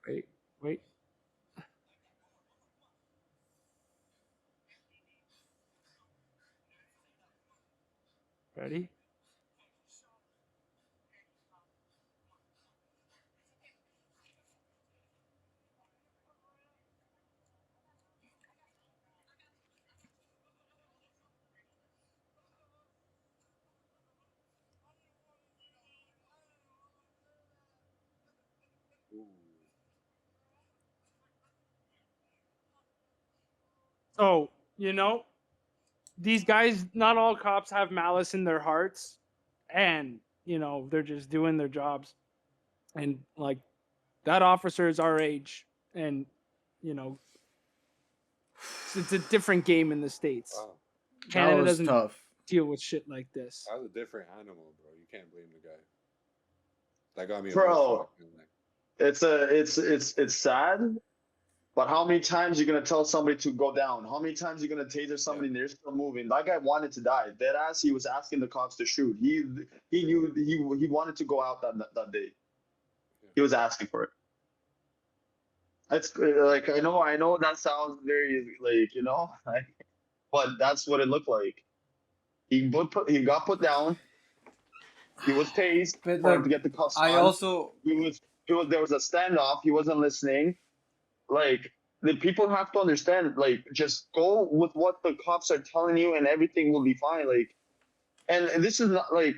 Wait, wait. Ready? So, these guys, not all cops have malice in their hearts, and, they're just doing their jobs. And, like, that officer is our age, and, it's a different game in the States. Wow. Canada was doesn't tough. deal with shit like this. That was a different animal, bro. You can't blame the guy. That got me. Bro, it's sad. But how many times you gonna tell somebody to go down? How many times you gonna taser somebody and they're still moving? That guy wanted to die. Dead ass. He was asking the cops to shoot. He knew he wanted to go out that day. He was asking for it. It's like I know that sounds very like but that's what it looked like. He got put down. He was tased But for him look, to get the cuffs I on. also There was a standoff. He wasn't listening. Like the people have to understand. Like just go with what the cops are telling you, and everything will be fine. Like, and this is not like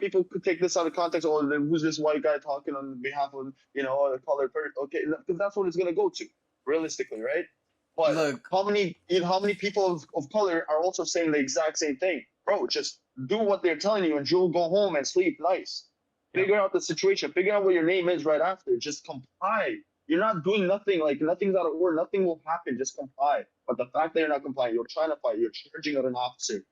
people could take this out of context. Oh, who's this white guy talking on behalf of a colored person? Okay, because that's what it's gonna go to realistically, right? But look. how many people of color are also saying the exact same thing, bro? Just do what they're telling you, and you'll go home and sleep nice. Figure out the situation. Figure out what your name is right after. Just comply. You're not doing nothing. Like nothing's out of order. Nothing will happen. Just comply. But the fact that you're not complying, you're trying to fight. You're charging at an officer,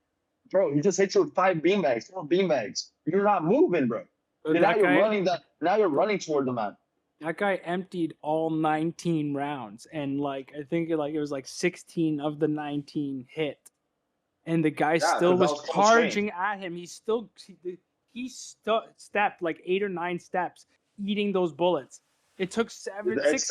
bro. He just hit you with 5 beanbags, 4 beanbags. You're not moving, bro. And now you're running that. Now you're running toward the man. That guy emptied all 19 rounds, and I think it was 16 of the 19 hit, and the guy still was charging at him. He stepped like 8 or 9 steps, eating those bullets. It took 16 It's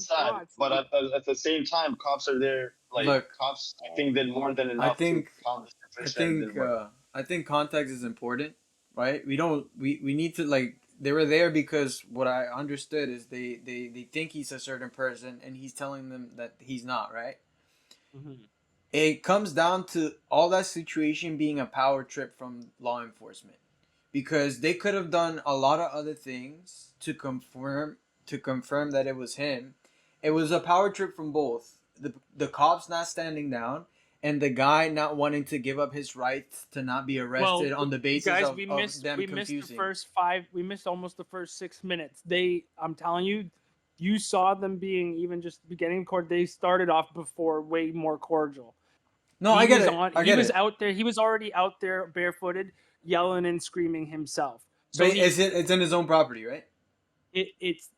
sad. But at the same time, cops are there. Like Look, cops, I think did more than enough to calm the situation. I think context is important, right? We need to they were there because what I understood is they think he's a certain person and he's telling them that he's not, right? Mm-hmm. It comes down to all that situation being a power trip from law enforcement, because they could have done a lot of other things to confirm that it was him. It was a power trip from both the cops not standing down and the guy not wanting to give up his rights to not be arrested on the basis of them confusing. We missed almost the first 6 minutes. I'm telling you, you saw them being even just beginning court. They started off before way more cordial. No, I get it. I He get was it. out there. He was already out there barefooted, yelling and screaming himself. So But it's in his own property, right? It's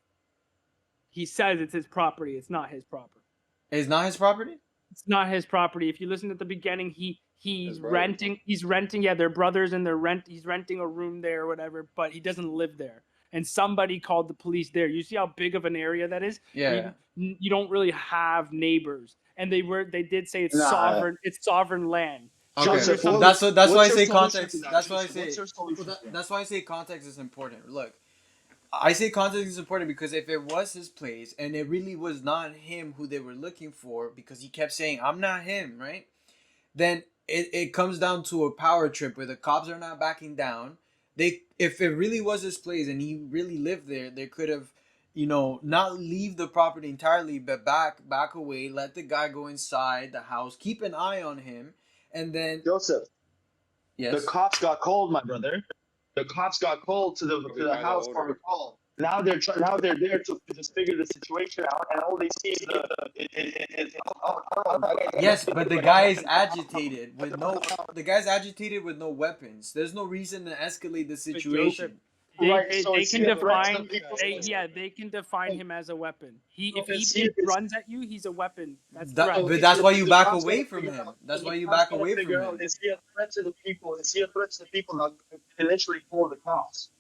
he says it's his property. It's not his property. It's not his property? It's not his property. If you listen at the beginning, he's His brothers, renting. He's renting. Yeah, they're brothers, and he's renting a room there or whatever. But he doesn't live there. And somebody called the police there. You see how big of an area that is? Yeah. You don't really have neighbors, and they did say it's Nah. sovereign. It's sovereign land. Okay, Joseph, that's why I what's say your solution context. to that, That's why I Joseph? say What's your solution to that? that's why I say context is important. Look, I say context is important because if it was his place and it really was not him who they were looking for, because he kept saying I'm not him, right? Then it comes down to a power trip where the cops are not backing down. If it really was his place and he really lived there, they could have, not leave the property entirely, but back away, let the guy go inside the house, keep an eye on him, and then Joseph, yes. the cops got called, my brother. The cops got called to the house for a call. Now they're there to just figure the situation out, and all they see is Yes, but the guy's agitated with no weapons. There's no reason to escalate the situation. They can define. They can define him as a weapon. If he runs at you, he's a weepon. That's threat. But that's why you back away from him. That's why you back away from him. Is he a threat to the people? Is he a threat to the people that can literally call the cops?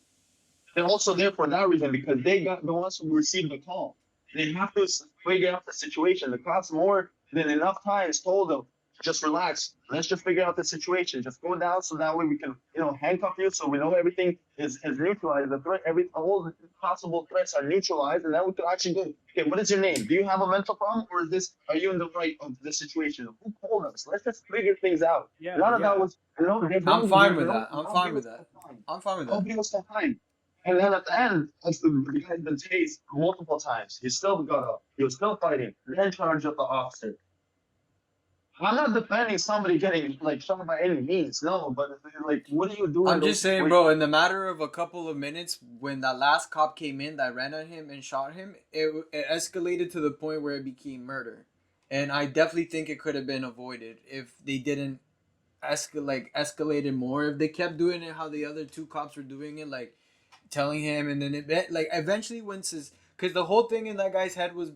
They're also there for that reason because they got the ones who received the call. They have to figure out the situation. The cops more than enough times told them, just relax. Let's just figure out the situation. Just go down so that way we can, handcuff you so we know everything is neutralized. The threat, all the possible threats are neutralized, and then we can actually go. Okay, what is your name? Do you have a mental problem, or are you in the right of the situation? Who called us? Let's just figure things out. Yeah, None of that was, I'm fine with that. I'm fine with that. Nobody was behind. And then at the end, the guy's been tased multiple times. He still got up. He was still fighting. Then charged up the officer. I'm not defending somebody getting shot by any means. No, but what are you doing? I'm just saying, bro. In the matter of a couple of minutes, when that last cop came in that ran at him and shot him, it escalated to the point where it became murder. And I definitely think it could have been avoided if they didn't escalate it more. If they kept doing it how the other two cops were doing it, telling him, and then eventually once because the whole thing in that guy's head was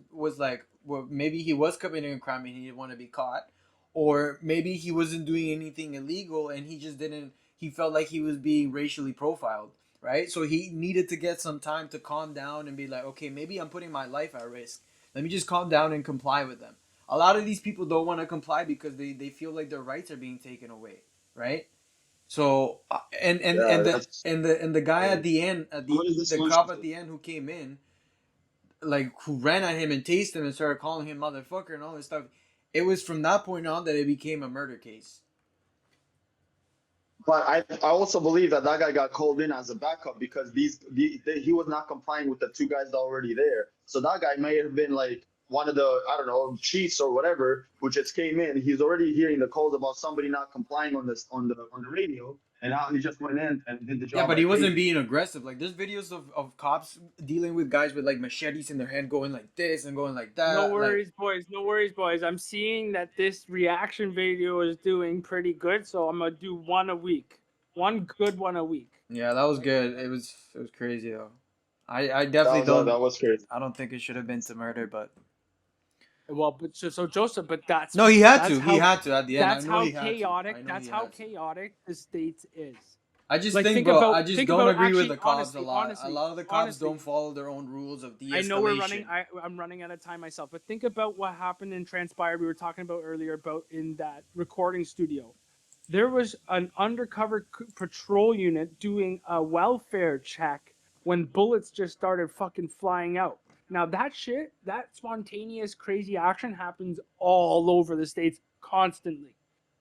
well, maybe he was committing a crime and he didn't want to be caught, or maybe he wasn't doing anything illegal and he felt like he was being racially profiled, right? So he needed to get some time to calm down and be like, okay, maybe I'm putting my life at risk, let me just calm down and comply with them. A lot of these people don't want to comply because they feel like their rights are being taken away, right? So and the guy at the end, the cop at the end who came in, who ran at him and tased him and started calling him motherfucker and all this stuff. It was from that point on that it became a murder case. But I also believe that guy got called in as a backup because he was not complying with the two guys already there. So that guy may have been one of the, I don't know, chiefs or whatever, who just came in. He's already hearing the calls about somebody not complying on the radio, and now he just went in and did the job. Yeah, but he wasn't being aggressive. There's videos of cops dealing with guys with machetes in their hand, going like this and going like that. No worries, boys. No worries, boys. I'm seeing that this reaction video is doing pretty good, so I'm gonna do one a week. One good one a week. Yeah, that was good. It was crazy though. I definitely don't. That was crazy. I don't think it should have been to murder, but. Well, but so Joseph, but that's no, he had to. He had to at the end. That's how chaotic. That's how chaotic the states is. I just think, bro. I just don't agree with the cops honestly, a lot. Honestly, a lot of the cops don't follow their own rules of de-escalation. I know we're running. I'm running out of time myself, but think about what happened and transpired. We were talking about earlier about in that recording studio. There was an undercover patrol unit doing a welfare check when bullets just started fucking flying out. Now that spontaneous crazy action happens all over the states constantly.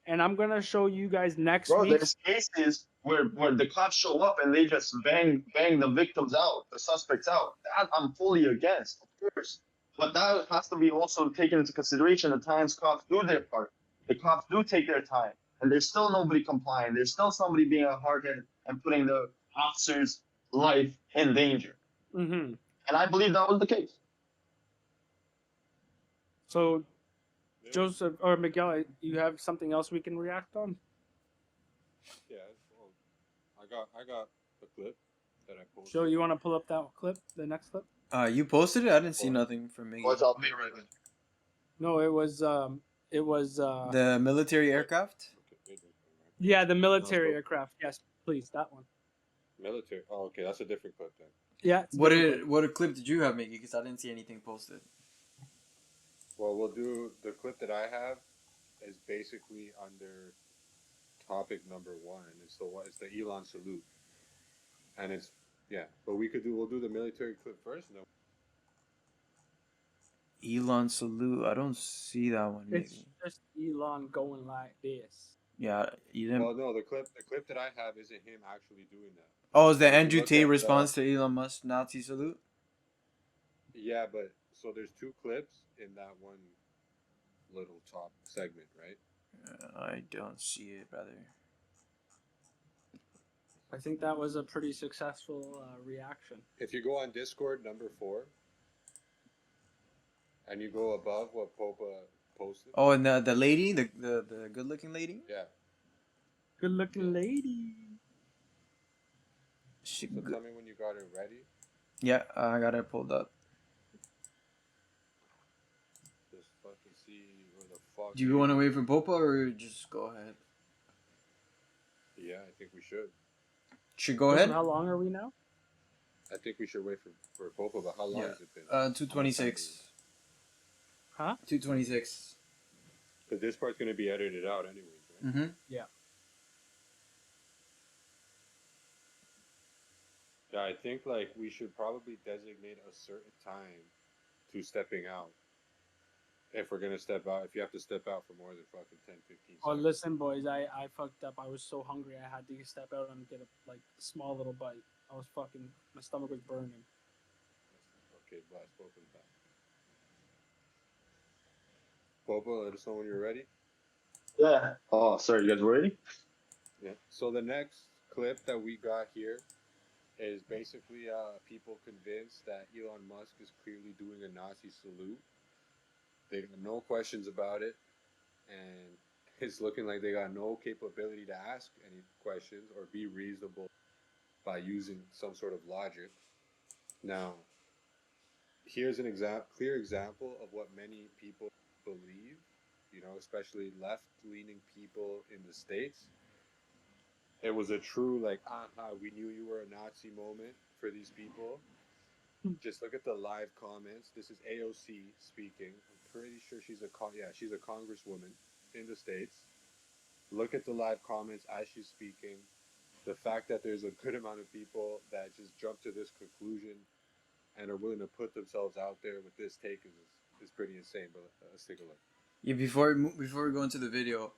And I'm going to show you guys next week. There's cases where the cops show up and they just bang the victims out, the suspects out. That I'm fully against, of course. But that has to be also taken into consideration. At times cops do their part. The cops do take their time. And there's still nobody complying. There's still somebody being a hardhead and putting the officer's life in danger. Mm-hmm. And I believe that was the case. So Joseph or Miguel, you have something else we can react on? Yeah, well, I got the clip that I posted. Joe, you want to pull up that clip, the next clip? You posted it. I didn't see nothing from Miggy. What's up, Raven? No, it was the military aircraft. Yeah, the military aircraft. Yes, please, that one. Military. Oh, okay, that's a different clip then. Yeah. What clip did you have, Miggy? Because I didn't see anything posted. Well, we'll do the clip that I have is basically under topic number 1. It's the Elon salute, and it's but we'll do the military clip first. And then Elon salute. I don't see that one. It's Miggy. just Elon going like this. Yeah, you didn't. Well, no, the clip that I have isn't him actually doing that. Oh, is the Andrew Tate response to Elon Musk Nazi salute? Yeah, but so there's 2 clips in that one little top segment, right? I don't see it, brother. I think that was a pretty successful reaction. If you go on Discord number 4, and you go above what Popa posted. Oh, and the lady, the good looking lady. Yeah. Good looking lady. So tell me when you got it ready. Yeah, I got it pulled up. Just fucking see where the fuck. Do you want to wait for Popa or just go ahead? Yeah, I think we should. Should go ahead. How long are we now? I think we should wait for Popa, but how long has it been? 226. Huh? 226. Because this part's gonna be edited out anyways, right? Mm-hmm. Yeah. Yeah, I think like we should probably designate a certain time to stepping out. If we're gonna step out, if you have to step out for more than fucking 10, 15 Oh, seconds. listen, boys, I fucked up. I was so hungry, I had to step out and get a small little bite. I was fucking, my stomach was burning. Okay, blast Popa back. Popa, let us know when you're ready. Yeah. Oh, sorry, you guys were ready? Yeah. So the next clip that we got here is basically people convinced that Elon Musk is clearly doing a Nazi salute. They got no questions about it, and it's looking like they got no capability to ask any questions or be reasonable by using some sort of logic. Now, here's an clear example of what many people believe, especially left-leaning people in the States. It was a true, we knew you were a Nazi moment for these people. Just look at the live comments. This is AOC speaking. I'm pretty sure she's a congresswoman in the States. Look at the live comments as she's speaking. The fact that there's a good amount of people that just jump to this conclusion and are willing to put themselves out there with this take is pretty insane. But let's take a look. Yeah, before we go into the video,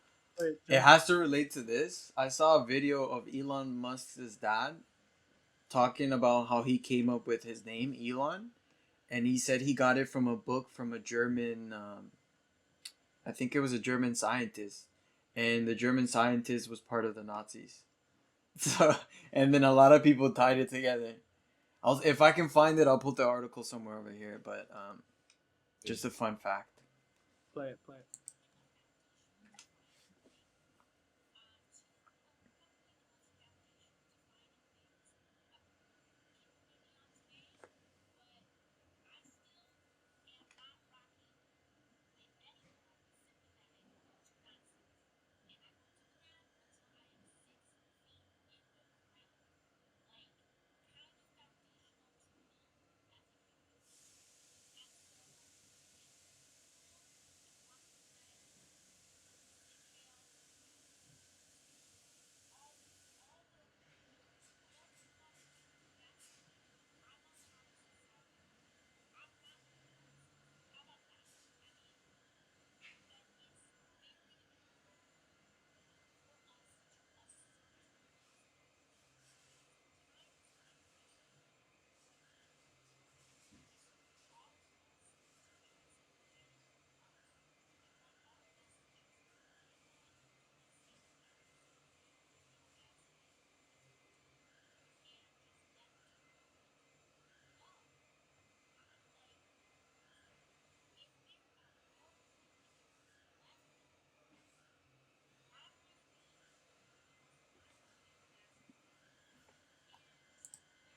it has to relate to this. I saw a video of Elon Musk's dad talking about how he came up with his name, Elon, and he said he got it from a book from a German, I think it was a German scientist, and the German scientist was part of the Nazis. So, and then a lot of people tied it together. If I can find it, I'll put the article somewhere over here. But just a fun fact. Play it.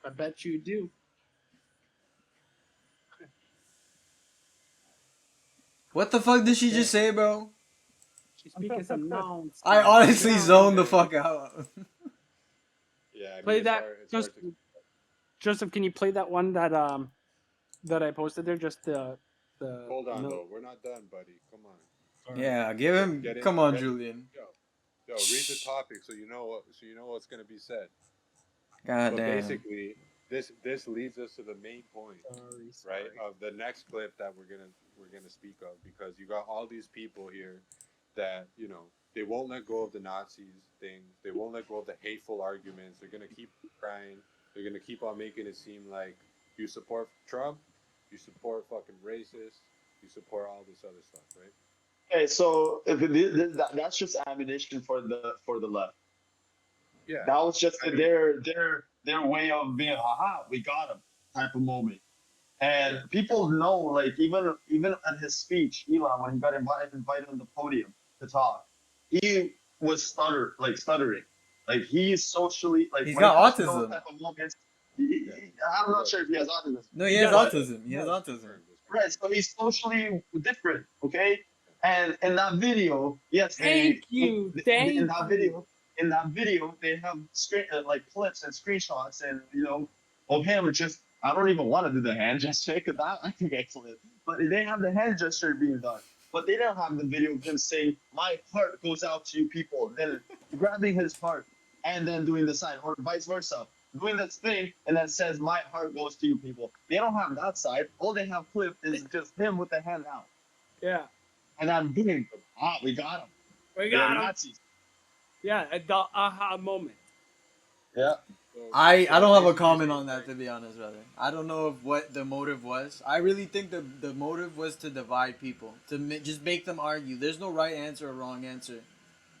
I bet you do. What the fuck did she just say, bro? She's speaking some nonsense. I honestly zoned the fuck out. Yeah, I mean, Play it's that. hard, it's Just, hard to... Joseph, can you play that one that I posted there? Just the. Hold on, note? though. We're not done, buddy. Come on. Yeah, give him. Get in, Come on, get, Julian. Yo, read the topic so you know what's gonna be said. God But damn. basically, this leads us to the main point, right, of the next clip that we're gonna speak of, because you got all these people here that they won't let go of the Nazis thing. They won't let go of the hateful arguments. They're gonna keep crying. They're gonna keep on making it seem like you support Trump, you support fucking racists, you support all this other stuff, right? Okay, so that's just ammunition for the left. Yeah. That was just their way of being, haha, we got him type of moment. And people know, like, even at his speech, Elon, when he got invited on the podium to talk, he was stuttering. Like, he's socially, like, He's when it got comes to those autism. type of moments, I'm not sure if he has autism. No, he has autism. He has autism. Right, so he's socially different, okay? And in that video, yes, Thank you. in that video, they have like clips and screenshots, and of him just. I don't even want to do the hand gesture because I think excellent. But they have the hand gesture being done, but they don't have the video of him saying, "My heart goes out to you people," then grabbing his heart and then doing the sign, or vice versa, doing this thing and then says, "My heart goes to you people." They don't have that side. All they have clipped is just him with the hand out. Yeah. And I'm doing, we got him. We They're got him. Nazis. Yeah, the aha moment. Yeah. I don't have a comment on that, to be honest, brother. I don't know what the motive was. I really think the motive was to divide people, to just make them argue. There's no right answer or wrong answer.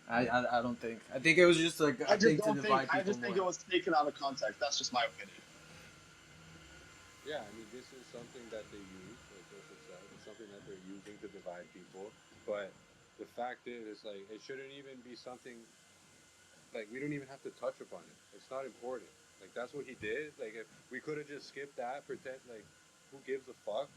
I don't think. I think it was just like I just to divide people. I just think it was taken out of context. That's just my opinion. Yeah, I mean, this is something that they use, like Joseph said. It's something that they're using to divide people. But the fact is, like, it shouldn't even be something, like, we don't even have to touch upon it. It's not important. Like, that's what he did. Like, if we could have just skipped that, pretend, like, who gives a fuck?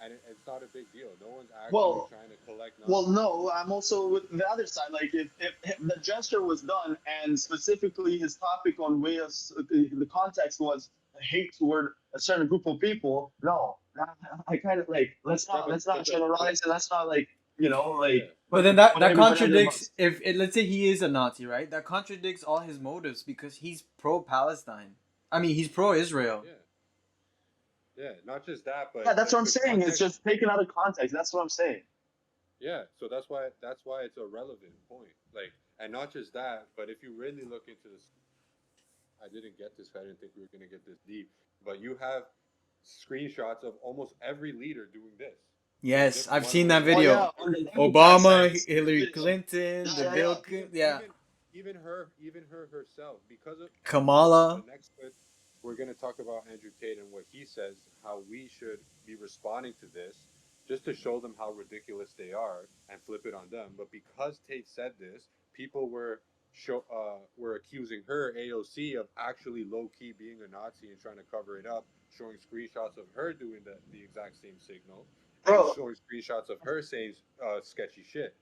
And it's not a big deal. No one's actually trying to collect numbers. Well, no, I'm also with the other side. Like, if the gesture was done, and specifically his topic on the context was hate toward a certain group of people, no, I kind of like let's not generalize, and let's not like like. But then that contradicts if let's say he is a Nazi, right? That contradicts all his motives because he's pro-Palestine. I mean, he's pro-Israel. Yeah, not just that, but yeah, that's what I'm saying. Context, it's just taken out of context. That's what I'm saying. Yeah, so that's why it's a relevant point. Like, and not just that, but if you really look into this, I didn't get this. I didn't think we were gonna get this deep. But you have screenshots of almost every leader doing this. Yes, I've seen that video. Obama, Hillary Clinton, the Bill Clinton, even her herself, because of Kamala. The next clip, we're going to talk about Andrew Tate and what he says, how we should be responding to this, just to show them how ridiculous they are and flip it on them. But because Tate said this, people were accusing her, AOC, of actually low-key being a Nazi and trying to cover it up, showing screenshots of her doing the exact same signal, and showing screenshots of her saying sketchy shit.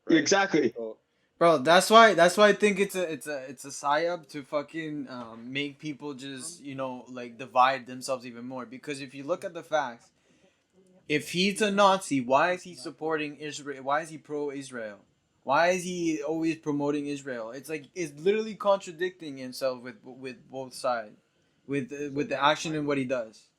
Right? Exactly. So, bro, that's why I think it's a psyop to fucking make people just like divide themselves even more. Because if you look at the facts, if he's a Nazi, why is he supporting Israel? Why is he pro-Israel? Why is he always promoting Israel? It's like it's literally contradicting himself with both sides, with the action and what he does.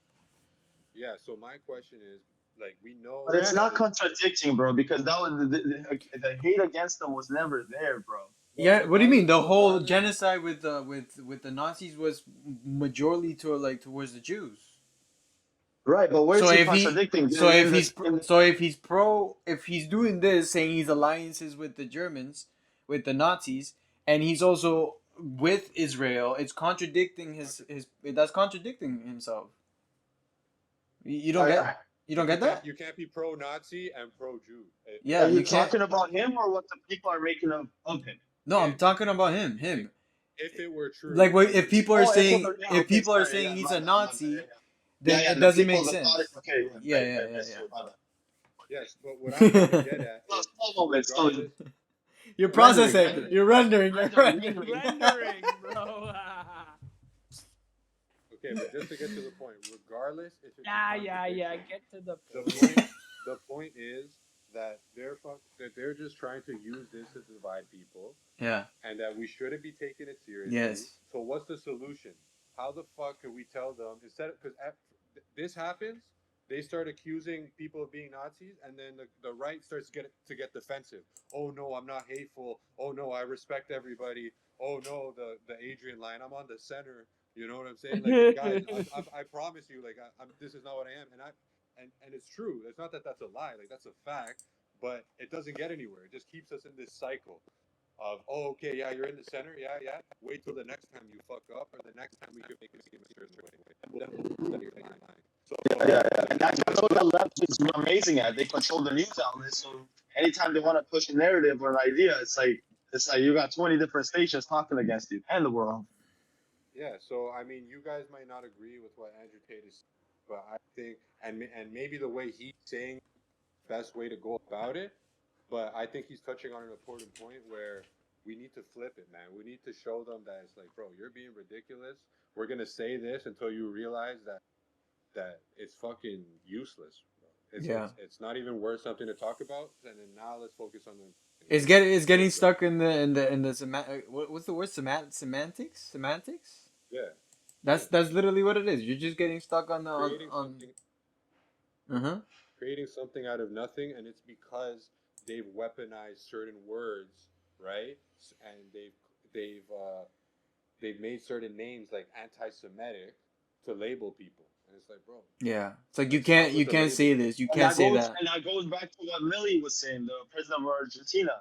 Yeah. So my question is, like, we know, but it's not contradicting, bro, because that was the hate against them was never there, bro. Yeah, what do you mean? The whole genocide with the Nazis was majorly towards the Jews. Right, but where's he contradicting? If he's doing this, saying he's alliances with the Germans, with the Nazis, and he's also with Israel, it's contradicting that's contradicting himself. You don't get that? You can't be pro-Nazi and pro-Jew. Yeah, are you talking about him or what the people are making of him? No, I'm talking about him. if it were true, Like, if people are saying sorry, yeah, he's my a bad, my bad, Nazi, yeah. then Yeah, it the doesn't people make that sense. thought it, okay, Yeah, right, yeah, right, yeah, right, yeah. sorry, my bad. yes, but what I'm trying to get at is, Slow moment, regardless, You're rendering, processing. rendering. You're rendering. Rendering, bro. okay, but just to get to the point, regardless if it's a Yeah. contradiction, Get to the the point. point, the point is that they're just trying to use this to divide people, Yeah. and that we shouldn't be taking it seriously. Yes. So what's the solution? How the fuck can we tell them instead of, because this happens, they start accusing people of being Nazis, and then the right starts to get defensive. Oh no, I'm not hateful. Oh no, I respect everybody. Oh no, the Adrian line, I'm on the center. You know what I'm saying? Like, guys, I promise you, like, this is not what I am, and it's true. It's not that that's a lie. Like, that's a fact, but it doesn't get anywhere. It just keeps us in this cycle of, oh, okay, yeah, you're in the center, yeah. Wait till the next time you fuck up, or the next time we could make a certain way. Then we'll prove that you're lying. So Yeah. And that's what the left is amazing at. They control the news outlets, so anytime they want to push a narrative or an idea, it's like you got 20 different stations talking against you and the world. yeah, so I mean, you guys might not agree with what Andrew Tate is, but I think, and maybe the way he's saying best way to go about it, but I think he's touching on an important point where we need to flip it, man. We need to show them that it's like, bro, you're being ridiculous. We're gonna say this until you realize that it's fucking useless. Yeah. It's not even worth something to talk about. And then now let's focus on the. It's getting stuck in the what's the word, semantics. Yeah. That's literally what it is. You're just getting stuck on the Creating on. something. Creating something out of nothing, and it's because they've weaponized certain words, right? And they've made certain names like anti-Semitic to label people, and it's like, bro, Yeah, it's like let's stop you with the can't say labeling. this. You can't say that. And that goes back to what Millie was saying, the president of Argentina.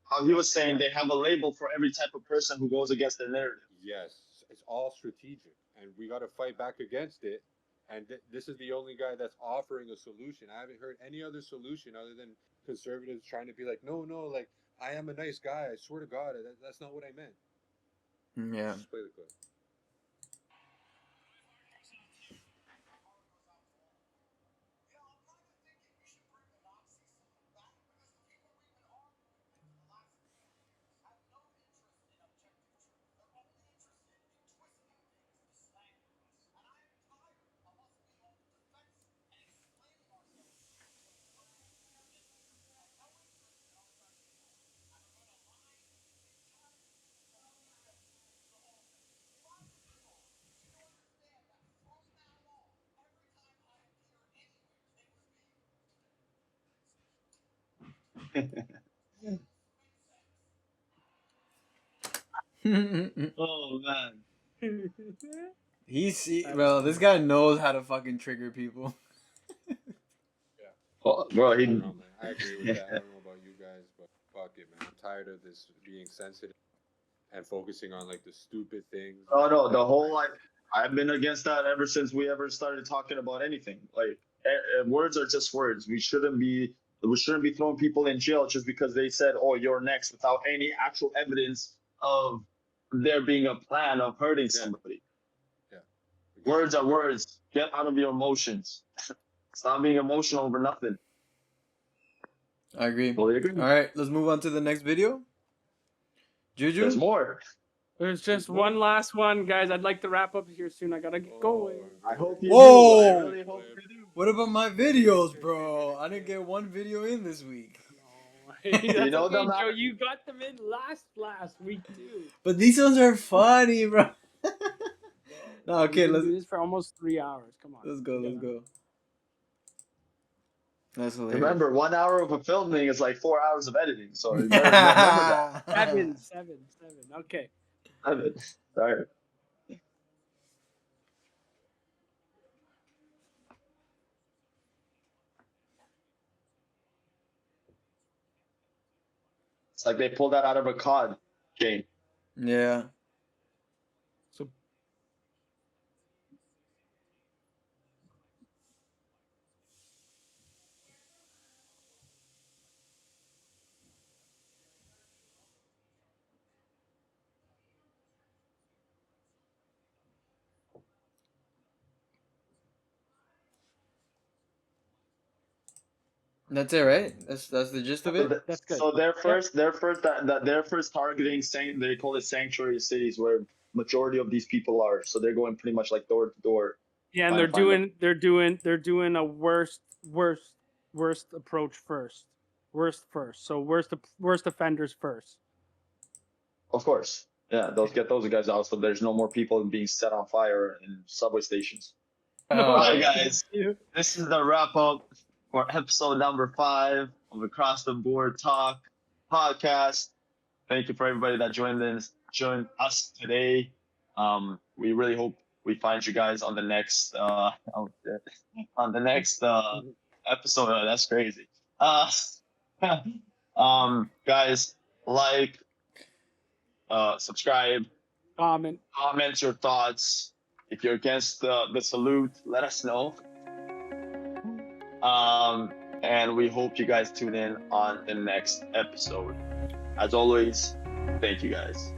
How he was saying they have a label for every type of person who goes against the narrative. Yes, it's all strategic, and we got to fight back against it. And this is the only guy that's offering a solution. I haven't heard any other solution other than conservatives trying to be like, no, like, I am a nice guy. I swear to God, that's not what I meant. Yeah. Just play the clip. Oh man. Well, this guy knows how to fucking trigger people. Yeah. Oh, bro, I don't know, man. I agree with that. I don't know about you guys, but fuck it, man. I'm tired of this being sensitive and focusing on like the stupid things. Oh no, the whole like I've been against that ever since we ever started talking about anything. Like words are just words. We shouldn't be throwing people in jail just because they said, "Oh, you're next," without any actual evidence of there being a plan of hurting somebody. Yeah. Words are words. Get out of your emotions. Stop being emotional over nothing. I agree. Totally agree. All right, let's move on to the next video. Juju? There's more. There's just one last one, guys. I'd like to wrap up here soon. I gotta get going. I hope you Whoa! do. I really hope you do. What about my videos, bro? I didn't get one video in this week. That's You know okay, them, Joe. You got them in last week too. But these ones are funny, bro. No, okay, We've been let's doing this for almost 3 hours. Come on. let's go. That's hilarious. Remember, 1 hour of a filming is like 4 hours of editing. So you better remember that. Seven. Okay. 7. Sorry. It's like they pulled that out of a COD game. Yeah. That's it, right? That's the gist of it. That's good. So their first targeting they call it sanctuary cities where majority of these people are. So they're going pretty much like door to door. Yeah, and they're doing a worst approach first. Worst first. So worst offenders first. Of course. Yeah, get those guys out so there's no more people being set on fire in subway stations. All right, guys. This is the wrap up for episode number 5 of Across the Board Talk podcast. Thank you for everybody that joined us today. We really hope we find you guys on the next episode. Oh, that's crazy. Guys, like, subscribe, comment your thoughts. If you're against the salute, let us know. And we hope you guys tune in on the next episode. As always, thank you guys.